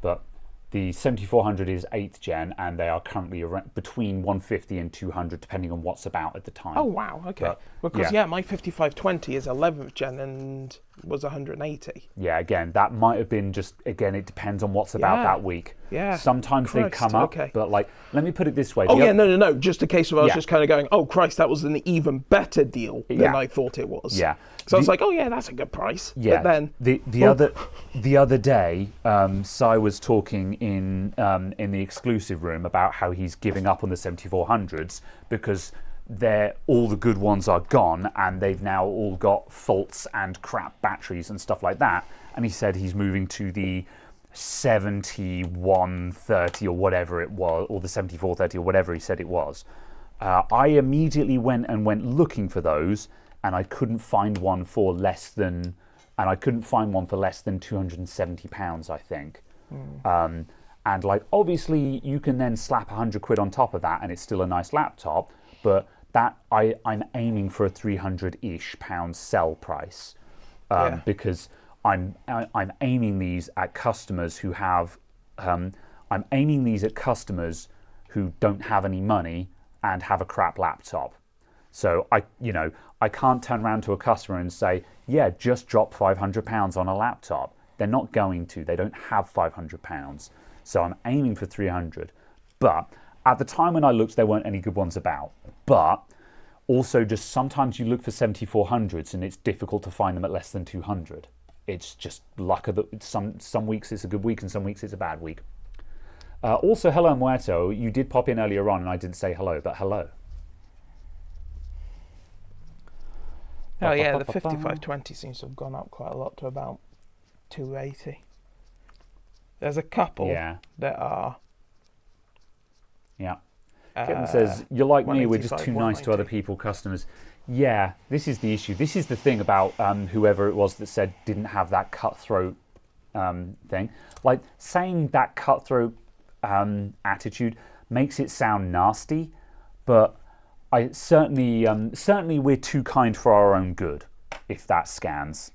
But the 7400 is 8th gen, and they are currently between 150 and 200, depending on what's about at the time. Oh, wow, okay. Because, my 5520 is 11th gen and was 180. Yeah, again, that might have been just, again, it depends on what's about that week. Yeah. Sometimes they come up, but like, let me put it this way. Oh, yeah, no. Just a case of I was just kind of going, oh, Christ, that was an even better deal than I thought it was. Yeah. So I was like, oh, yeah, that's a good price. Yeah. But then... The other day, Si was talking in the exclusive room about how he's giving up on the 7400s because all the good ones are gone and they've now all got faults and crap batteries and stuff like that. And he said he's moving to the 7130 or whatever it was, or the 7430 or whatever he said it was. I immediately went looking for those, and I couldn't find one for less than £270, I think. And like, obviously you can then slap £100 on top of that and it's still a nice laptop, but that I'm aiming for a 300-ish pound sell price, because I'm aiming these at customers who have who don't have any money and have a crap laptop. So I can't turn around to a customer and say, yeah, just drop £500 on a laptop. They're not going to. They don't have £500. So I'm aiming for 300. But at the time when I looked, there weren't any good ones about. But also, just sometimes you look for 7400s and it's difficult to find them at less than 200. It's just luck of some weeks it's a good week and some weeks it's a bad week. Also, hello Muerto. You did pop in earlier on and I didn't say hello, but hello. Oh yeah, the 5520 seems to have gone up quite a lot to about 280. There's a couple that are... Yeah. Kevin says, you're like me, we're just too nice to other people, customers. Yeah, this is the issue. This is the thing about whoever it was that said didn't have that cutthroat thing. Like, saying that cutthroat attitude makes it sound nasty, but I certainly we're too kind for our own good, if that scans.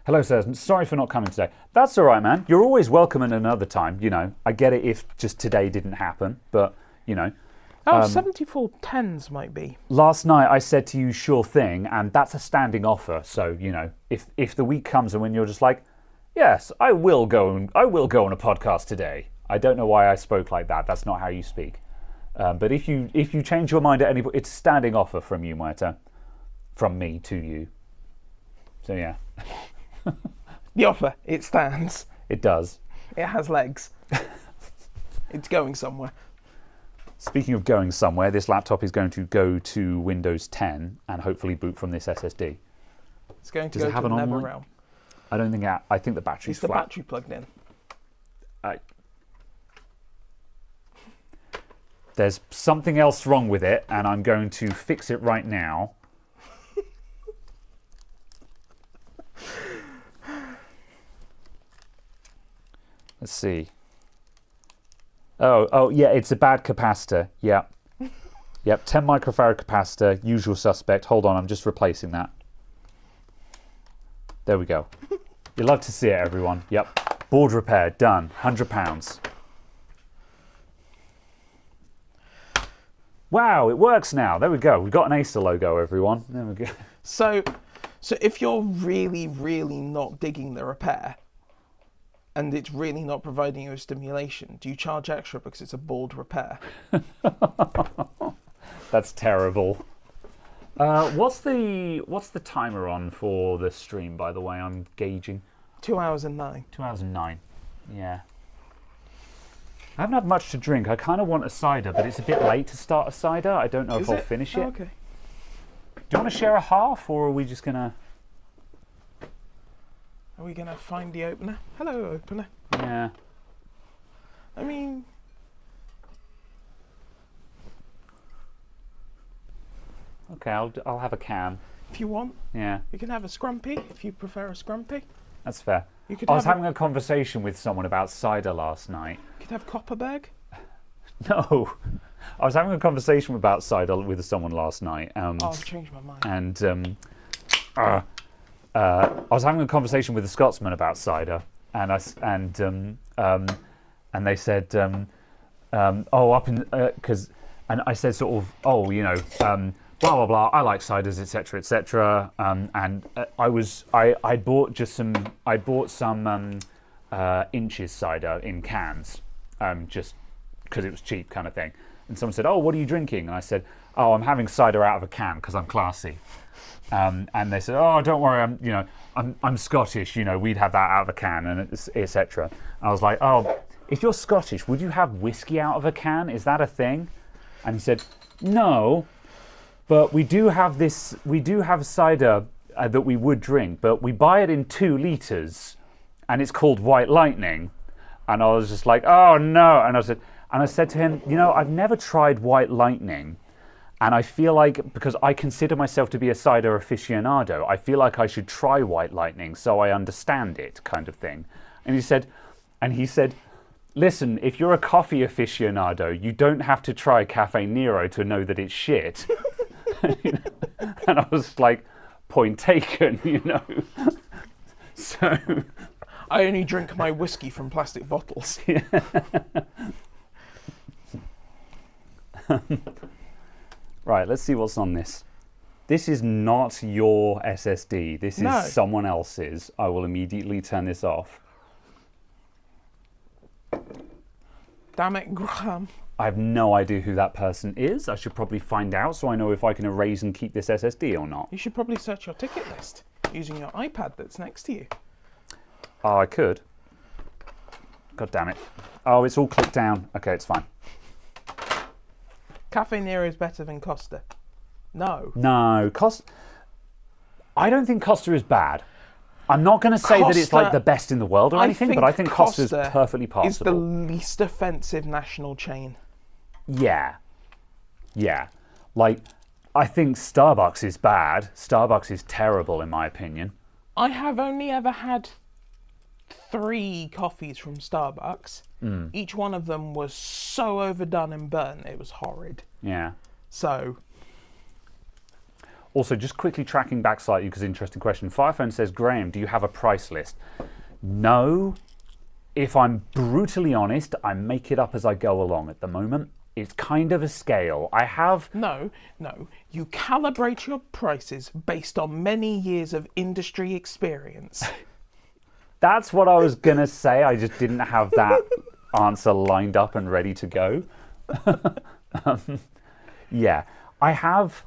Hello, sir. Sorry for not coming today. That's all right, man. You're always welcome at another time. You know, I get it if just today didn't happen, but you know. 7410s might be. Last night I said to you, sure thing, and that's a standing offer. So you know, if the week comes and when you're just like, yes, I will go on a podcast today. I don't know why I spoke like that. That's not how you speak. But if you change your mind at any point, it's a standing offer from you, Muerta, from me to you. So yeah. The offer, it stands. It does. It has legs. It's going somewhere. Speaking of going somewhere, this laptop is going to go to Windows 10 and hopefully boot from this SSD. It's going to go to the Nether realm. I don't think. I think the battery's flat. Is the battery plugged in? There's something else wrong with it, and I'm going to fix it right now. Let's see. Oh, yeah, it's a bad capacitor. Yeah. Yep, 10 microfarad capacitor, usual suspect. Hold on, I'm just replacing that. There we go. You love to see it, everyone. Yep. Board repair, done. £100. Wow, it works now. There we go. We've got an Acer logo, everyone. There we go. So if you're really, really not digging the repair, and it's really not providing you with stimulation, do you charge extra because it's a board repair? That's terrible. What's the timer on for the stream, by the way? I'm gauging. 2 hours and 9. 2 hours and 9. Yeah. I haven't had much to drink. I kind of want a cider, but it's a bit late to start a cider. I don't know if I'll finish it. Oh, okay. Do you want to share a half, or are we just going to... Are we going to find the opener? Hello, opener. Yeah. I mean... Okay, I'll have a can. If you want. Yeah. You can have a scrumpy, if you prefer a scrumpy. That's fair. You could I was having a conversation with someone about cider last night. You could have Copperberg. No. I was having a conversation about cider with someone last night. I've changed my mind. And I was having a conversation with a Scotsman about cider, and they said, and I said sort of, blah blah blah. I like ciders, etc., etc. I bought some Inches cider in cans, just because it was cheap, kind of thing. And someone said, "Oh, what are you drinking?" And I said, "Oh, I'm having cider out of a can because I'm classy." And they said, "Oh, don't worry, I'm Scottish. We'd have that out of a can, and etc." I was like, "Oh, if you're Scottish, would you have whiskey out of a can? Is that a thing?" And he said, "No, but we do have this. We do have cider that we would drink, but we buy it in 2 liters, and it's called White Lightning." And I was just like, "Oh no!" And I said to him, "I've never tried White Lightning, and I feel like because I consider myself to be a cider aficionado, I feel like I should try White Lightning so I understand it, kind of thing." And he said, "Listen, if you're a coffee aficionado, you don't have to try Cafe Nero to know that it's shit." And I was like, point taken, So I only drink my whiskey from plastic bottles. Right, let's see what's on this. This is not your SSD. This is someone else's. I will immediately turn this off. Damn it, Graham. I have no idea who that person is. I should probably find out so I know if I can erase and keep this SSD or not. You should probably search your ticket list using your iPad that's next to you. Oh, I could. God damn it. Oh, it's all clicked down. Okay, it's fine. Cafe Nero is better than Costa. No. No, I don't think Costa is bad. I'm not going to say that it's like the best in the world or anything, but I think Costa is perfectly passable. It's the least offensive national chain. Yeah. Like, I think Starbucks is bad. Starbucks is terrible, in my opinion. I have only ever had 3 coffees from Starbucks. Each one of them was so overdone and burnt, it was horrid. Yeah. So... Also, just quickly tracking back slightly, because interesting question. Firephone says, "Graham, do you have a price list?" No. If I'm brutally honest, I make it up as I go along at the moment. It's kind of a scale. I have... No. You calibrate your prices based on many years of industry experience. That's what I was going to say. I just didn't have that answer lined up and ready to go. Yeah. I have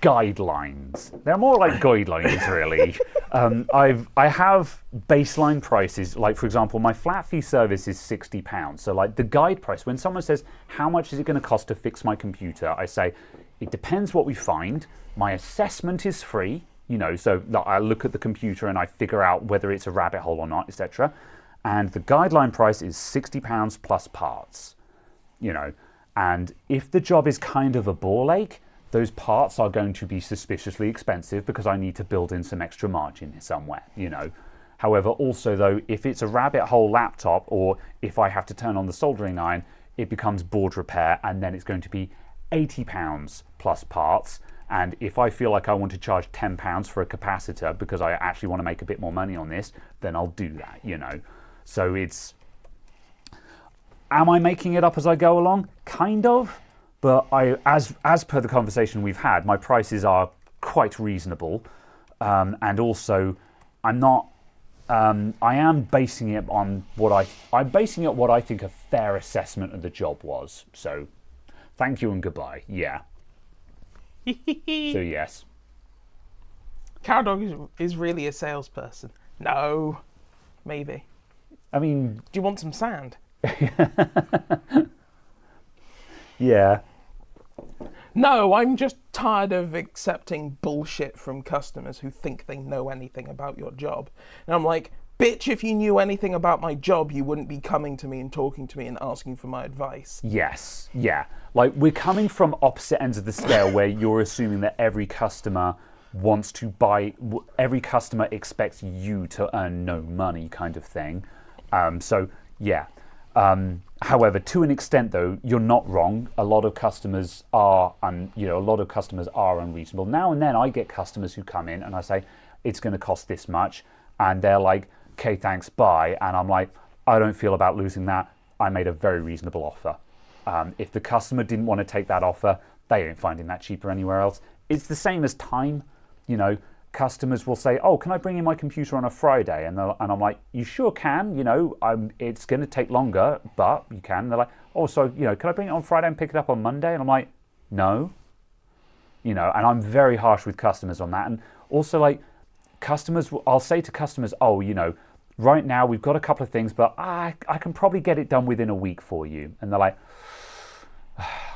guidelines. They're more like guidelines, really. I have baseline prices. Like, for example, my flat fee service is £60. So, like, the guide price, when someone says, "How much is it going to cost to fix my computer?" I say, it depends what we find. My assessment is free. So I look at the computer and I figure out whether it's a rabbit hole or not, etc. And the guideline price is £60 plus parts. And if the job is kind of a ball ache, those parts are going to be suspiciously expensive because I need to build in some extra margin somewhere, However, also though, if it's a rabbit hole laptop or if I have to turn on the soldering iron, it becomes board repair and then it's going to be £80 plus parts. And if I feel like I want to charge £10 for a capacitor because I actually want to make a bit more money on this, then I'll do that, So it's... Am I making it up as I go along? Kind of. But as per the conversation we've had, my prices are quite reasonable. And also, I'm not... I am basing it on I'm basing it what I think a fair assessment of the job was. So, thank you and goodbye. Yeah. So yes. Cowdog is really a salesperson. No, maybe. I mean, do you want some sand? Yeah. No, I'm just tired of accepting bullshit from customers who think they know anything about your job. And I'm like, bitch, if you knew anything about my job, you wouldn't be coming to me and talking to me and asking for my advice. Yes, yeah. Like, we're coming from opposite ends of the scale where you're assuming that every customer wants to buy, every customer expects you to earn no money kind of thing. So, yeah. However, to an extent, though, you're not wrong. A lot of customers are, unreasonable. Now and then, I get customers who come in and I say, "It's going to cost this much," and they're like, "Okay, thanks, bye." And I'm like, "I don't feel about losing that. I made a very reasonable offer." If the customer didn't want to take that offer, they ain't finding that cheaper anywhere else. It's the same as time. Customers will say, "Oh, can I bring in my computer on a Friday?" And I'm like, "You sure can. It's going to take longer, but you can." And they're like, "Oh, so can I bring it on Friday and pick it up on Monday?" And I'm like, "No." And I'm very harsh with customers on that. And also, like, customers, I'll say to customers, "Oh, right now we've got a couple of things, but I can probably get it done within a week for you." And they're like,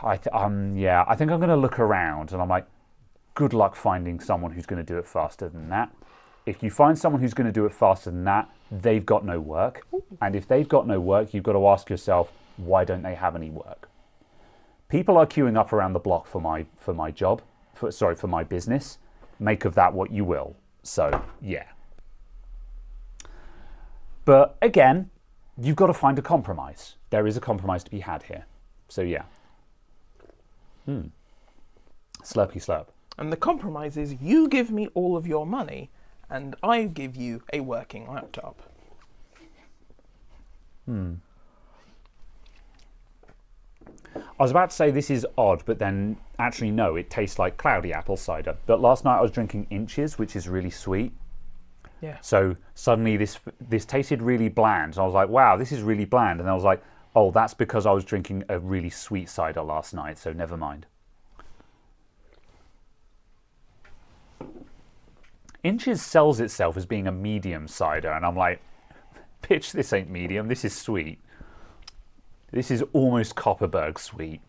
I think I'm going to look around. And I'm like, good luck finding someone who's going to do it faster than that. If you find someone who's going to do it faster than that, they've got no work. And if they've got no work, you've got to ask yourself, why don't they have any work? People are queuing up around the block for my business. Make of that what you will. So, yeah. But again, you've got to find a compromise. There is a compromise to be had here. So, yeah. Slurpy slurp. And the compromise is you give me all of your money and I give you a working laptop. I was about to say this is odd, but then actually no, it tastes like cloudy apple cider. But last night I was drinking Inches, which is really sweet. Yeah. So suddenly this tasted really bland. And I was like, wow, this is really bland. And I was like, oh, that's because I was drinking a really sweet cider last night, so never mind. Inches sells itself as being a medium cider, and I'm like, bitch, this ain't medium, this is sweet. This is almost Copperberg sweet.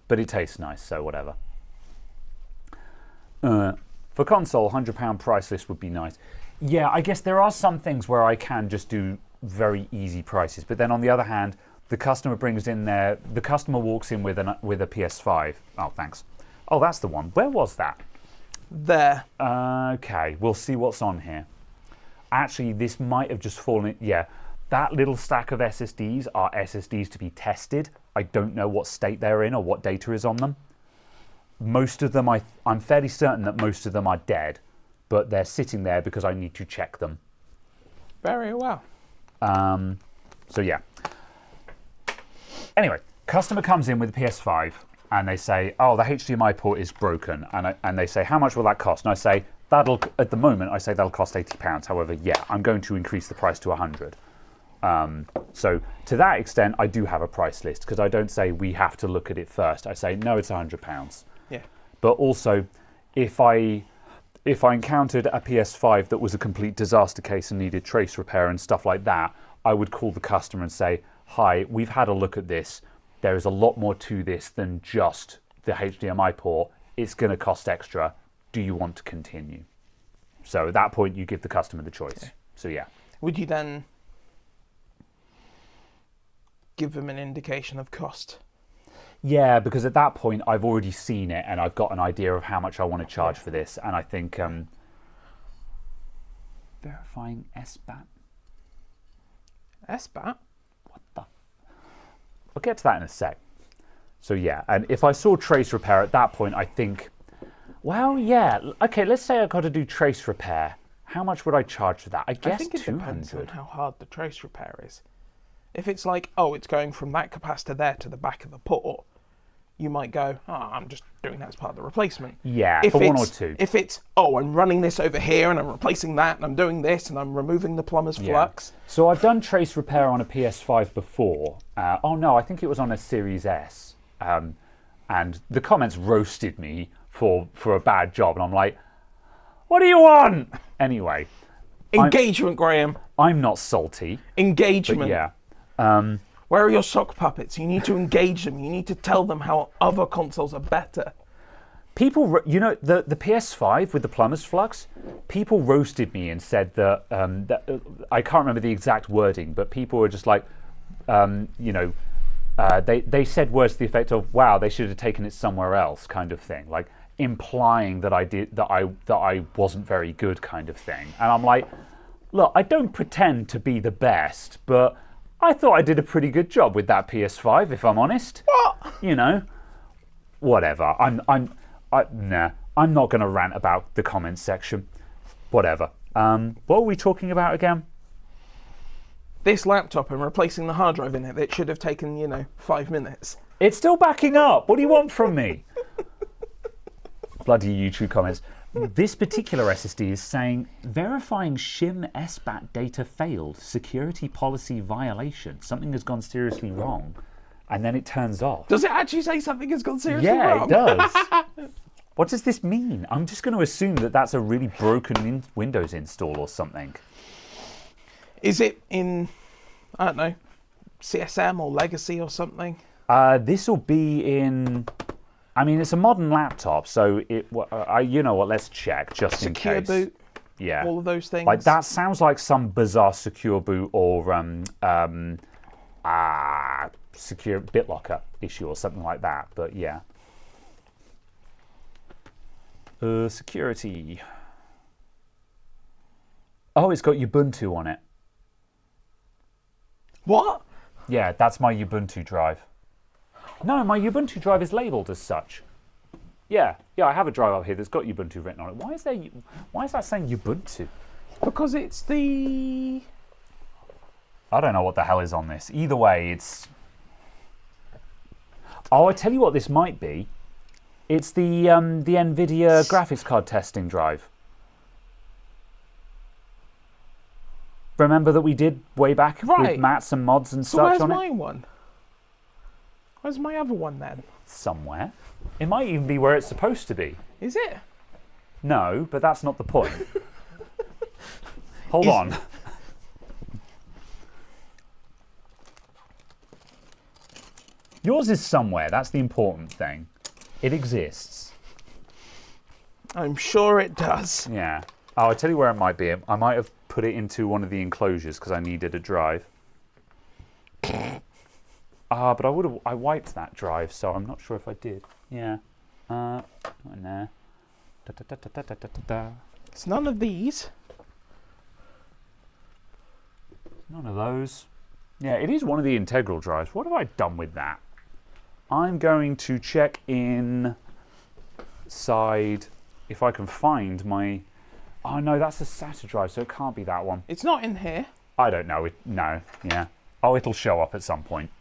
But it tastes nice, so whatever. For console, £100 price list would be nice. Yeah, I guess there are some things where I can just do very easy prices, but then on the other hand, the customer walks in with a PS5. Oh, thanks. Oh, that's the one. Where was that? There. Okay, we'll see what's on here. Actually, this might have just fallen. Yeah, that little stack of SSDs are SSDs to be tested. I don't know what state they're in or what data is on them. Most of them, I'm fairly certain that most of them are dead, but they're sitting there because I need to check them. Very well. So yeah. Anyway, customer comes in with the PS5 and they say, "Oh, the HDMI port is broken," and they say, "How much will that cost?" And I say, at the moment, that'll cost £80. However, yeah, I'm going to increase the price to £100. So to that extent, I do have a price list because I don't say we have to look at it first. I say, no, it's £100. Yeah. But also, if I encountered a PS5 that was a complete disaster case and needed trace repair and stuff like that, I would call the customer and say, "Hi, we've had a look at this. There is a lot more to this than just the HDMI port. It's going to cost extra. Do you want to continue?" So at that point, you give the customer the choice. Okay. So yeah. Would you then give them an indication of cost? Yeah, because at that point, I've already seen it and I've got an idea of how much I want to charge for this. And I think verifying SBAT. SBAT? What the? I'll get to that in a sec. So yeah, and if I saw trace repair at that point, I think, well, yeah, okay, let's say I've got to do trace repair. How much would I charge for that? I guess 200. I think it depends on how hard the trace repair is. If it's like, oh, it's going from that capacitor there to the back of the port, you might go, oh, I'm just doing that as part of the replacement. Yeah, for one or two. If it's, oh, I'm running this over here and I'm replacing that and I'm doing this and I'm removing the plumber's flux. So I've done trace repair on a PS5 before. Oh no, I think it was on a Series S. And the comments roasted me for a bad job. And I'm like, what do you want? Anyway. Engagement, Graham. I'm not salty. Engagement. But yeah. Where are your sock puppets? You need to engage them. You need to tell them how other consoles are better. People, you know, the PS5 with the plumber's flux, people roasted me and said that, I can't remember the exact wording, but people were just like, you know, they said words to the effect of, "Wow, they should have taken it somewhere else," kind of thing, like implying that I wasn't very good, kind of thing. And I'm like, look, I don't pretend to be the best, but I thought I did a pretty good job with that PS5, if I'm honest. What? You know, whatever. Nah, I'm not going to rant about the comments section. Whatever. What were we talking about again? This laptop and replacing the hard drive in it, it should have taken, you know, 5 minutes. It's still backing up. What do you want from me? Bloody YouTube comments. This particular SSD is saying, verifying shim SBAT data failed. Security policy violation. Something has gone seriously wrong. And then it turns off. Does it actually say something has gone seriously Yeah, wrong? it does. What does this mean? I'm just going to assume that that's a really broken Windows install or something. Is it in, I don't know, CSM or Legacy or something? This will be in... I mean, it's a modern laptop, so it. You know what? Let's check just Secure in case. boot. Yeah. All of those things. Like that sounds like some bizarre secure boot or secure BitLocker issue or something like that. But yeah. Security. Oh, it's got Ubuntu on it. What? Yeah, that's my Ubuntu drive. No, my Ubuntu drive is labelled as such. Yeah, I have a drive up here that's got Ubuntu written on it. Why is that saying Ubuntu? Because it's the... I don't know what the hell is on this. Either way, it's... Oh, I tell you what this might be. It's the NVIDIA graphics card testing drive. Remember that we did way back with mats and mods and so such on it? where's my one? Where's my other one then? Somewhere. It might even be where it's supposed to be. Is it? No, but that's not the point. Hold on. Yours is somewhere. That's the important thing. It exists. I'm sure it does. Yeah. Oh, I'll tell you where it might be. I might have put it into one of the enclosures because I needed a drive. But I wiped that drive, so I'm not sure if I did. Yeah. In there. It's none of these. None of those. Yeah, it is one of the integral drives. What have I done with that? I'm going to check inside if I can find my... Oh, no, that's a SATA drive, so it can't be that one. It's not in here. I don't know. No, yeah. Oh, it'll show up at some point.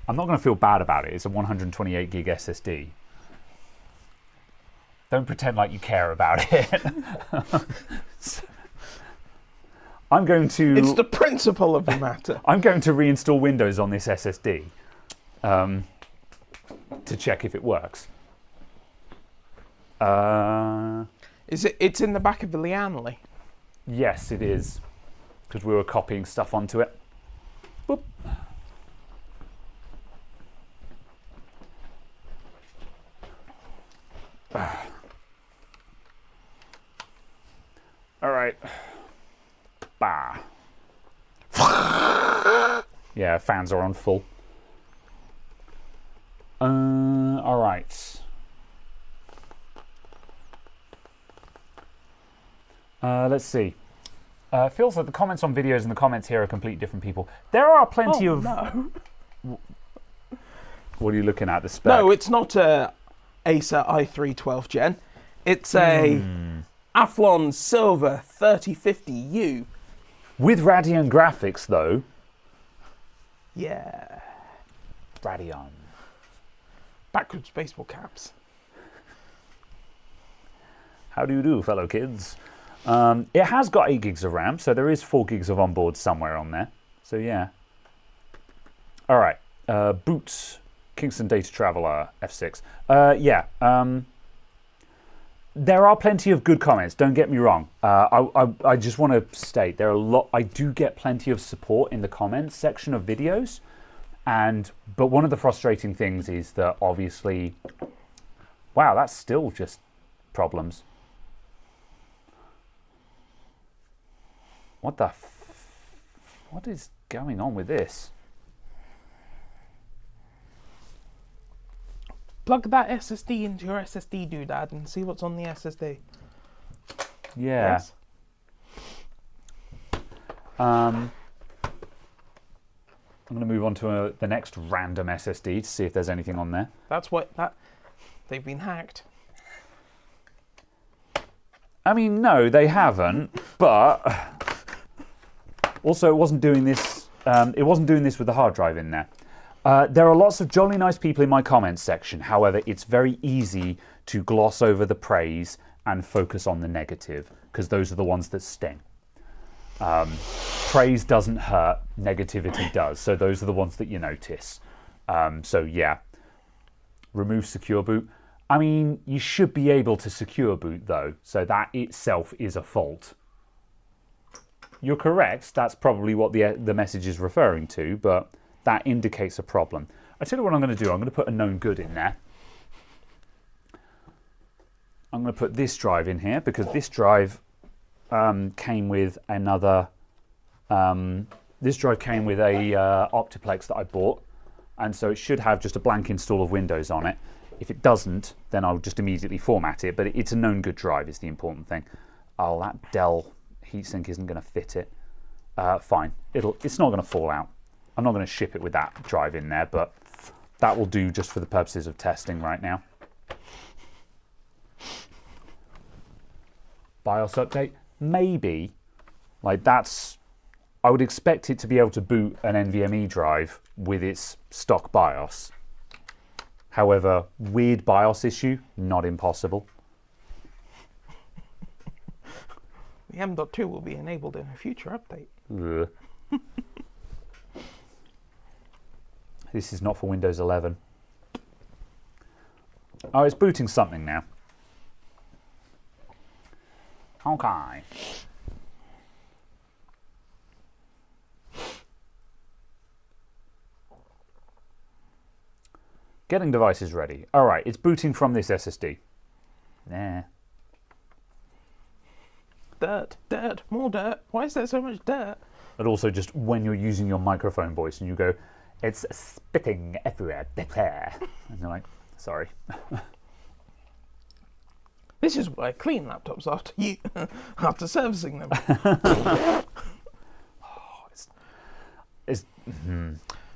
I'm not going to feel bad about it. It's a 128 gig SSD. Don't pretend like you care about it. I'm going to... It's the principle of the matter. I'm going to reinstall Windows on this SSD to check if it works. It's in the back of the Lianli. Yes, it is. Because we were copying stuff onto it. Boop. All right. Bah. Yeah, fans are on full. All right. Let's see. It feels like the comments on videos and the comments here are completely different people. There are plenty of... no. What are you looking at? The spec? No, it's not a Acer i3 12th gen. It's a Athlon Silver 3050U. With Radeon graphics, though. Yeah. Radeon. Backwards baseball caps. How do you do, fellow kids? It has got 8 gigs of RAM, so there is 4 gigs of onboard somewhere on there. So, yeah. All right. Boots. Kingston Data Traveler F6. Yeah. There are plenty of good comments. Don't get me wrong. I just want to state there are a lot. I do get plenty of support in the comments section of videos, but one of the frustrating things is that obviously, wow, that's still just problems. What is going on with this? Plug that SSD into your SSD doodad and see what's on the SSD. Yeah. Yes. I'm going to move on to the next random SSD to see if there's anything on there. They've been hacked. I mean, no, they haven't, but also it wasn't doing this. It wasn't doing this with the hard drive in there. There are lots of jolly nice people in my comments section. However, it's very easy to gloss over the praise and focus on the negative, because those are the ones that sting. Praise doesn't hurt, negativity does. So those are the ones that you notice. So yeah, remove secure boot. I mean, you should be able to secure boot though, so that itself is a fault. You're correct, that's probably what the message is referring to, but that indicates a problem. I tell you what I'm going to do. I'm going to put a known good in there. I'm going to put this drive in here because this drive came with another. This drive came with a Optiplex that I bought, and so it should have just a blank install of Windows on it. If it doesn't, then I'll just immediately format it. But it's a known good drive is the important thing. Oh, that Dell heatsink isn't going to fit it. Fine, it's not going to fall out. I'm not going to ship it with that drive in there, but that will do just for the purposes of testing right now. BIOS update? Maybe. Like I would expect it to be able to boot an NVMe drive with its stock BIOS. However, weird BIOS issue, not impossible. The M.2 will be enabled in a future update. Ugh. This is not for Windows 11. Oh, it's booting something now. Okay. Getting devices ready. All right, it's booting from this SSD. Nah. Dirt, more dirt. Why is there so much dirt? But also just when you're using your microphone voice and you go, it's spitting everywhere. And you're like, sorry. This is why I clean laptops after servicing them.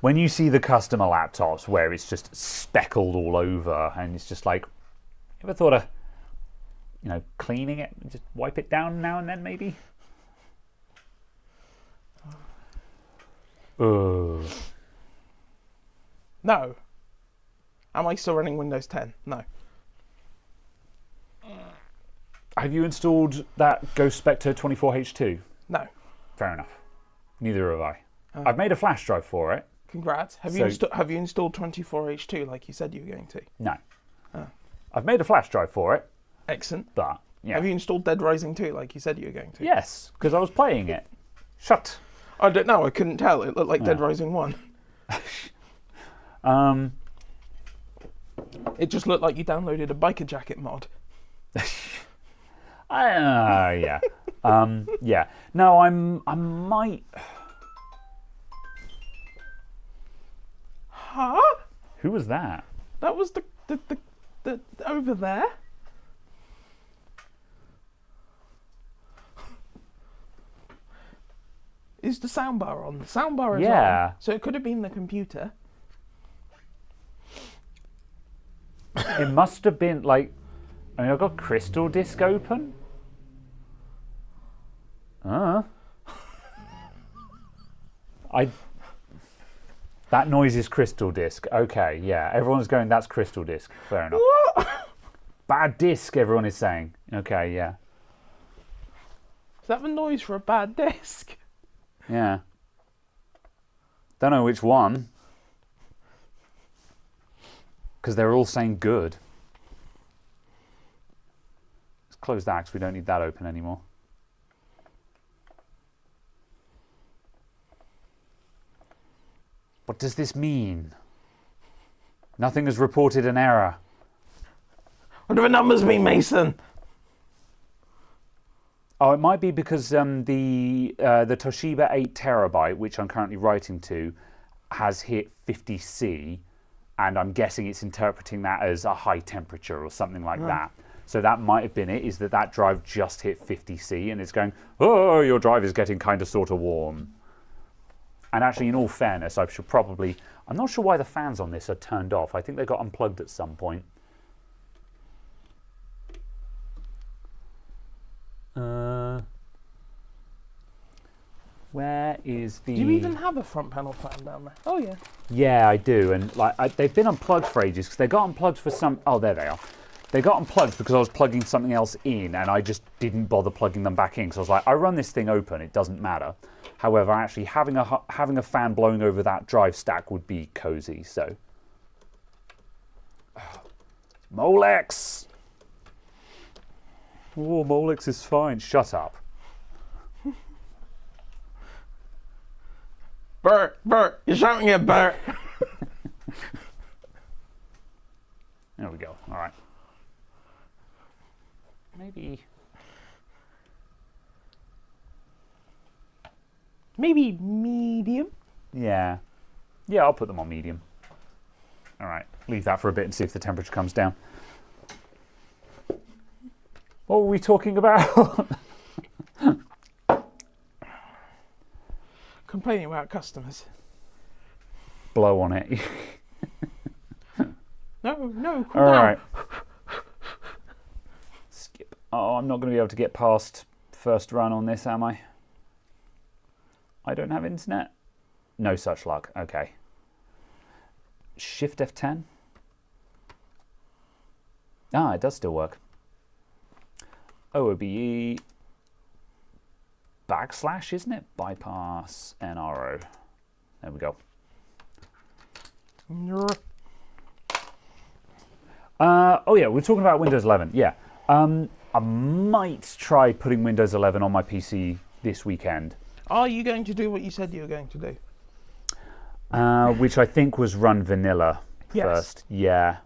When you see the customer laptops where it's just speckled all over and it's just like, you ever thought of, cleaning it? Just wipe it down now and then maybe? Ugh. No. Am I still running Windows 10? No. Have you installed that Ghost Spectre 24H2? No. Fair enough. Neither have I. I've made a flash drive for it. Congrats. Have you installed 24H2 like you said you were going to? No. I've made a flash drive for it. Excellent. But, yeah. Have you installed Dead Rising 2 like you said you were going to? Yes, because I was playing it. Shut. I don't know. I couldn't tell. It looked like Dead Rising 1. It just looked like you downloaded a biker jacket mod. Yeah. Yeah. No, I might. Huh? Who was that? That was the over there. Is the soundbar on? The soundbar is on. So it could have been the computer. It must have been like. I mean, I've got Crystal Disk open. That noise is Crystal Disk. Okay, yeah. Everyone's going, that's Crystal Disk. Fair enough. What? Bad disk, everyone is saying. Okay, yeah. Is that the noise for a bad disc? Yeah. Don't know which one. Because they're all saying good. close that because we don't need that open anymore. What does this mean? Nothing has reported an error. What do the numbers mean, Mason? Oh, it might be because the Toshiba 8TB, which I'm currently writing to, has hit 50C, and I'm guessing it's interpreting that as a high temperature or something like that. So that might have been it, is that drive just hit 50C, and it's going, oh, your drive is getting kind of sort of warm. And actually, in all fairness, I should probably... I'm not sure why the fans on this are turned off. I think they got unplugged at some point. Where is the... Do you even have a front panel fan down there? Oh, yeah. Yeah, I do. And like they've been unplugged for ages because they got unplugged for some... Oh, there they are. They got unplugged because I was plugging something else in and I just didn't bother plugging them back in because I was like, I run this thing open, it doesn't matter. However, actually having a fan blowing over that drive stack would be cozy, so... Molex! Oh, Molex is fine. Shut up. Bert, you're shouting at Bert. There we go. All right. Maybe medium? Yeah. Yeah, I'll put them on medium. All right. Leave that for a bit and see if the temperature comes down. What were we talking about? Complaining about customers. Blow on it. No, cool All down. right. Skip. Oh, I'm not going to be able to get past first run on this, am I? I don't have internet? No such luck. Okay. Shift F10. Ah, it does still work. OOBE / isn't it? Bypass NRO. There we go. Oh yeah, we're talking about Windows 11. Yeah. I might try putting Windows 11 on my PC this weekend. Are you going to do what you said you were going to do? Which I think was run vanilla first. Yeah.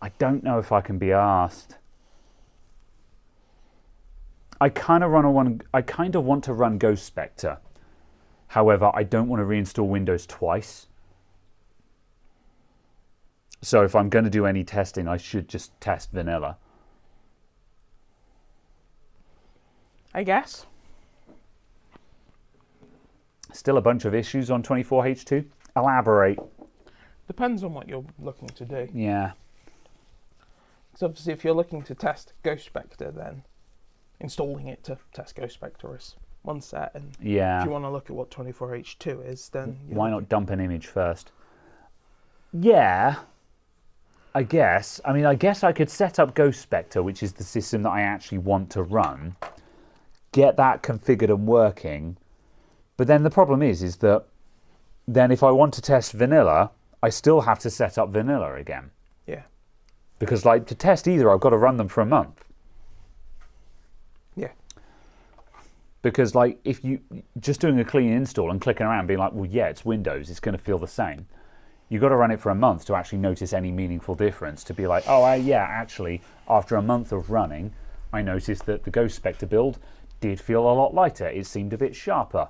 I don't know if I can be asked. I kind of want to run Ghost Spectre. However, I don't want to reinstall Windows twice. So if I'm going to do any testing, I should just test vanilla. I guess. Still a bunch of issues on 24H2. Elaborate. Depends on what you're looking to do. Yeah. So obviously if you're looking to test Ghost Spectre, then installing it to test Ghost Spectre is one set. And Yeah. if you want to look at what 24H2 is, then... Why not dump an image first? Yeah. I guess. I mean, I guess I could set up Ghost Spectre, which is the system that I actually want to run, get that configured and working. But then the problem is that then if I want to test vanilla, I still have to set up vanilla again. Yeah. Because like to test either, I've got to run them for a month. Yeah. Because like if you just doing a clean install and clicking around being like, well, yeah, it's Windows, it's going to feel the same. You've got to run it for a month to actually notice any meaningful difference, to be like, oh, yeah, actually, after a month of running, I noticed that the Ghost Spectre build did feel a lot lighter. It seemed a bit sharper.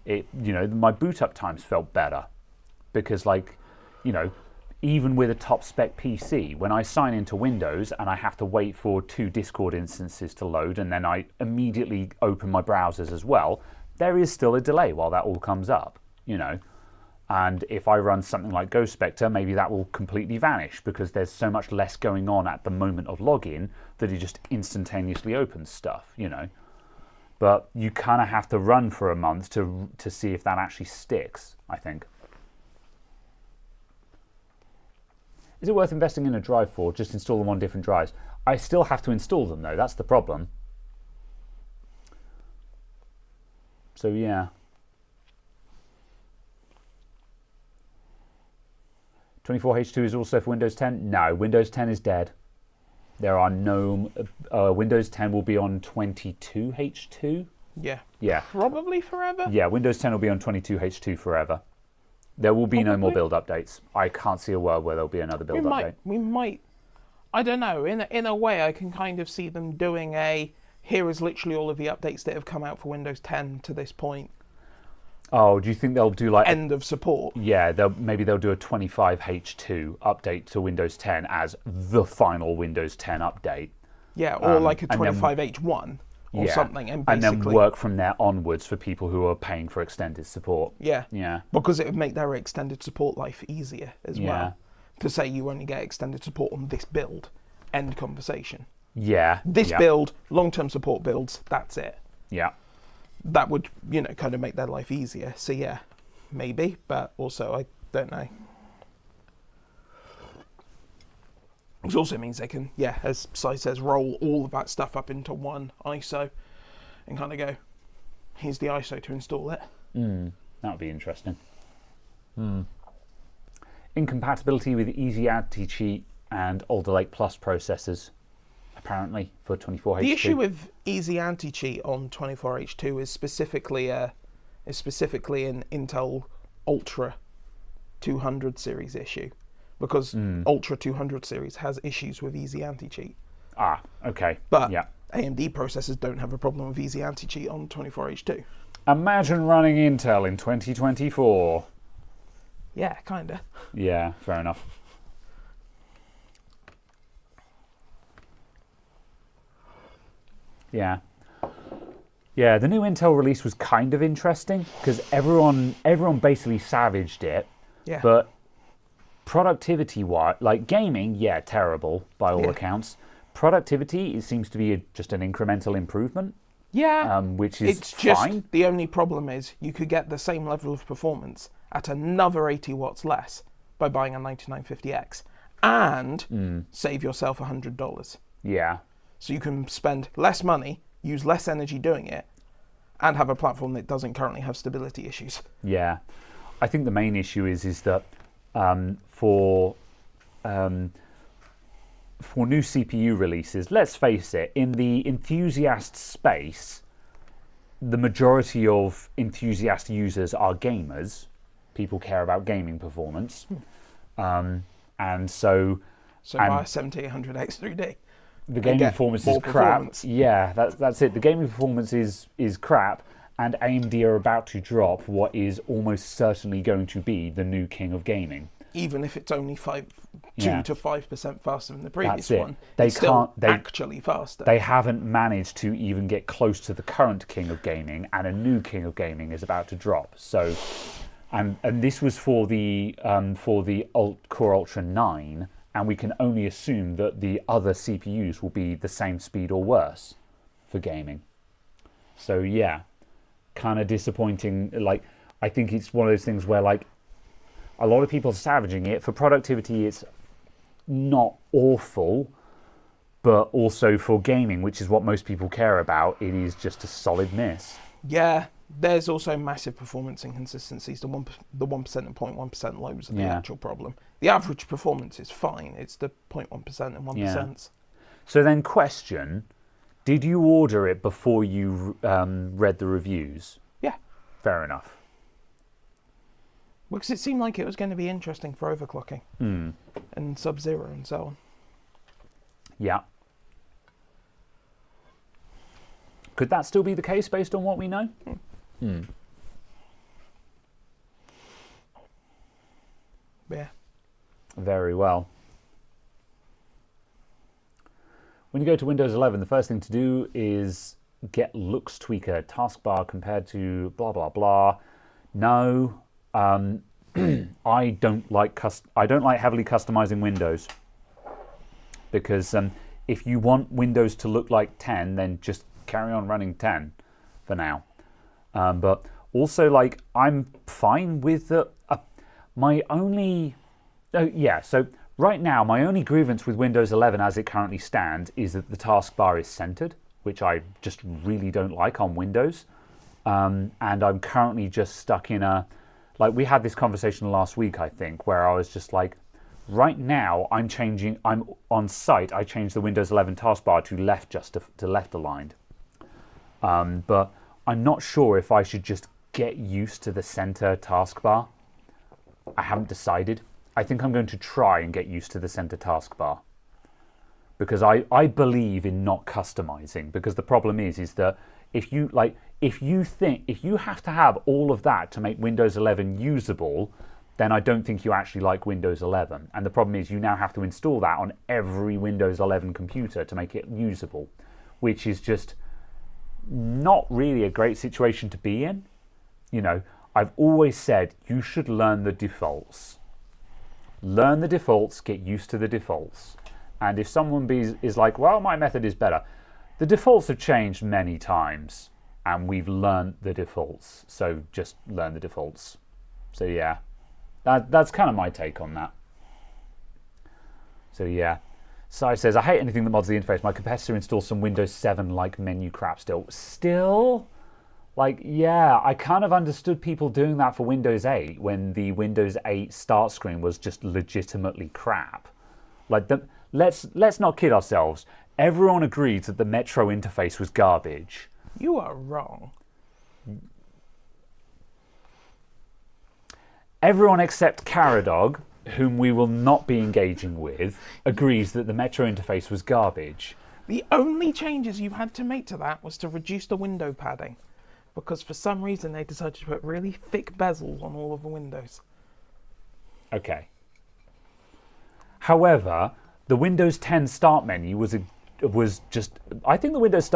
My boot up times felt better. Because, even with a top spec PC, when I sign into Windows and I have to wait for 2 Discord instances to load and then I immediately open my browsers as well, there is still a delay while that all comes up, And if I run something like Ghost Spectre, maybe that will completely vanish because there's so much less going on at the moment of login that it just instantaneously opens stuff, But you kind of have to run for a month to see if that actually sticks, I think. Is it worth investing in a drive for? Just install them on different drives. I still have to install them though, that's the problem. So yeah. 24H2 is also for Windows 10? No, Windows 10 is dead. There are no... Windows 10 will be on 22H2? Yeah. Yeah. Probably forever? Yeah, Windows 10 will be on 22H2 forever. There will be no more build updates. I can't see a world where there'll be another build update. We might... I don't know. In a way, I can kind of see them doing a... Here is literally all of the updates that have come out for Windows 10 to this point. Oh, do you think they'll do like... End of support. Yeah, maybe they'll do a 25H2 update to Windows 10 as the final Windows 10 update. Yeah, or like a 25H1 or something. And basically... And then work from there onwards for people who are paying for extended support. Yeah. Yeah. Because it would make their extended support life easier as well. To say you only get extended support on this build. End conversation. Yeah. This build, long-term support builds, that's it. Yeah. That would, kind of make their life easier. So yeah, maybe, but also I don't know. Which also means they can, as Si says, roll all of that stuff up into one ISO and kind of go, here's the ISO to install it. That would be interesting. Incompatibility with Easy Anti-Cheat and Alder Lake Plus processors, apparently, for 24H2. The issue with Easy Anti-Cheat on 24H2 is specifically an Intel Ultra 200 series issue, because Ultra 200 series has issues with Easy Anti-Cheat. Ah, okay. But AMD processors don't have a problem with Easy Anti-Cheat on 24H2. Imagine running Intel in 2024. Yeah, kinda. Yeah, fair enough. Yeah. Yeah, the new Intel release was kind of interesting because everyone basically savaged it. Yeah. But productivity-wise, like gaming, terrible by all accounts. Productivity, it seems to be just an incremental improvement. Yeah. Which is it's just, fine. The only problem is you could get the same level of performance at another 80 watts less by buying a 9950X and save yourself $100. Yeah. So you can spend less money, use less energy doing it, and have a platform that doesn't currently have stability issues. Yeah. I think the main issue is that for new CPU releases, let's face it, in the enthusiast space, the majority of enthusiast users are gamers. People care about gaming performance. And so... So buy a 7800X 3D. The gaming performance is crap. Yeah, that's it. The gaming performance is crap, and AMD are about to drop what is almost certainly going to be the new king of gaming. Even if it's only 2 to 5% faster than the previous one, it's still actually faster. They haven't managed to even get close to the current king of gaming, and a new king of gaming is about to drop. So, and this was for the Core Ultra 9. And we can only assume that the other CPUs will be the same speed or worse for gaming. So yeah, kind of disappointing. Like, I think it's one of those things where like a lot of people are savaging it. For productivity, it's not awful, but also for gaming, which is what most people care about, it is just a solid miss. Yeah. There's also massive performance inconsistencies. The 1% and 0.1% lows are the actual problem. The average performance is fine. It's the 0.1% and 1%. Yeah. So then question, did you order it before you read the reviews? Yeah. Fair enough. Because it seemed like it was going to be interesting for overclocking. And Sub-Zero and so on. Yeah. Could that still be the case based on what we know? Yeah. Very well. When you go to Windows 11, the first thing to do is get Looks Tweaker taskbar compared to blah blah blah. No, I don't like heavily customizing Windows because if you want Windows to look like 10, then just carry on running 10 for now. But also, like, I'm fine with the so right now my only grievance with Windows 11 as it currently stands is that the taskbar is centered, which I just really don't like on Windows. And I'm currently just stuck in we had this conversation last week, I think, where I was just like, Right now, I'm on site. I changed the Windows 11 taskbar to left aligned. But I'm not sure if I should just get used to the center taskbar. I haven't decided. I think I'm going to try and get used to the center taskbar. Because I believe in not customizing. Because the problem is that if you have to have all of that to make Windows 11 usable, then I don't think you actually like Windows 11. And the problem is you now have to install that on every Windows 11 computer to make it usable, which is just not really a great situation to be in. You know, I've always said you should learn the defaults. Learn the defaults, get used to the defaults. And if someone is like, well, my method is better, the defaults have changed many times and we've learned the defaults. So just learn the defaults. So yeah. That's kind of my take on that. So yeah. Sai says, I hate anything that mods the interface. My competitor installs some Windows 7 like menu crap still. Still? Like, yeah, I kind of understood people doing that for Windows 8 when the Windows 8 start screen was just legitimately crap. Like, let's not kid ourselves. Everyone agreed that the Metro interface was garbage. You are wrong. Everyone except Caradog, whom we will not be engaging with, agrees that the Metro interface was garbage. The only changes you had to make to that was to reduce the window padding, because for some reason they decided to put really thick bezels on all of the windows. Okay. However, the Windows 10 Start menu was just... I think the Windows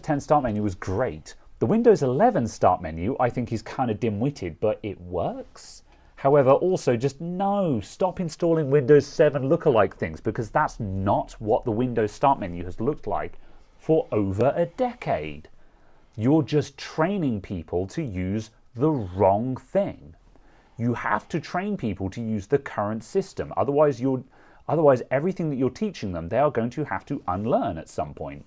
10 Start menu was great. The Windows 11 Start menu, I think, is kind of dim-witted, but it works. However, also just no, stop installing Windows 7 lookalike things, because that's not what the Windows Start menu has looked like for over a decade. You're just training people to use the wrong thing. You have to train people to use the current system. Otherwise, everything that you're teaching them, they are going to have to unlearn at some point.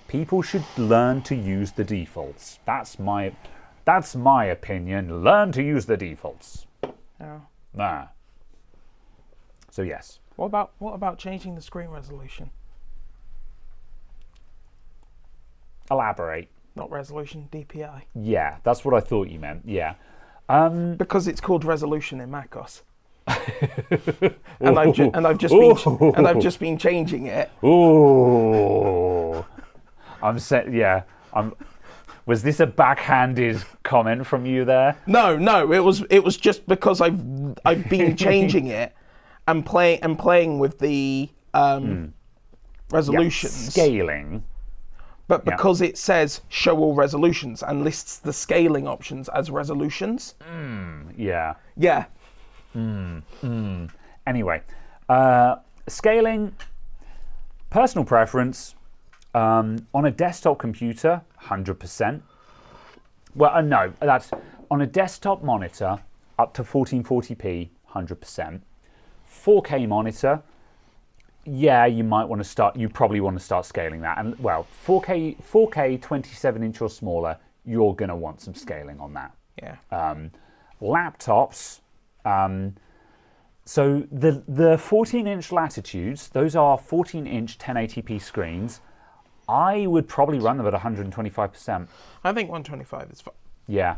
People should learn to use the defaults. That's my opinion. Learn to use the defaults. Yeah. So yes. What about changing the screen resolution? Elaborate. Not resolution, DPI. Yeah, that's what I thought you meant. Yeah. Because it's called resolution in macOS. and I've just been changing it. Ooh. Was this a backhanded comment from you there? No, it was just because I've been changing it and playing with the resolutions. Yeah, scaling. But because it says show all resolutions and lists the scaling options as resolutions. Yeah. Yeah. Anyway, scaling, personal preference, on a desktop computer, 100%. Well, no, that's on a desktop monitor up to 1440p, 100%. 4K monitor, yeah, you probably want to start scaling that. And well, 4K 27-inch or smaller, you're going to want some scaling on that. Yeah. Laptops, so the 14-inch latitudes, those are 14-inch 1080p screens. I would probably run them at 125%. I think 125 is fine. Yeah.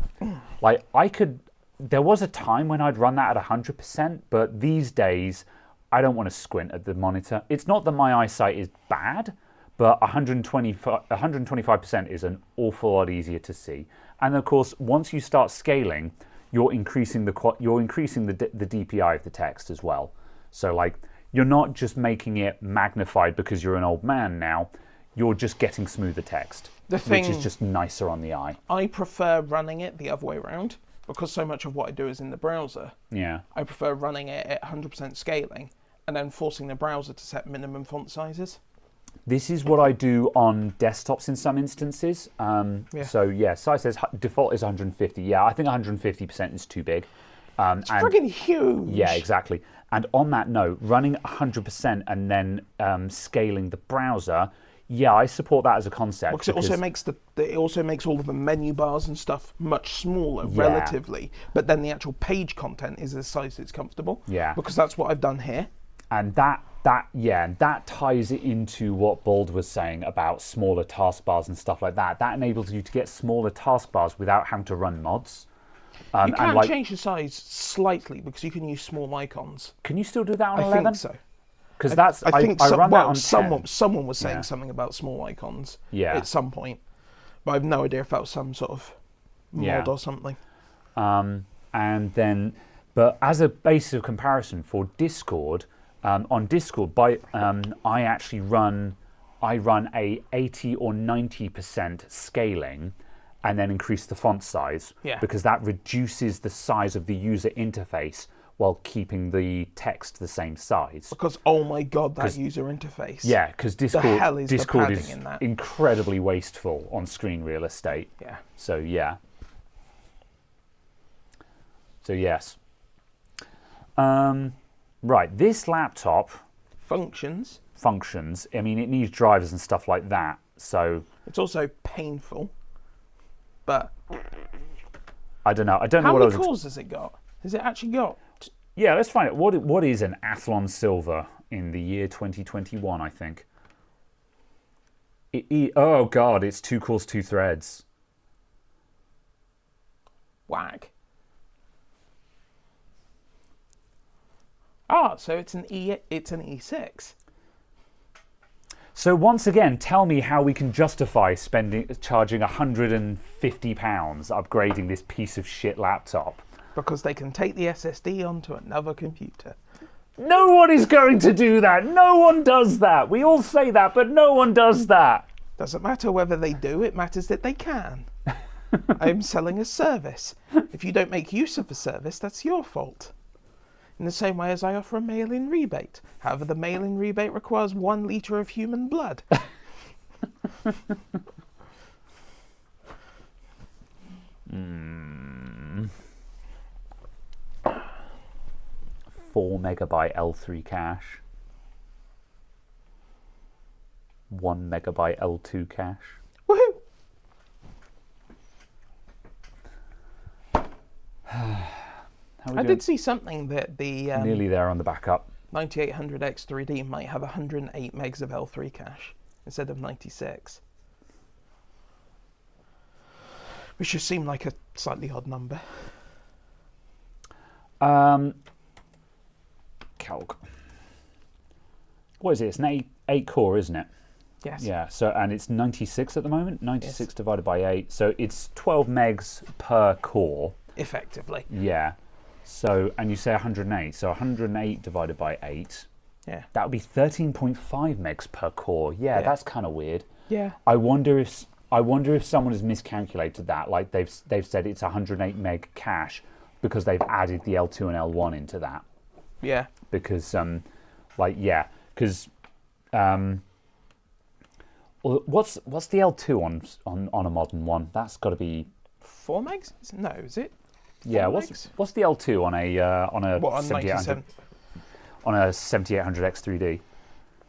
There was a time when I'd run that at 100%, but these days, I don't want to squint at the monitor. It's not that my eyesight is bad, but 125% is an awful lot easier to see. And of course, once you start scaling, you're increasing the DPI of the text as well. So like, you're not just making it magnified because you're an old man now. You're just getting smoother text, which is just nicer on the eye. I prefer running it the other way around because so much of what I do is in the browser. Yeah. I prefer running it at 100% scaling and then forcing the browser to set minimum font sizes. This is what I do on desktops in some instances. So yeah, Sai says default is 150. Yeah, I think 150% is too big. It's friggin' huge. Yeah, exactly. And on that note, running 100% and then scaling the browser, Yeah, I support that as a concept. Because it also makes all of the menu bars and stuff much smaller Yeah. relatively, but then the actual page content is the size that's comfortable. Yeah. Because that's what I've done here. And that ties it into what Bald was saying about smaller taskbars and stuff like that. That enables you to get smaller taskbars without having to run mods. You can change the size slightly because you can use small icons. Can you still do that on I 11? think so. Because I run that on 10. Someone was saying something about small icons at some point, but I have no idea if that was some sort of mod or something. And then, but as a basis of comparison for Discord, on Discord, I actually run a 80 or 90% scaling, and then increase the font size because that reduces the size of the user interface while keeping the text the same size. Because oh my god, that user interface! Yeah, because Discord is in that? incredibly wasteful on screen real estate. Yeah. So yeah. So yes. Right, this laptop functions. I mean, it needs drivers and stuff like that. So it's also painful. But I don't know. I don't know how what many cores has it got? Has it actually got? Yeah, let's find out. What is an Athlon Silver in the year 2021? I think. Oh god, it's 2 cores, 2 threads. Whack. Ah, so it's an E6. So once again, tell me how we can justify charging £150 upgrading this piece of shit laptop. Because they can take the SSD onto another computer. No one is going to do that. No one does that. We all say that, but no one does that. Doesn't matter whether they do, it matters that they can. I'm selling a service. If you don't make use of the service, that's your fault. In the same way as I offer a mail-in rebate. However, the mail-in rebate requires 1 litre of human blood. 4 megabyte L3 cache. 1 megabyte L2 cache. Woohoo! I did see something that the nearly there on the backup 9800X3D might have 108 megs of L3 cache instead of 96. Which should seem like a slightly odd number. Calc. What is it? It's an 8 core, isn't it? Yes. Yeah. So and it's 96 at the moment. 96 divided by 8. So it's 12 megs per core. Effectively. Yeah. So and you say 108. So 108 divided by 8. Yeah. That would be 13.5 megs per core. Yeah, that's kind of weird. Yeah. I wonder if someone has miscalculated that. Like they've said it's 108 meg cache because they've added the L2 and L1 into that. Yeah. Because what's the L2 on a modern one? That's got to be 4 megs? No, is it? Yeah. What's the L2 on a what, on 7800 on a 7800X3D?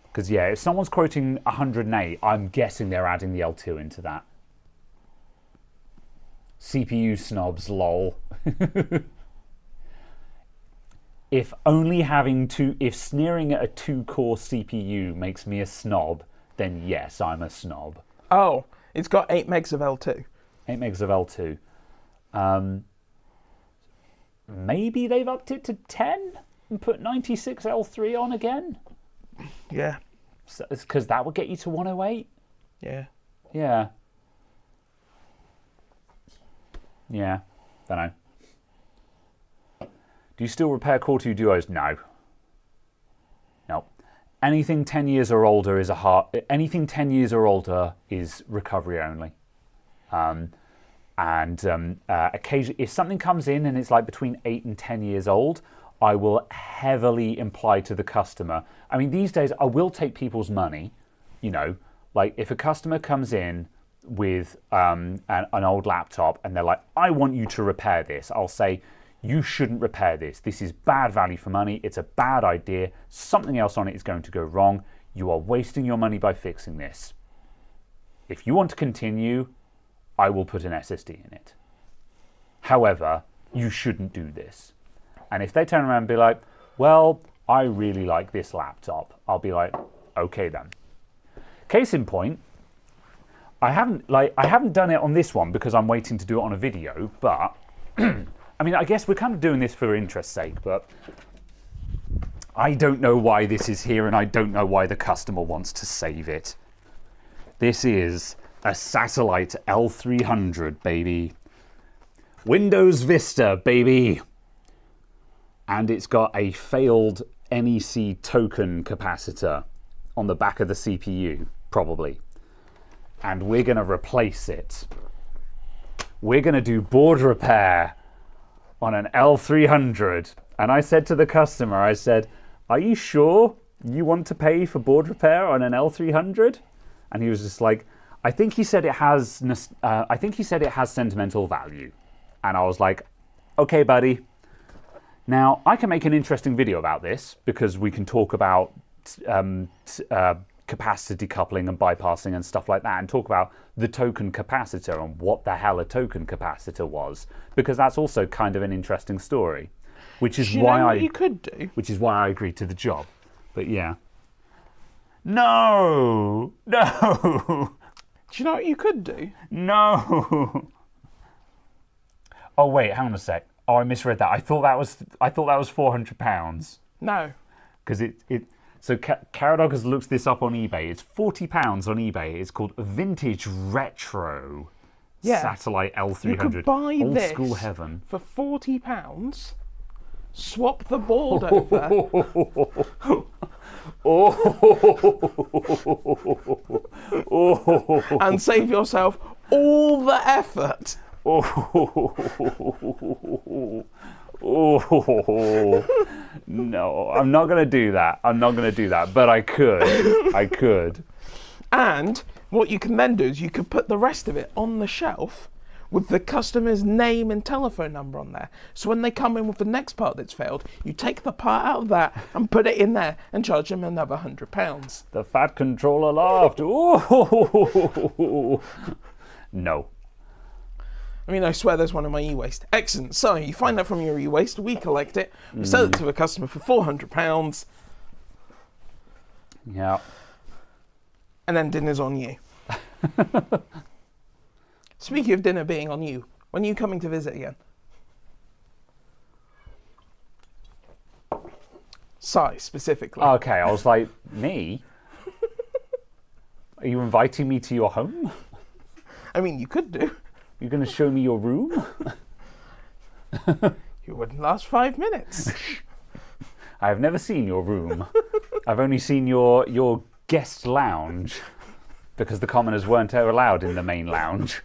Because if someone's quoting 108, I'm guessing they're adding the L2 into that. CPU snobs, lol. If sneering at a 2-core CPU makes me a snob, then yes, I'm a snob. Oh, it's got 8 megs of L2. 8 megs of L2. Maybe they've upped it to 10 and put 96 L3 on again? Yeah. Because that would get you to 108? Yeah. Yeah. Yeah. Don't know. Do you still repair Core 2 Duos? No. No. Anything 10 years or older is recovery only. Occasionally, if something comes in and it's like between 8 and 10 years old, I will heavily imply to the customer. I mean, these days I will take people's money. Like if a customer comes in with an old laptop and they're like, I want you to repair this, I'll say, you shouldn't repair this. This is bad value for money. It's a bad idea. Something else on it is going to go wrong. You are wasting your money by fixing this. if you want to continue, I will put an SSD in it. However, you shouldn't do this. And if they turn around and be like, well, I really like this laptop, I'll be like, okay then. Case in point, I haven't done it on this one because I'm waiting to do it on a video, but I mean, I guess we're kind of doing this for interest's sake, but I don't know why this is here and I don't know why the customer wants to save it. This is a satellite L300, baby. Windows Vista, baby. And it's got a failed NEC token capacitor on the back of the CPU, probably. And we're going to replace it. We're going to do board repair on an L300. And I said to the customer, I said, are you sure you want to pay for board repair on an L300? And he was just like, I think he said it has sentimental value. And I was like, okay, buddy. Now, I can make an interesting video about this because we can talk about capacitor decoupling and bypassing and stuff like that, and talk about the token capacitor and what the hell a token capacitor was, because that's also kind of an interesting story, which is why you could do. Which is why I agreed to the job. But yeah. No. Do you know what you could do? No. Oh wait, hang on a sec. Oh, I misread that. I thought that was £400. No. Because so Caradog has looked this up on eBay. It's £40 on eBay. It's called Vintage Retro Satellite L300. You could buy Old this school heaven for £40. Swap the board over. And save yourself all the effort. No, I'm not going to do that. But I could. And what you can then do is you could put the rest of it on the shelf with the customer's name and telephone number on there. So when they come in with the next part that's failed, you take the part out of that and put it in there and charge them another £100. The fat controller laughed. Ooh. No. I mean, I swear there's one in my e-waste. Excellent. So you find that from your e-waste, we collect it, we sell it to a customer for £400. Yeah. And then dinner's on you. Speaking of dinner being on you, when are you coming to visit again? Si, specifically. Okay, I was like, me? Are you inviting me to your home? I mean, you could do. You're going to show me your room? You wouldn't last 5 minutes. I've never seen your room. I've only seen your guest lounge, because the commoners weren't allowed in the main lounge.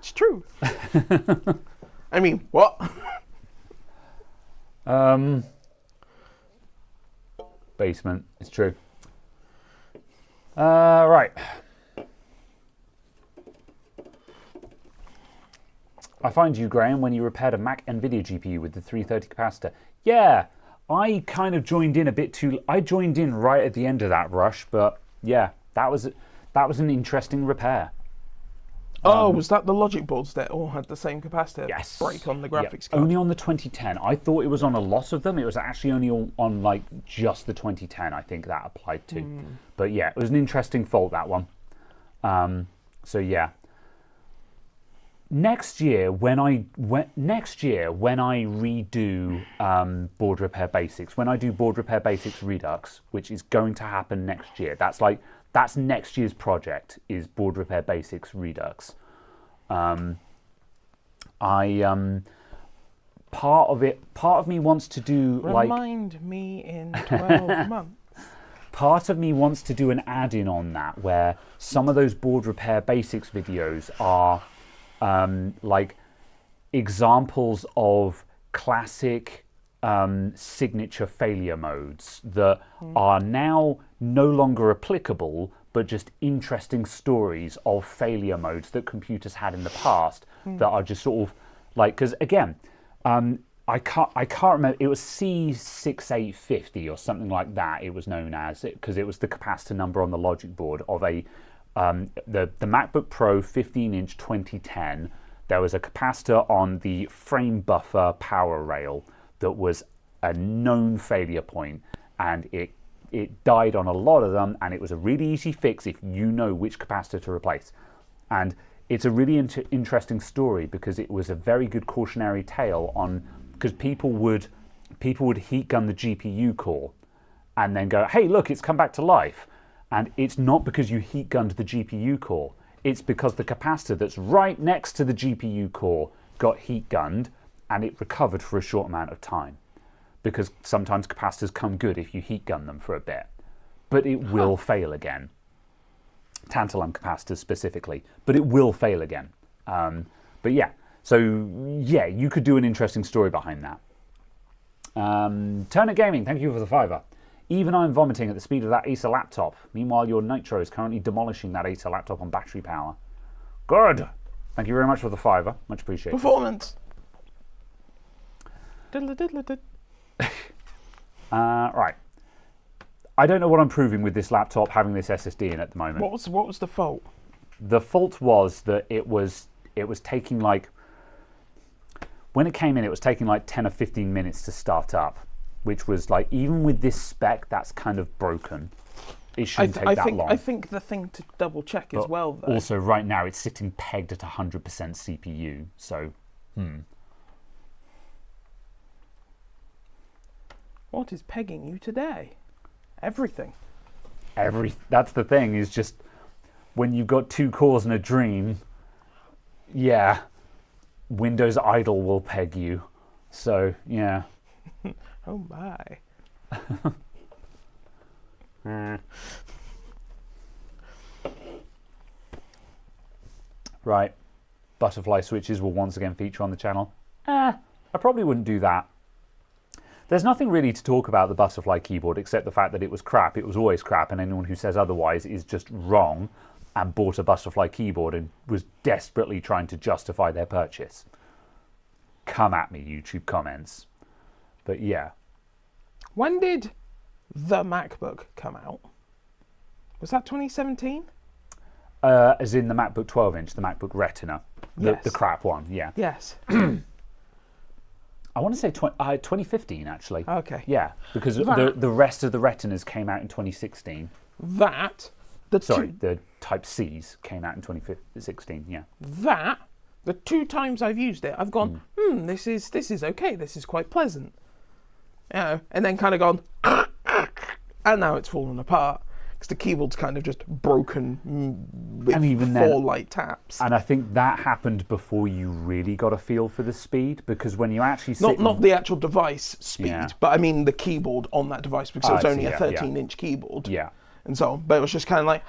It's true. I mean, what? Basement. It's true. Right. I find you, Graham, when you repaired a Mac NVIDIA GPU with the 330 capacitor. Yeah, I kind of joined in a bit too. I joined in right at the end of that rush, but yeah, that was an interesting repair. Oh, was that the logic boards that all had the same capacitor Yes. break on the graphics card? Only on the 2010. I thought it was on a lot of them. It was actually only on like just the 2010. I think that applied to. But yeah, it was an interesting fault, that one. So yeah. Next year when I redo board repair basics, when I do board repair basics Redux, which is going to happen next year. That's next year's project, is board repair basics Redux. Part of me wants to do Remind me in 12 months. Part of me wants to do an add-in on that, where some of those board repair basics videos are like examples of classic signature failure modes that are now no longer applicable, but just interesting stories of failure modes that computers had in the past that are just sort of like, because again, I can't remember, it was C6850 or something like that it was known as, because it was the capacitor number on the logic board of a the MacBook Pro 15-inch 2010, there was a capacitor on the frame buffer power rail that was a known failure point, and it died on a lot of them, and it was a really easy fix if you know which capacitor to replace. And it's a really interesting story because it was a very good cautionary tale on, because people would heat gun the GPU core and then go, hey, look, it's come back to life. And it's not because you heat gunned the GPU core. It's because the capacitor that's right next to the GPU core got heat gunned and it recovered for a short amount of time. Because sometimes capacitors come good if you heat gun them for a bit. But it will fail again. Tantalum capacitors specifically. But it will fail again. But yeah, so yeah, you could do an interesting story behind that. Turnit Gaming, thank you for the $5. Even I'm vomiting at the speed of that Acer laptop. Meanwhile, your Nitro is currently demolishing that Acer laptop on battery power. Good. Thank you very much for the $5. Much appreciated. Performance. Diddle diddle diddle. Right. I don't know what I'm proving with this laptop having this SSD in at the moment. What was the fault? The fault was that it was taking like, when it came in, it was taking like 10 or 15 minutes to start up, which was like, even with this spec, that's kind of broken. It shouldn't take that long. I think the thing to double check as well, though. Also, right now, it's sitting pegged at 100% CPU, so, What is pegging you today? Everything. That's the thing, is just, when you've got 2 cores and a dream, yeah, Windows idle will peg you. So, yeah. Oh my. Right. Butterfly switches will once again feature on the channel. I probably wouldn't do that. There's nothing really to talk about the butterfly keyboard except the fact that it was crap. It was always crap, and anyone who says otherwise is just wrong and bought a butterfly keyboard and was desperately trying to justify their purchase. Come at me, YouTube comments. But yeah. When did the MacBook come out? Was that 2017? As in the MacBook 12-inch, the MacBook Retina. Yes. The crap one, yeah. Yes. I want to say 2015, actually. Okay. Yeah, because the rest of the Retinas came out in 2016. The Type Cs came out in 2016, yeah. The 2 times I've used it, I've gone, this is okay, this is quite pleasant. You know, and then kind of gone, and now it's fallen apart. Because the keyboard's kind of just broken with and even 4 light taps. And I think that happened before you really got a feel for the speed, because when you actually sit... Not the actual device speed, Yeah. but I mean the keyboard on that device, because it was only a 13-inch keyboard. Yeah. And so on. But it was just kind of like,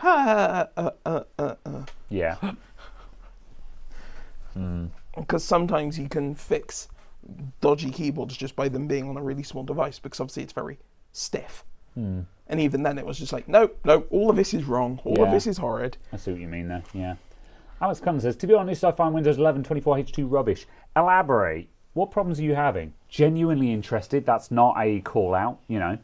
Yeah. Because sometimes you can fix dodgy keyboards just by them being on a really small device, because obviously it's very stiff. And even then it was just like, no, all of this is wrong. All of this is horrid. I see what you mean there, yeah. Alex Cummins says, to be honest, I find Windows 11 24H2 rubbish. Elaborate. What problems are you having? Genuinely interested. That's not a call out, you know,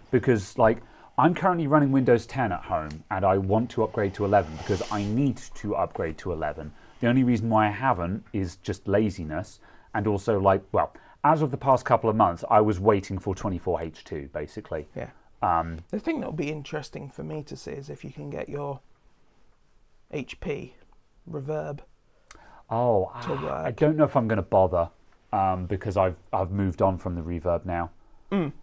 because like I'm currently running Windows 10 at home and I want to upgrade to 11 because I need to upgrade to 11. The only reason why I haven't is just laziness, and also like, well, as of the past couple of months, I was waiting for 24H2 basically. Yeah. The thing that'll be interesting for me to see is if you can get your HP reverb to work. I don't know if I'm going to bother because I've moved on from the reverb now.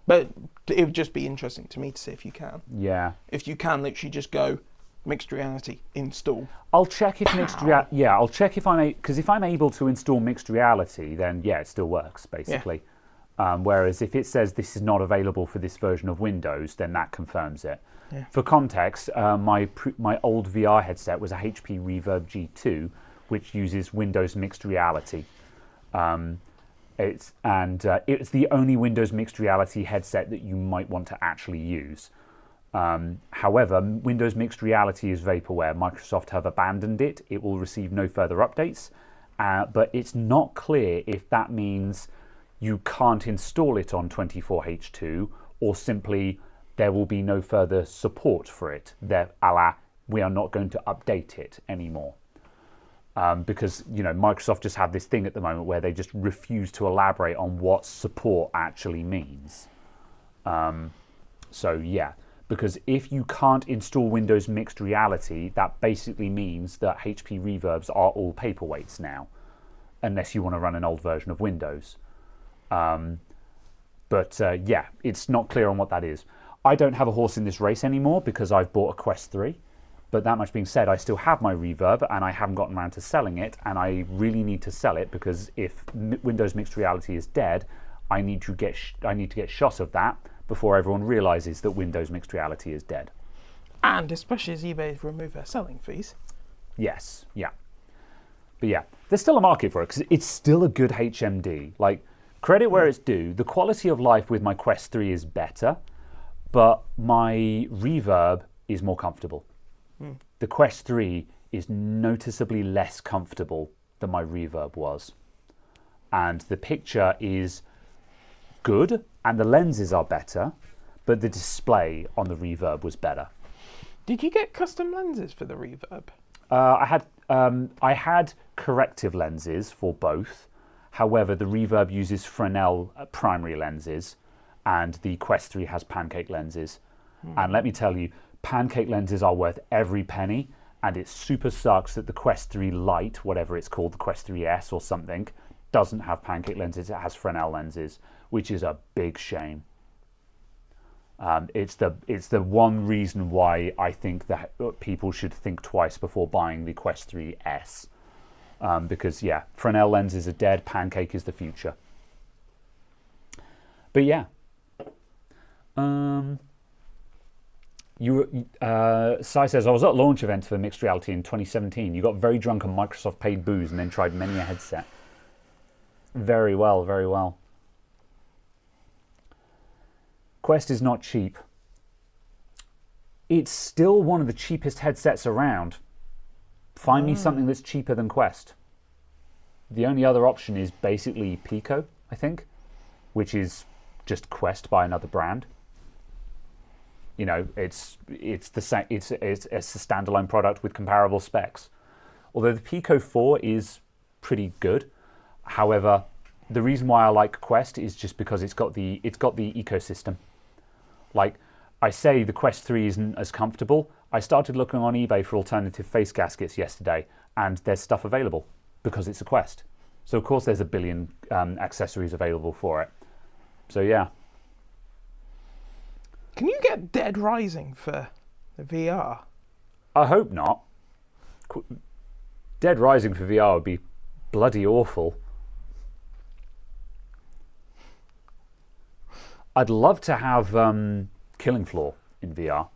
But it would just be interesting to me to see if you can. Yeah. If you can literally just go mixed reality, install. I'll check if mixed reality. Yeah, I'll check if because if I'm able to install mixed reality, then yeah, it still works basically. Yeah. Whereas if it says this is not available for this version of Windows, then that confirms it. Yeah. For context, my old VR headset was a HP Reverb G2, which uses Windows Mixed Reality. It's the only Windows Mixed Reality headset that you might want to actually use. However, Windows Mixed Reality is vaporware. Microsoft have abandoned it. It will receive no further updates, but it's not clear if that means you can't install it on 24H2 or simply there will be no further support for it. A la, we are not going to update it anymore. Because, Microsoft just have this thing at the moment where they just refuse to elaborate on what support actually means. So, yeah. Because if you can't install Windows Mixed Reality, that basically means that HP reverbs are all paperweights now, unless you want to run an old version of Windows. Yeah, it's not clear on what that is. I don't have a horse in this race anymore because I've bought a Quest 3. But that much being said, I still have my reverb and I haven't gotten around to selling it, and I really need to sell it because if Windows Mixed Reality is dead, I need to get shots of that before everyone realizes that Windows Mixed Reality is dead. And especially as eBay remove their selling fees. Yes, yeah. But yeah, there's still a market for it because it's still a good HMD. Like, credit where it's due, the quality of life with my Quest 3 is better, but my reverb is more comfortable. The Quest 3 is noticeably less comfortable than my reverb was. And the picture is good and the lenses are better, but the display on the reverb was better. Did you get custom lenses for the reverb? I had corrective lenses for both. However, the reverb uses Fresnel primary lenses and the Quest 3 has pancake lenses. And let me tell you, pancake lenses are worth every penny, and it super sucks that the Quest 3 Lite, whatever it's called, the Quest 3S or something, doesn't have pancake lenses. It has Fresnel lenses, which is a big shame. It's the one reason why I think that people should think twice before buying the Quest 3S. Because, yeah, Fresnel lenses are dead, pancake is the future. But, yeah. Sai says, I was at launch events for mixed reality in 2017. You got very drunk on Microsoft paid booze and then tried many a headset. Very well, very well. Quest is not cheap. It's still one of the cheapest headsets around. Find me something that's cheaper than Quest. The only other option is basically Pico, I think, which is just Quest by another brand. It's the same. It's a standalone product with comparable specs. Although the Pico 4 is pretty good. However, the reason why I like Quest is just because it's got the ecosystem. Like I say, the Quest 3 isn't as comfortable. I started looking on eBay for alternative face gaskets yesterday, and there's stuff available because it's a Quest. So of course there's a billion accessories available for it. So yeah. Can you get Dead Rising for the VR? I hope not. Dead Rising for VR would be bloody awful. I'd love to have Killing Floor in VR.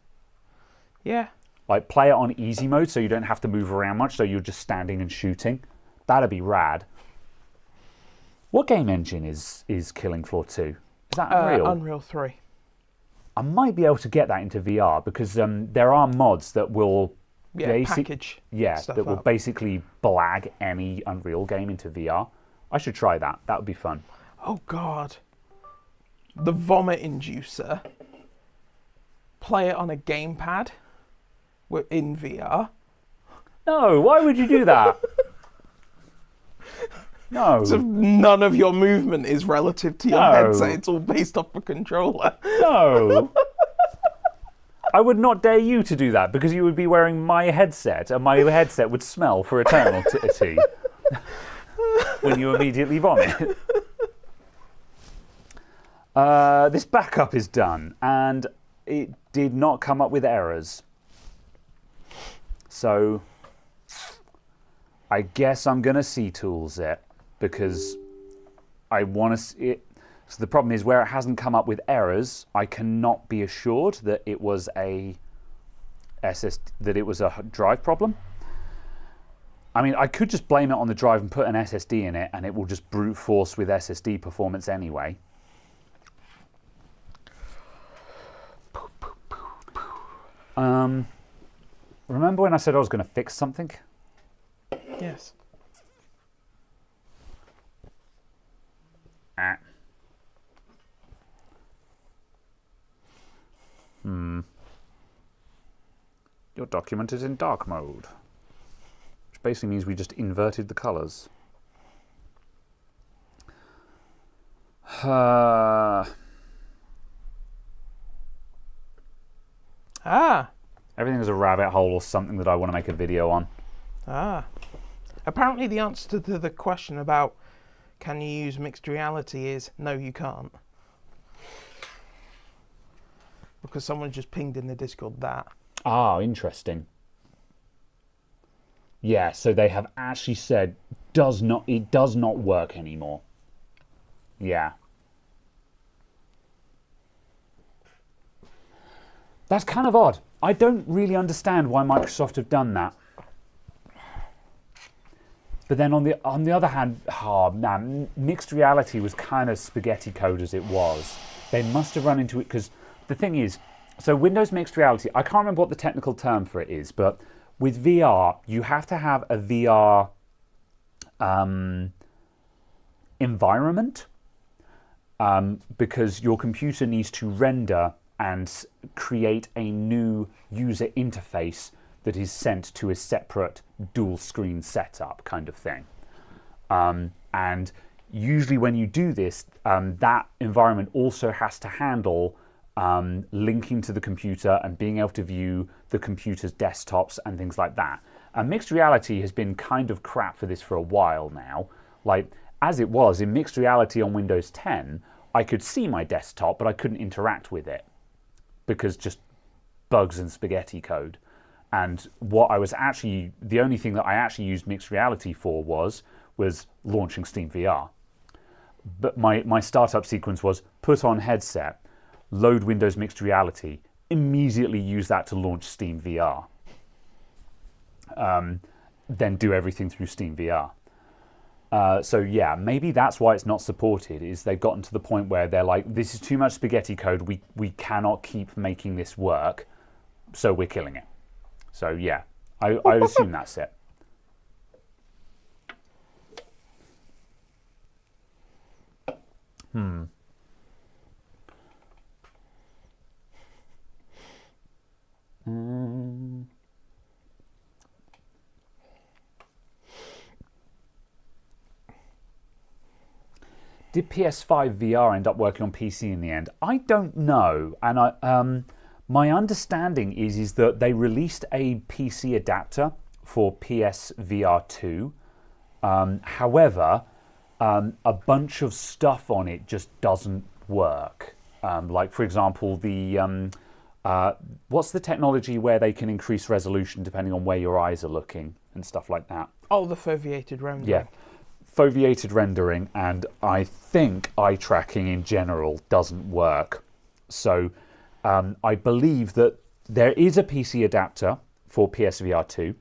Yeah. Like play it on easy mode so you don't have to move around much, so you're just standing and shooting. That'd be rad. What game engine is Killing Floor 2? Is that Unreal? Unreal 3. I might be able to get that into VR because there are mods that will package that will basically blag any Unreal game into VR. I should try that. That would be fun. Oh God, the vomit inducer. Play it on a gamepad. We're in VR. No, why would you do that? No. So none of your movement is relative to your headset. It's all based off a controller. No. I would not dare you to do that because you would be wearing my headset and my headset would smell for eternity when you immediately vomit. This backup is done and it did not come up with errors. So I guess I'm going to CTools it because I want to see it. So the problem is where it hasn't come up with errors, I cannot be assured that it was a drive problem. I mean, I could just blame it on the drive and put an SSD in it and it will just brute force with SSD performance anyway. Remember when I said I was going to fix something? Yes. Your document is in dark mode. Which basically means we just inverted the colours. Everything is a rabbit hole or something that I want to make a video on. Apparently the answer to the question about can you use mixed reality is no, you can't. Because someone just pinged in the Discord that. Ah, interesting. Yeah, so they have actually said it does not work anymore. Yeah. That's kind of odd. I don't really understand why Microsoft have done that. But then on the other hand, mixed reality was kind of spaghetti code as it was. They must have run into it because the thing is, so Windows mixed reality, I can't remember what the technical term for it is, but with VR, you have to have a VR environment because your computer needs to render and create a new user interface that is sent to a separate dual screen setup kind of thing. And usually when you do this, that environment also has to handle linking to the computer and being able to view the computer's desktops and things like that. And mixed reality has been kind of crap for this for a while now. Like, as it was, in mixed reality on Windows 10, I could see my desktop, but I couldn't interact with it because just bugs and spaghetti code. And what I was actually, the only thing that I actually used mixed reality for was launching Steam VR. But my startup sequence was put on headset, load Windows mixed reality, immediately use that to launch Steam VR. Then do everything through Steam VR. So yeah, maybe that's why it's not supported, is they've gotten to the point where they're like, this is too much spaghetti code, we cannot keep making this work, so we're killing it. So yeah, I assume that's it. Did PS5 VR end up working on PC in the end? I don't know, and my understanding is that they released a PC adapter for PS VR 2. However, a bunch of stuff on it just doesn't work. Like, for example, what's the technology where they can increase resolution depending on where your eyes are looking and stuff like that? Oh, the foveated rendering. Yeah. Foveated rendering, and I think eye tracking in general doesn't work. So I believe that there is a PC adapter for PSVR 2,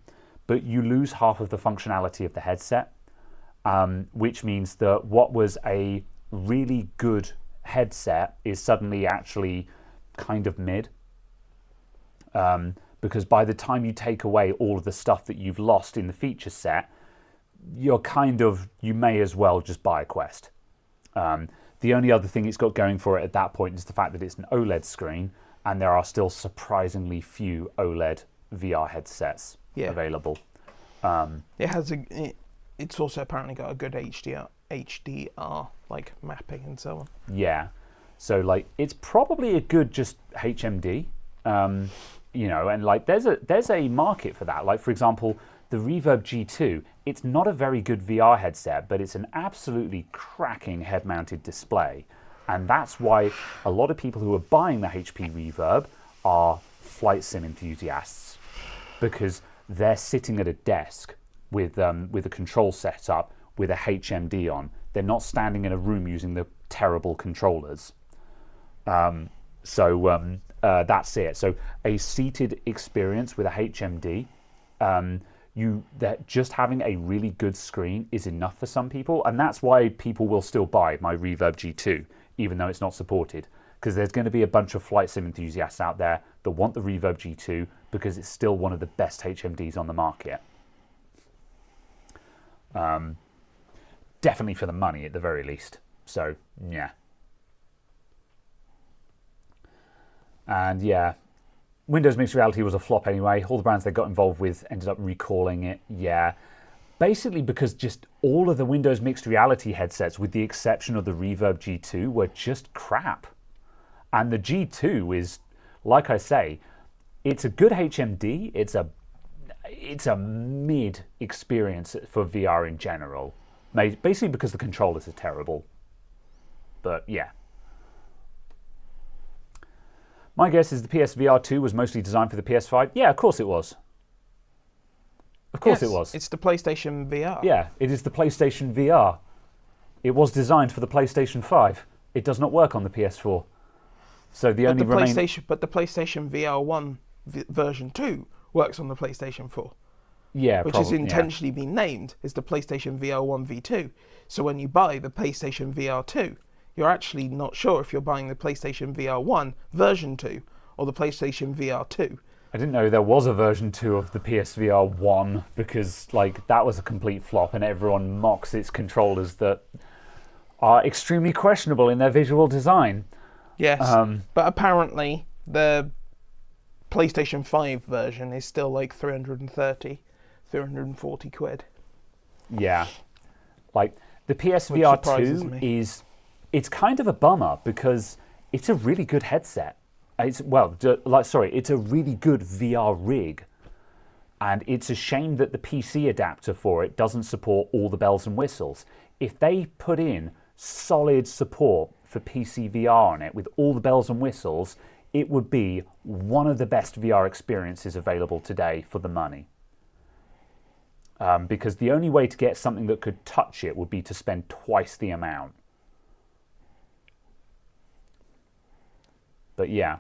but you lose half of the functionality of the headset, which means that what was a really good headset is suddenly actually kind of mid. Because by the time you take away all of the stuff that you've lost in the feature set, you may as well just buy a Quest. The only other thing it's got going for it at that point is the fact that it's an OLED screen, and there are still surprisingly few OLED VR headsets available. It's also apparently got a good HDR like mapping and so on. Yeah, so like it's probably a good just HMD, and like there's a market for that. Like, for example, the Reverb G2, it's not a very good VR headset, but it's an absolutely cracking head-mounted display. And that's why a lot of people who are buying the HP Reverb are flight sim enthusiasts, because they're sitting at a desk with a control setup with a HMD on. They're not standing in a room using the terrible controllers. So that's it. So a seated experience with a HMD, that just having a really good screen is enough for some people, and that's why people will still buy my Reverb G2 even though it's not supported, because there's going to be a bunch of flight sim enthusiasts out there that want the Reverb G2 because it's still one of the best HMDs on the market. Definitely for the money at the very least. So yeah. And yeah, Windows Mixed Reality was a flop anyway. All the brands they got involved with ended up recalling it. Yeah. Basically because just all of the Windows Mixed Reality headsets, with the exception of the Reverb G2, were just crap. And the G2 is, like I say, it's a good HMD. It's a mid experience for VR in general. Basically because the controllers are terrible. But yeah. My guess is the PSVR 2 was mostly designed for the PS5. Yeah, of course it was. Of course it was. It's the PlayStation VR. Yeah, it is the PlayStation VR. It was designed for the PlayStation 5. It does not work on the PS4. So the only But the PlayStation VR 1 version 2 works on the PlayStation 4. Yeah, which has intentionally been named as the PlayStation VR 1 V2. So when you buy the PlayStation VR 2, you're actually not sure if you're buying the PlayStation VR 1 version 2 or the PlayStation VR 2. I didn't know there was a version 2 of the PSVR 1 because that was a complete flop and everyone mocks its controllers that are extremely questionable in their visual design. Yes, but apparently the PlayStation 5 version is still like 340 quid. Yeah. The PSVR 2 it's kind of a bummer because it's a really good headset. It's a really good VR rig. And it's a shame that the PC adapter for it doesn't support all the bells and whistles. If they put in solid support for PC VR on it with all the bells and whistles, it would be one of the best VR experiences available today for the money. Because the only way to get something that could touch it would be to spend twice the amount. But yeah.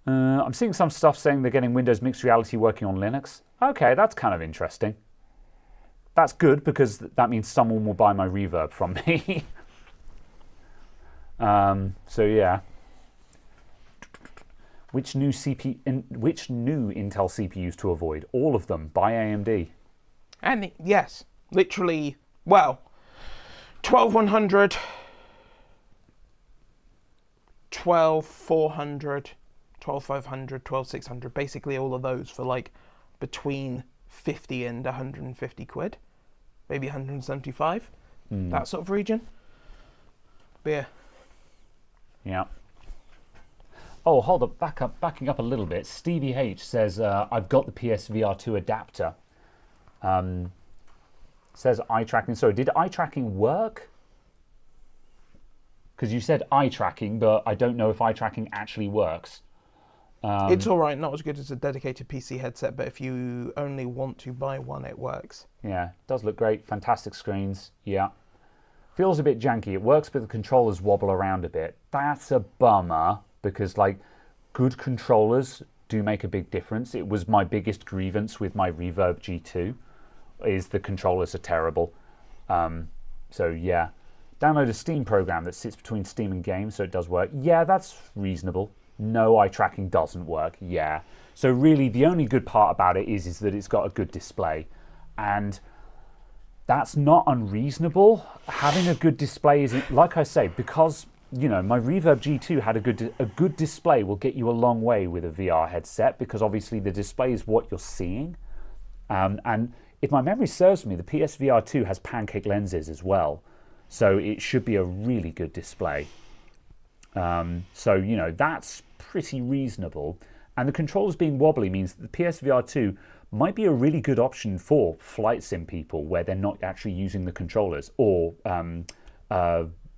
I'm seeing some stuff saying they're getting Windows Mixed Reality working on Linux. Okay, that's kind of interesting. That's good because that means someone will buy my Reverb from me. So yeah. Which new Intel CPUs to avoid? All of them. Buy AMD. And yes, literally, 12100, 12400, 12500, 12600, basically all of those for between 50 and 150 quid, maybe 175, that sort of region. But yeah. Yeah. Oh, hold up, backing up a little bit. Stevie H says, I've got the PSVR 2 adapter. Says eye tracking. Sorry, did eye tracking work? Because you said eye tracking, but I don't know if eye tracking actually works. It's all right, not as good as a dedicated PC headset, but if you only want to buy one, it works. Yeah, it does look great. Fantastic screens. Yeah. Feels a bit janky. It works, but the controllers wobble around a bit. That's a bummer. Because good controllers do make a big difference. It was my biggest grievance with my Reverb G2 is the controllers are terrible. So yeah, download a Steam program that sits between Steam and games so it does work. Yeah, that's reasonable. No, eye tracking doesn't work. Yeah. So really the only good part about it is that it's got a good display. And that's not unreasonable. Having a good display is, like I say, because my Reverb G2 had a good display will get you a long way with a VR headset because obviously the display is what you're seeing. And if my memory serves me, the PSVR 2 has pancake lenses as well. So it should be a really good display. So, that's pretty reasonable. And the controllers being wobbly means that the PSVR 2 might be a really good option for flight sim people where they're not actually using the controllers or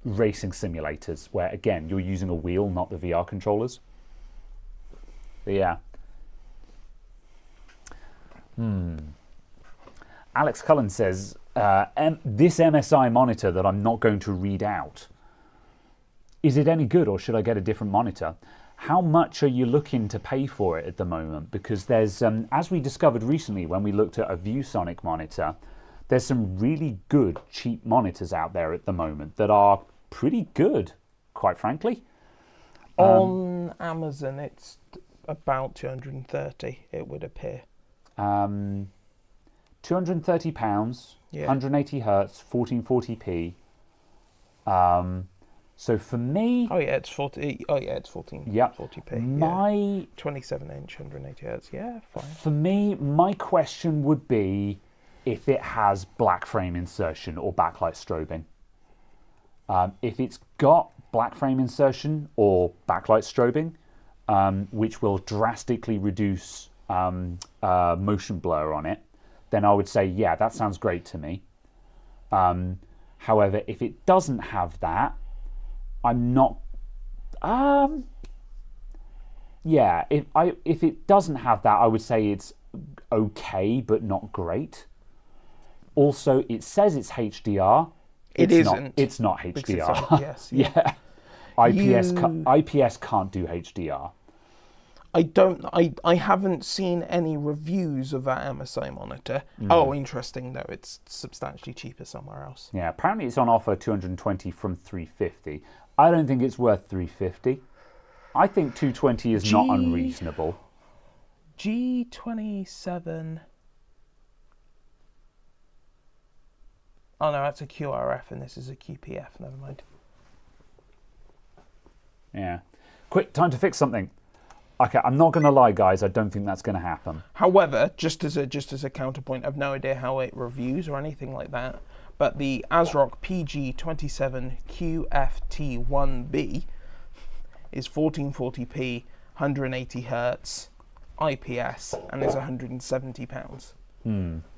racing simulators where again you're using a wheel, not the VR controllers. But yeah. Alex Cullen says this MSI monitor that I'm not going to read out, is it any good or should I get a different monitor? How much are you looking to pay for it at the moment? Because there's as we discovered recently when we looked at a ViewSonic monitor, there's some really good cheap monitors out there at the moment that are pretty good, quite frankly. On Amazon, it's about 230, it would appear. £230, yeah. 180 hertz, 1440p. So for me, Oh yeah, it's 40. Oh yeah, it's 14. yeah, 40p. my 27-inch, 180 hertz. Yeah, fine. for me, my question would be if it has black frame insertion or backlight strobing. If it's got black frame insertion or backlight strobing, which will drastically reduce motion blur on it, then I would say, yeah, that sounds great to me. However, if it doesn't have that, I'm not. Yeah, if it doesn't have that, I would say it's okay, but not great. Also, it says it's HDR. It isn't. It's not Because it's HDR. IPS, Yeah. IPS can't do HDR. I haven't seen any reviews of that MSI monitor. Oh, interesting though. It's substantially cheaper somewhere else. Yeah, apparently it's on offer 220 from 350. I don't think it's worth 350. I think 220 is not unreasonable. G27. Oh no, that's a QRF and this is a QPF. Never mind. Yeah. Quick, time to fix something. Okay, I'm not going to lie, guys. I don't think that's going to happen. However, just as a counterpoint, I've no idea how it reviews or anything like that. But the ASRock PG27QFT1B is 1440p, 180 hertz, IPS, and is £170.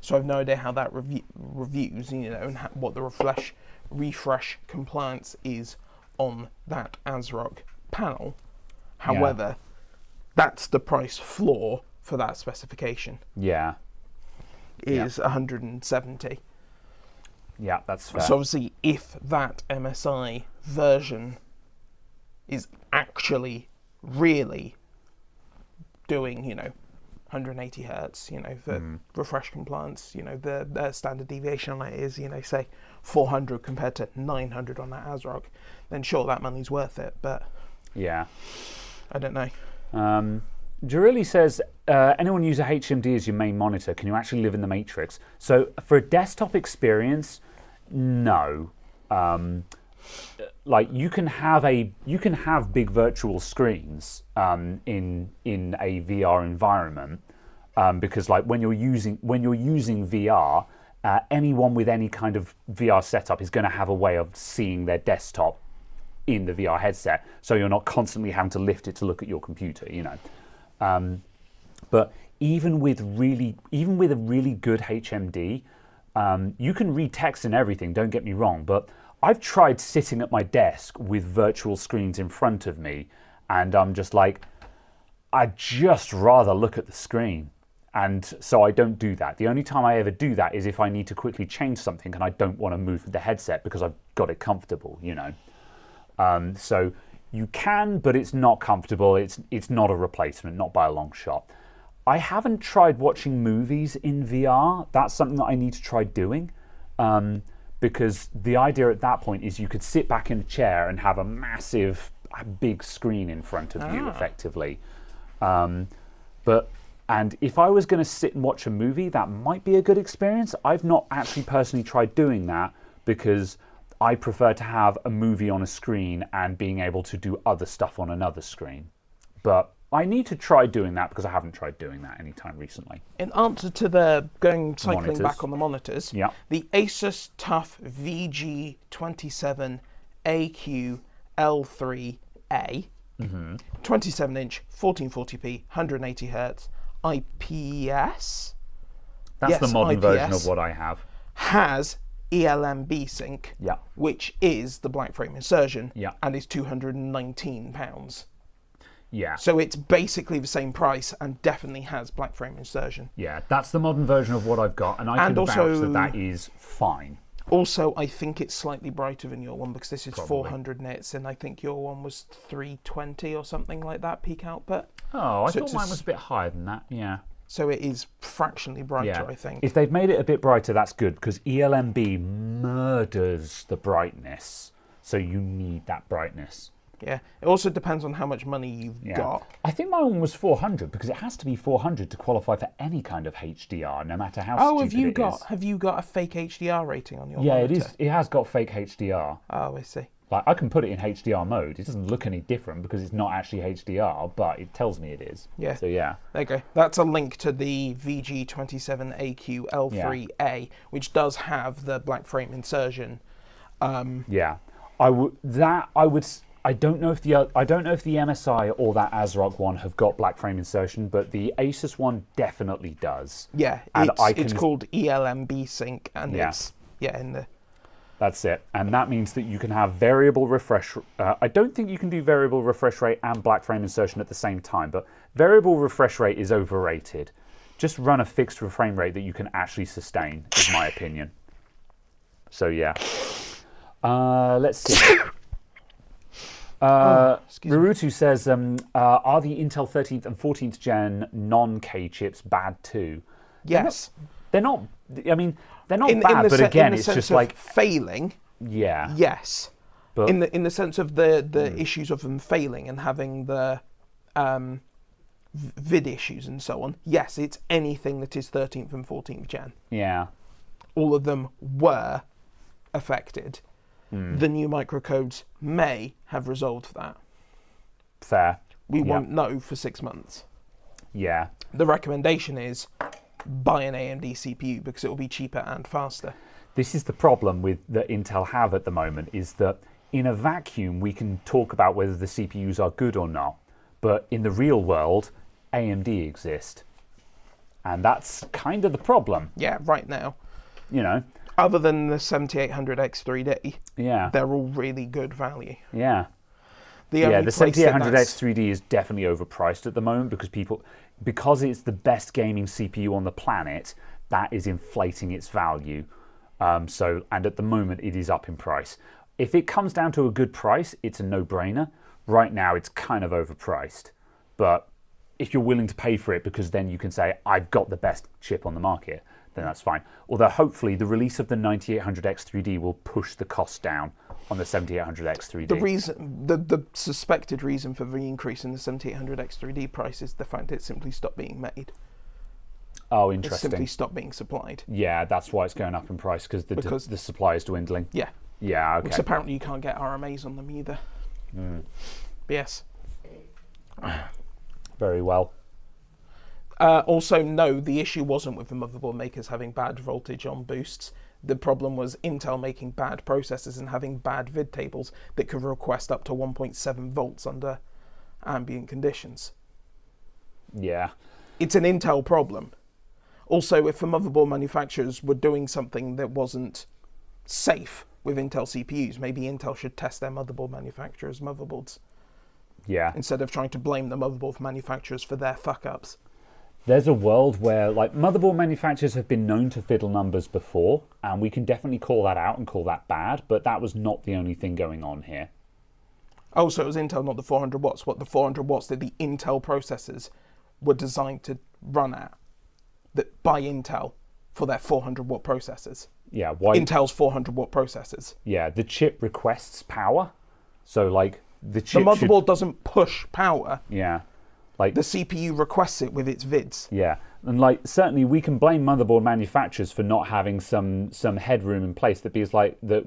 So I've no idea how that reviews, and what the refresh compliance is on that ASRock panel. However, that's the price floor for that specification. Yeah. Is 170. Yeah, that's fair. So obviously, if that MSI version is actually really doing, 180 hertz, the refresh compliance, the standard deviation on it is, say 400 compared to 900 on that ASRock, then sure, that money's worth it. But yeah, I don't know. Jarili says, anyone use a HMD as your main monitor? Can you actually live in the Matrix? So for a desktop experience, no. Like you can have big virtual screens in a VR environment because like when you're using VR, anyone with any kind of VR setup is going to have a way of seeing their desktop in the VR headset, so you're not constantly having to lift it to look at your computer, But even with a really good HMD, you can read text and everything. Don't get me wrong, but I've tried sitting at my desk with virtual screens in front of me, and I'm just like, I'd just rather look at the screen. And so I don't do that. The only time I ever do that is if I need to quickly change something and I don't want to move the headset because I've got it comfortable, So you can, but it's not comfortable. It's not a replacement, not by a long shot. I haven't tried watching movies in VR. That's something that I need to try doing, because the idea at that point is you could sit back in a chair and have a massive, big screen in front of you, effectively. And if I was going to sit and watch a movie, that might be a good experience. I've not actually personally tried doing that because I prefer to have a movie on a screen and being able to do other stuff on another screen. But I need to try doing that because I haven't tried doing that anytime recently. In answer to the cycling back on the monitors, the Asus TUF VG27AQ L3A, 27-inch, 1440p, 180 hertz, IPS. That's the modern version of what I have. Has ELMB sync, which is the black frame insertion, and is £219. Yeah. So it's basically the same price and definitely has black frame insertion. Yeah, that's the modern version of what I've got, and I can vouch that is fine. Also, I think it's slightly brighter than your one because this is 400 nits, and I think your one was 320 or something like that peak output. Oh, I thought mine was a bit higher than that. Yeah. So it is fractionally brighter, I think. If they've made it a bit brighter, that's good because ELMB murders the brightness, so you need that brightness. Yeah. It also depends on how much money you've got. I think my one was 400 because it has to be 400 to qualify for any kind of HDR, no matter how stupid it is. Have you got a fake HDR rating on your monitor? monitor? It has got fake HDR. Oh, I see. Like, I can put it in HDR mode. It doesn't look any different because it's not actually HDR, but it tells me it is. Yeah. So, yeah. There you go. That's a link to the VG27AQ-L3A, which does have the black frame insertion. Yeah. I don't know if the MSI or that ASRock one have got black frame insertion, but the Asus one definitely does. Yeah, And it's called ELMB sync, and it's in the. That's it, and that means that you can have variable refresh. I don't think you can do variable refresh rate and black frame insertion at the same time, but variable refresh rate is overrated. Just run a fixed frame rate that you can actually sustain, is my opinion. So yeah, let's see. Naruto says, are the Intel 13th and 14th gen non-K chips bad too? Yes. They're not. I mean, they're not bad, but again, it's just like failing. Yeah. Yes. But in the sense of the issues of them failing and having the vid issues and so on. Yes, it's anything that is 13th and 14th gen. Yeah. All of them were affected. The new microcodes may have resolved that. Fair. We won't know for 6 months. Yeah. The recommendation is buy an AMD CPU because it will be cheaper and faster. This is the problem with that Intel have at the moment, is that in a vacuum we can talk about whether the CPUs are good or not, but in the real world AMD exist, and that's kind of the problem. Yeah, right now. You know. Other than the 7800X3D, yeah, they're all really good value. Yeah. The 7800X3D is definitely overpriced at the moment because it's the best gaming CPU on the planet. That is inflating its value. And at the moment it is up in price. If it comes down to a good price, it's a no-brainer. Right now it's kind of overpriced, but if you're willing to pay for it because then you can say I've got the best chip on the market, then that's fine. Although hopefully the release of the 9800X3D will push the cost down on the 7800X3D. The suspected reason for the increase in the 7800X3D price is the fact it simply stopped being made. Oh, interesting. It simply stopped being supplied. Yeah, that's why it's going up in price because the supply is dwindling. Yeah. Yeah, okay. Because apparently you can't get RMAs on them either. Yes. Very well. Also, no, the issue wasn't with the motherboard makers having bad voltage on boosts. The problem was Intel making bad processors and having bad vid tables that could request up to 1.7 volts under ambient conditions. Yeah. It's an Intel problem. Also, if the motherboard manufacturers were doing something that wasn't safe with Intel CPUs, maybe Intel should test their motherboard manufacturers' motherboards. Yeah. Instead of trying to blame the motherboard manufacturers for their fuck-ups. There's a world where, like, motherboard manufacturers have been known to fiddle numbers before, and we can definitely call that out and call that bad, but that was not the only thing going on here. Oh, so it was Intel, not the 400 watts. What, the 400 watts that the Intel processors were designed to run at, that by Intel for their 400 watt processors. Yeah, why? Intel's 400 watt processors. Yeah, the chip requests power, so, like, the chip The motherboard doesn't push power. Yeah. Like, the CPU requests it with its vids. Yeah, and like certainly we can blame motherboard manufacturers for not having some headroom in place. That because like that,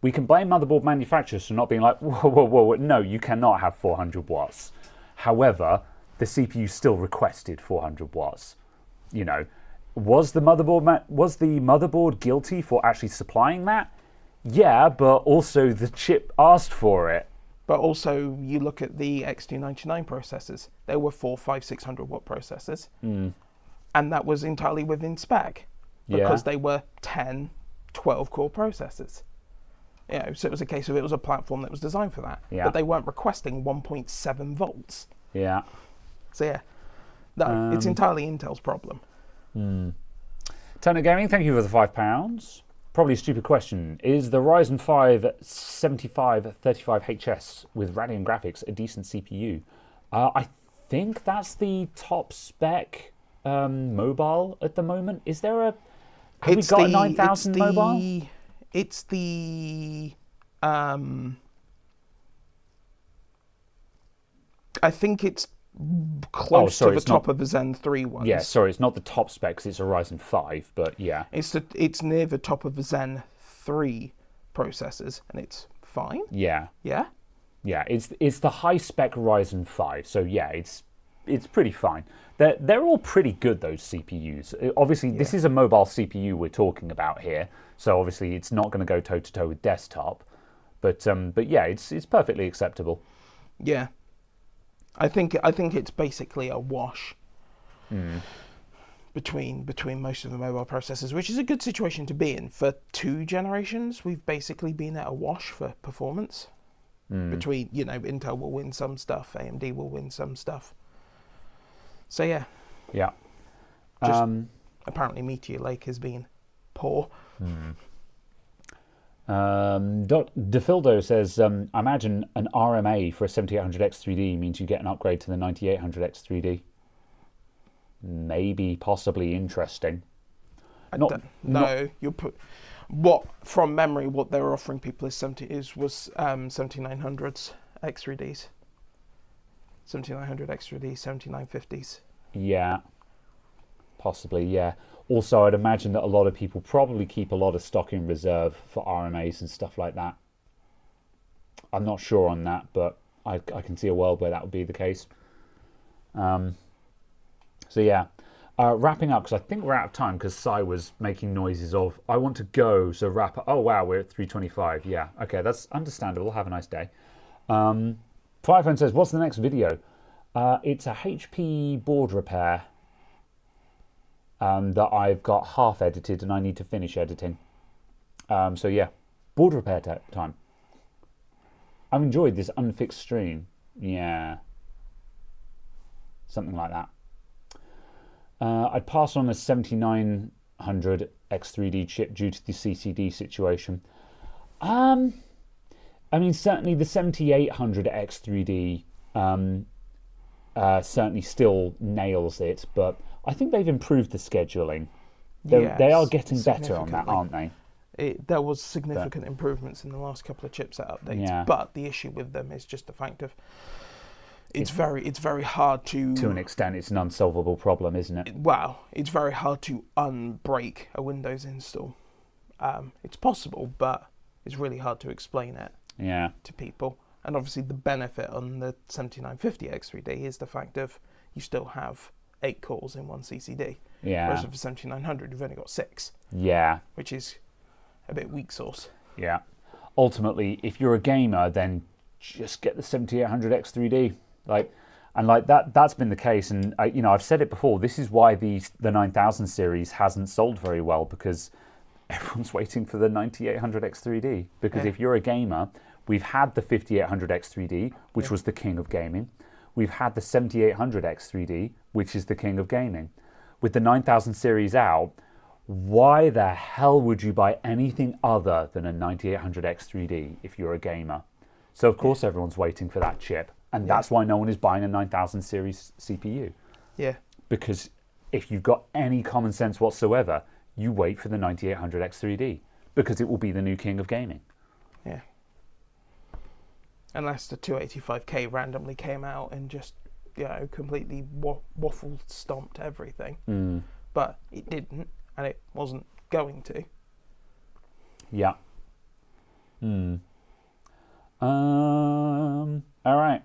we can blame motherboard manufacturers for not being like whoa, no, you cannot have 400 watts. However, the CPU still requested 400 watts. You know, was the motherboard guilty for actually supplying that? Yeah, but also the chip asked for it. But also, you look at the X299 processors. They were 400, 500, 600 watt processors. And that was entirely within spec. Because they were 10, 12 core processors. You know, so it was a case of it was a platform that was designed for that. Yeah. But they weren't requesting 1.7 volts. Yeah. So yeah, no, it's entirely Intel's problem. Turner Gaming, thank you for the £5. Probably a stupid question. Is the Ryzen 5 7535HS with Radeon graphics a decent CPU? I think that's the top spec mobile at the moment. Is there a... Have we got a 9000 mobile? It's the... I think it's close to the top of the Zen 3 ones. Yeah, sorry, it's not the top specs, it's a Ryzen 5, but yeah. It's near the top of the Zen 3 processors, and it's fine. Yeah. Yeah. Yeah, it's the high spec Ryzen 5, so yeah, it's pretty fine. They're all pretty good, those CPUs. Obviously, this is a mobile CPU we're talking about here, so obviously it's not going to go toe to toe with desktop, but yeah, it's perfectly acceptable. Yeah. I think it's basically a wash between most of the mobile processors, which is a good situation to be in. For 2 generations, we've basically been at a wash for performance. Between, Intel will win some stuff, AMD will win some stuff. So yeah. Yeah. Just apparently Meteor Lake has been poor. Defildo says, I imagine an RMA for a 7800X3D means you get an upgrade to the 9800X3D. Maybe, possibly interesting. You'll put from memory. What they were offering people was 7900s X3Ds, 7900 X3Ds, 7950s. Yeah, possibly. Yeah. Also, I'd imagine that a lot of people probably keep a lot of stock in reserve for RMAs and stuff like that. I'm not sure on that, but I can see a world where that would be the case. So yeah. Wrapping up, because I think we're out of time, because Sai was making noises of, I want to go, so wrap up. Oh, wow, we're at 3:25. Yeah, okay, that's understandable. Have a nice day. Firephone says, what's the next video? It's a HP board repair that I've got half edited and I need to finish editing. So yeah, board repair time. I've enjoyed this unfixed stream. Yeah. Something like that. I'd pass on a 7900 X3D chip due to the CCD situation. I mean, certainly the 7800 X3D certainly still nails it, but I think they've improved the scheduling. They are getting better on that, aren't they? There was significant improvements in the last couple of chipset updates, but the issue with them is just the fact of it's very hard to... To an extent, it's an unsolvable problem, isn't it? Well, it's very hard to unbreak a Windows install. It's possible, but it's really hard to explain it to people. And obviously the benefit on the 7950 X3D is the fact of you still have 8 cores in one CCD. Yeah. Whereas with the 7900, you've only got 6. Yeah. Which is a bit weak sauce. Yeah. Ultimately, if you're a gamer, then just get the 7800 X3D. That's been the case, and I've said it before. This is why the 9000 series hasn't sold very well, because everyone's waiting for the 9800 X3D. Because if you're a gamer, we've had the 5800 X3D, which was the king of gaming. We've had the 7800 X3D, which is the king of gaming. With the 9000 series out, why the hell would you buy anything other than a 9800 X3D if you're a gamer? So of course everyone's waiting for that chip. And that's why no one is buying a 9000 series CPU. Yeah. Because if you've got any common sense whatsoever, you wait for the 9800 X3D, because it will be the new king of gaming. Yeah. Unless the 285K randomly came out and just, completely waffle stomped everything. But it didn't, and it wasn't going to. Yeah. All right.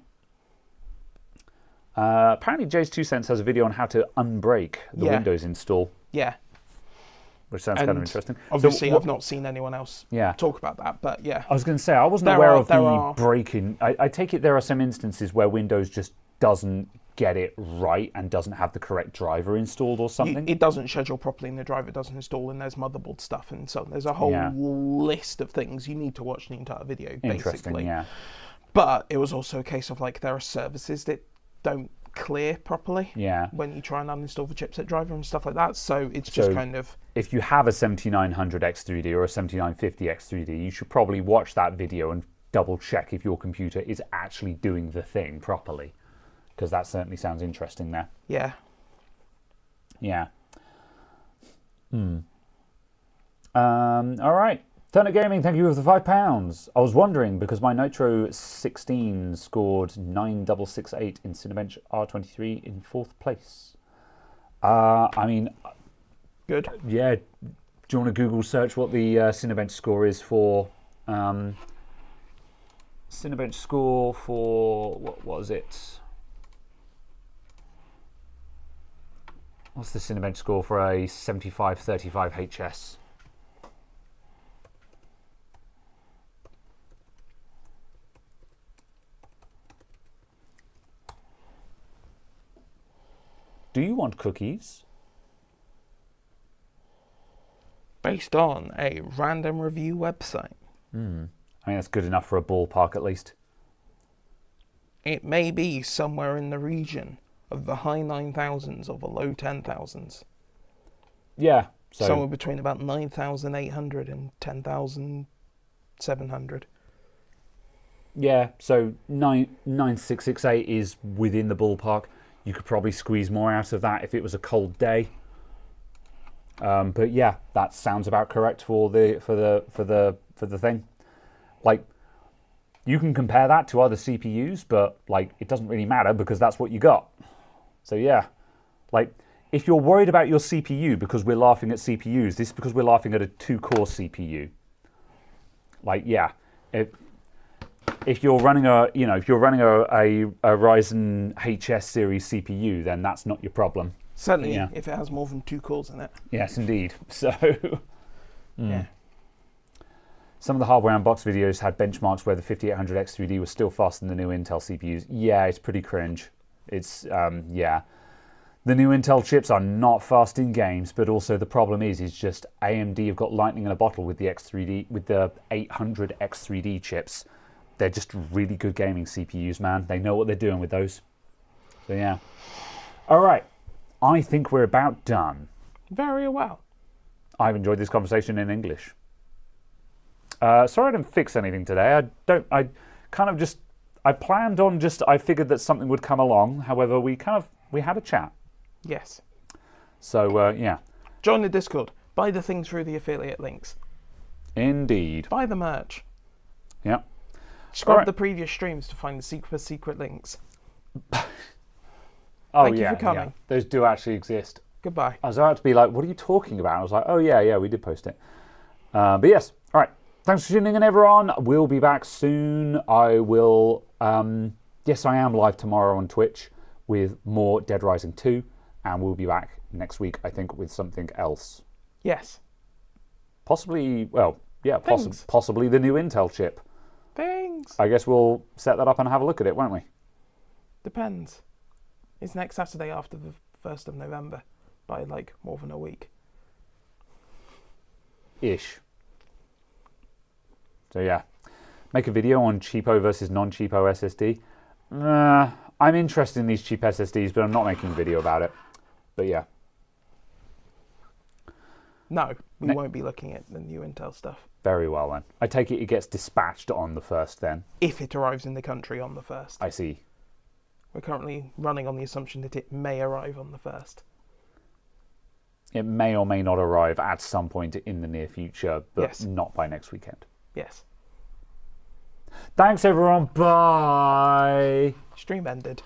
Apparently Jay's 2 Cents has a video on how to unbreak the Windows install. Yeah. Which sounds kind of interesting. Obviously, I've not seen anyone else talk about that, but yeah. I was going to say, I wasn't aware of the breaking. I take it there are some instances where Windows just doesn't get it right and doesn't have the correct driver installed or something. It doesn't schedule properly and the driver doesn't install, and there's motherboard stuff, and so there's a whole list of things. You need to watch the entire video, basically. Interesting, yeah. But it was also a case of there are services that don't clear properly when you try and uninstall the chipset driver and stuff like that, so it's just kind of... If you have a 7900 X3D or a 7950 X3D, you should probably watch that video and double check if your computer is actually doing the thing properly, because that certainly sounds interesting there. Yeah. All right. Turner Gaming, thank you for the £5. I was wondering, because my Nitro 16 scored 9668 in Cinebench R23 in 4th place. I mean... Good. Yeah. Do you want to Google search what the Cinebench score is for Cinebench score for, what was it? What's the Cinebench score for a 7535 HS? Do you want cookies? Based on a random review website. I mean, that's good enough for a ballpark at least. It may be somewhere in the region of the high 9,000s or the low 10,000s. Yeah. So Somewhere between about 9,800 and 10,700. yeah, so 9668 is within the ballpark. You could probably squeeze more out of that if it was a cold day. But yeah, that sounds about correct for the thing. Like, you can compare that to other CPUs, but like it doesn't really matter because that's what you got. So yeah, like if you're worried about your CPU because we're laughing at CPUs, this is because we're laughing at a 2-core CPU. Like yeah, if you're running a Ryzen HS series CPU, then that's not your problem. Certainly, Yeah. if it has more than 2 cores in it. Yes, indeed. So Yeah. some of the hardware unbox videos had benchmarks where the 5800X3D was still faster than the new Intel CPUs. Yeah, it's pretty cringe. It's yeah. The new Intel chips are not fast in games, but also the problem is just AMD have got lightning in a bottle with the X3D, with the 800X3D chips. They're just really good gaming CPUs, man. They know what they're doing with those. So yeah. All right. I think we're about done. Very well. I've enjoyed this conversation in English. Sorry I didn't fix anything today. I planned on I figured that something would come along. However, we had a chat. Yes. So, yeah. Join the Discord. Buy the things through the affiliate links. Indeed. Buy the merch. Yeah. Scrub Alright. the previous streams to find the secret links. Oh, Thank you yeah, for coming. yeah. Those do actually exist. Goodbye. I was about to be like, what are you talking about? I was like, oh, yeah, we did post it. But yes. All right. Thanks for tuning in, everyone. We'll be back soon. I will... yes, I am live tomorrow on Twitch with more Dead Rising 2. And we'll be back next week, I think, with something else. Yes. Possibly, well, yeah, Things. possibly the new Intel chip. Things. I guess we'll set that up and have a look at it, won't we? Depends. It's next Saturday after the 1st of November by like more than a week. Ish. So yeah. Make a video on cheapo versus non-cheapo SSD. I'm interested in these cheap SSDs, but I'm not making a video about it. But yeah. No, we won't be looking at the new Intel stuff. Very well then. I take it gets dispatched on the 1st then. If it arrives in the country on the 1st. I see. We're currently running on the assumption that it may arrive on the 1st. It may or may not arrive at some point in the near future, but Yes. not by next weekend. Yes. Thanks everyone. Bye. Stream ended.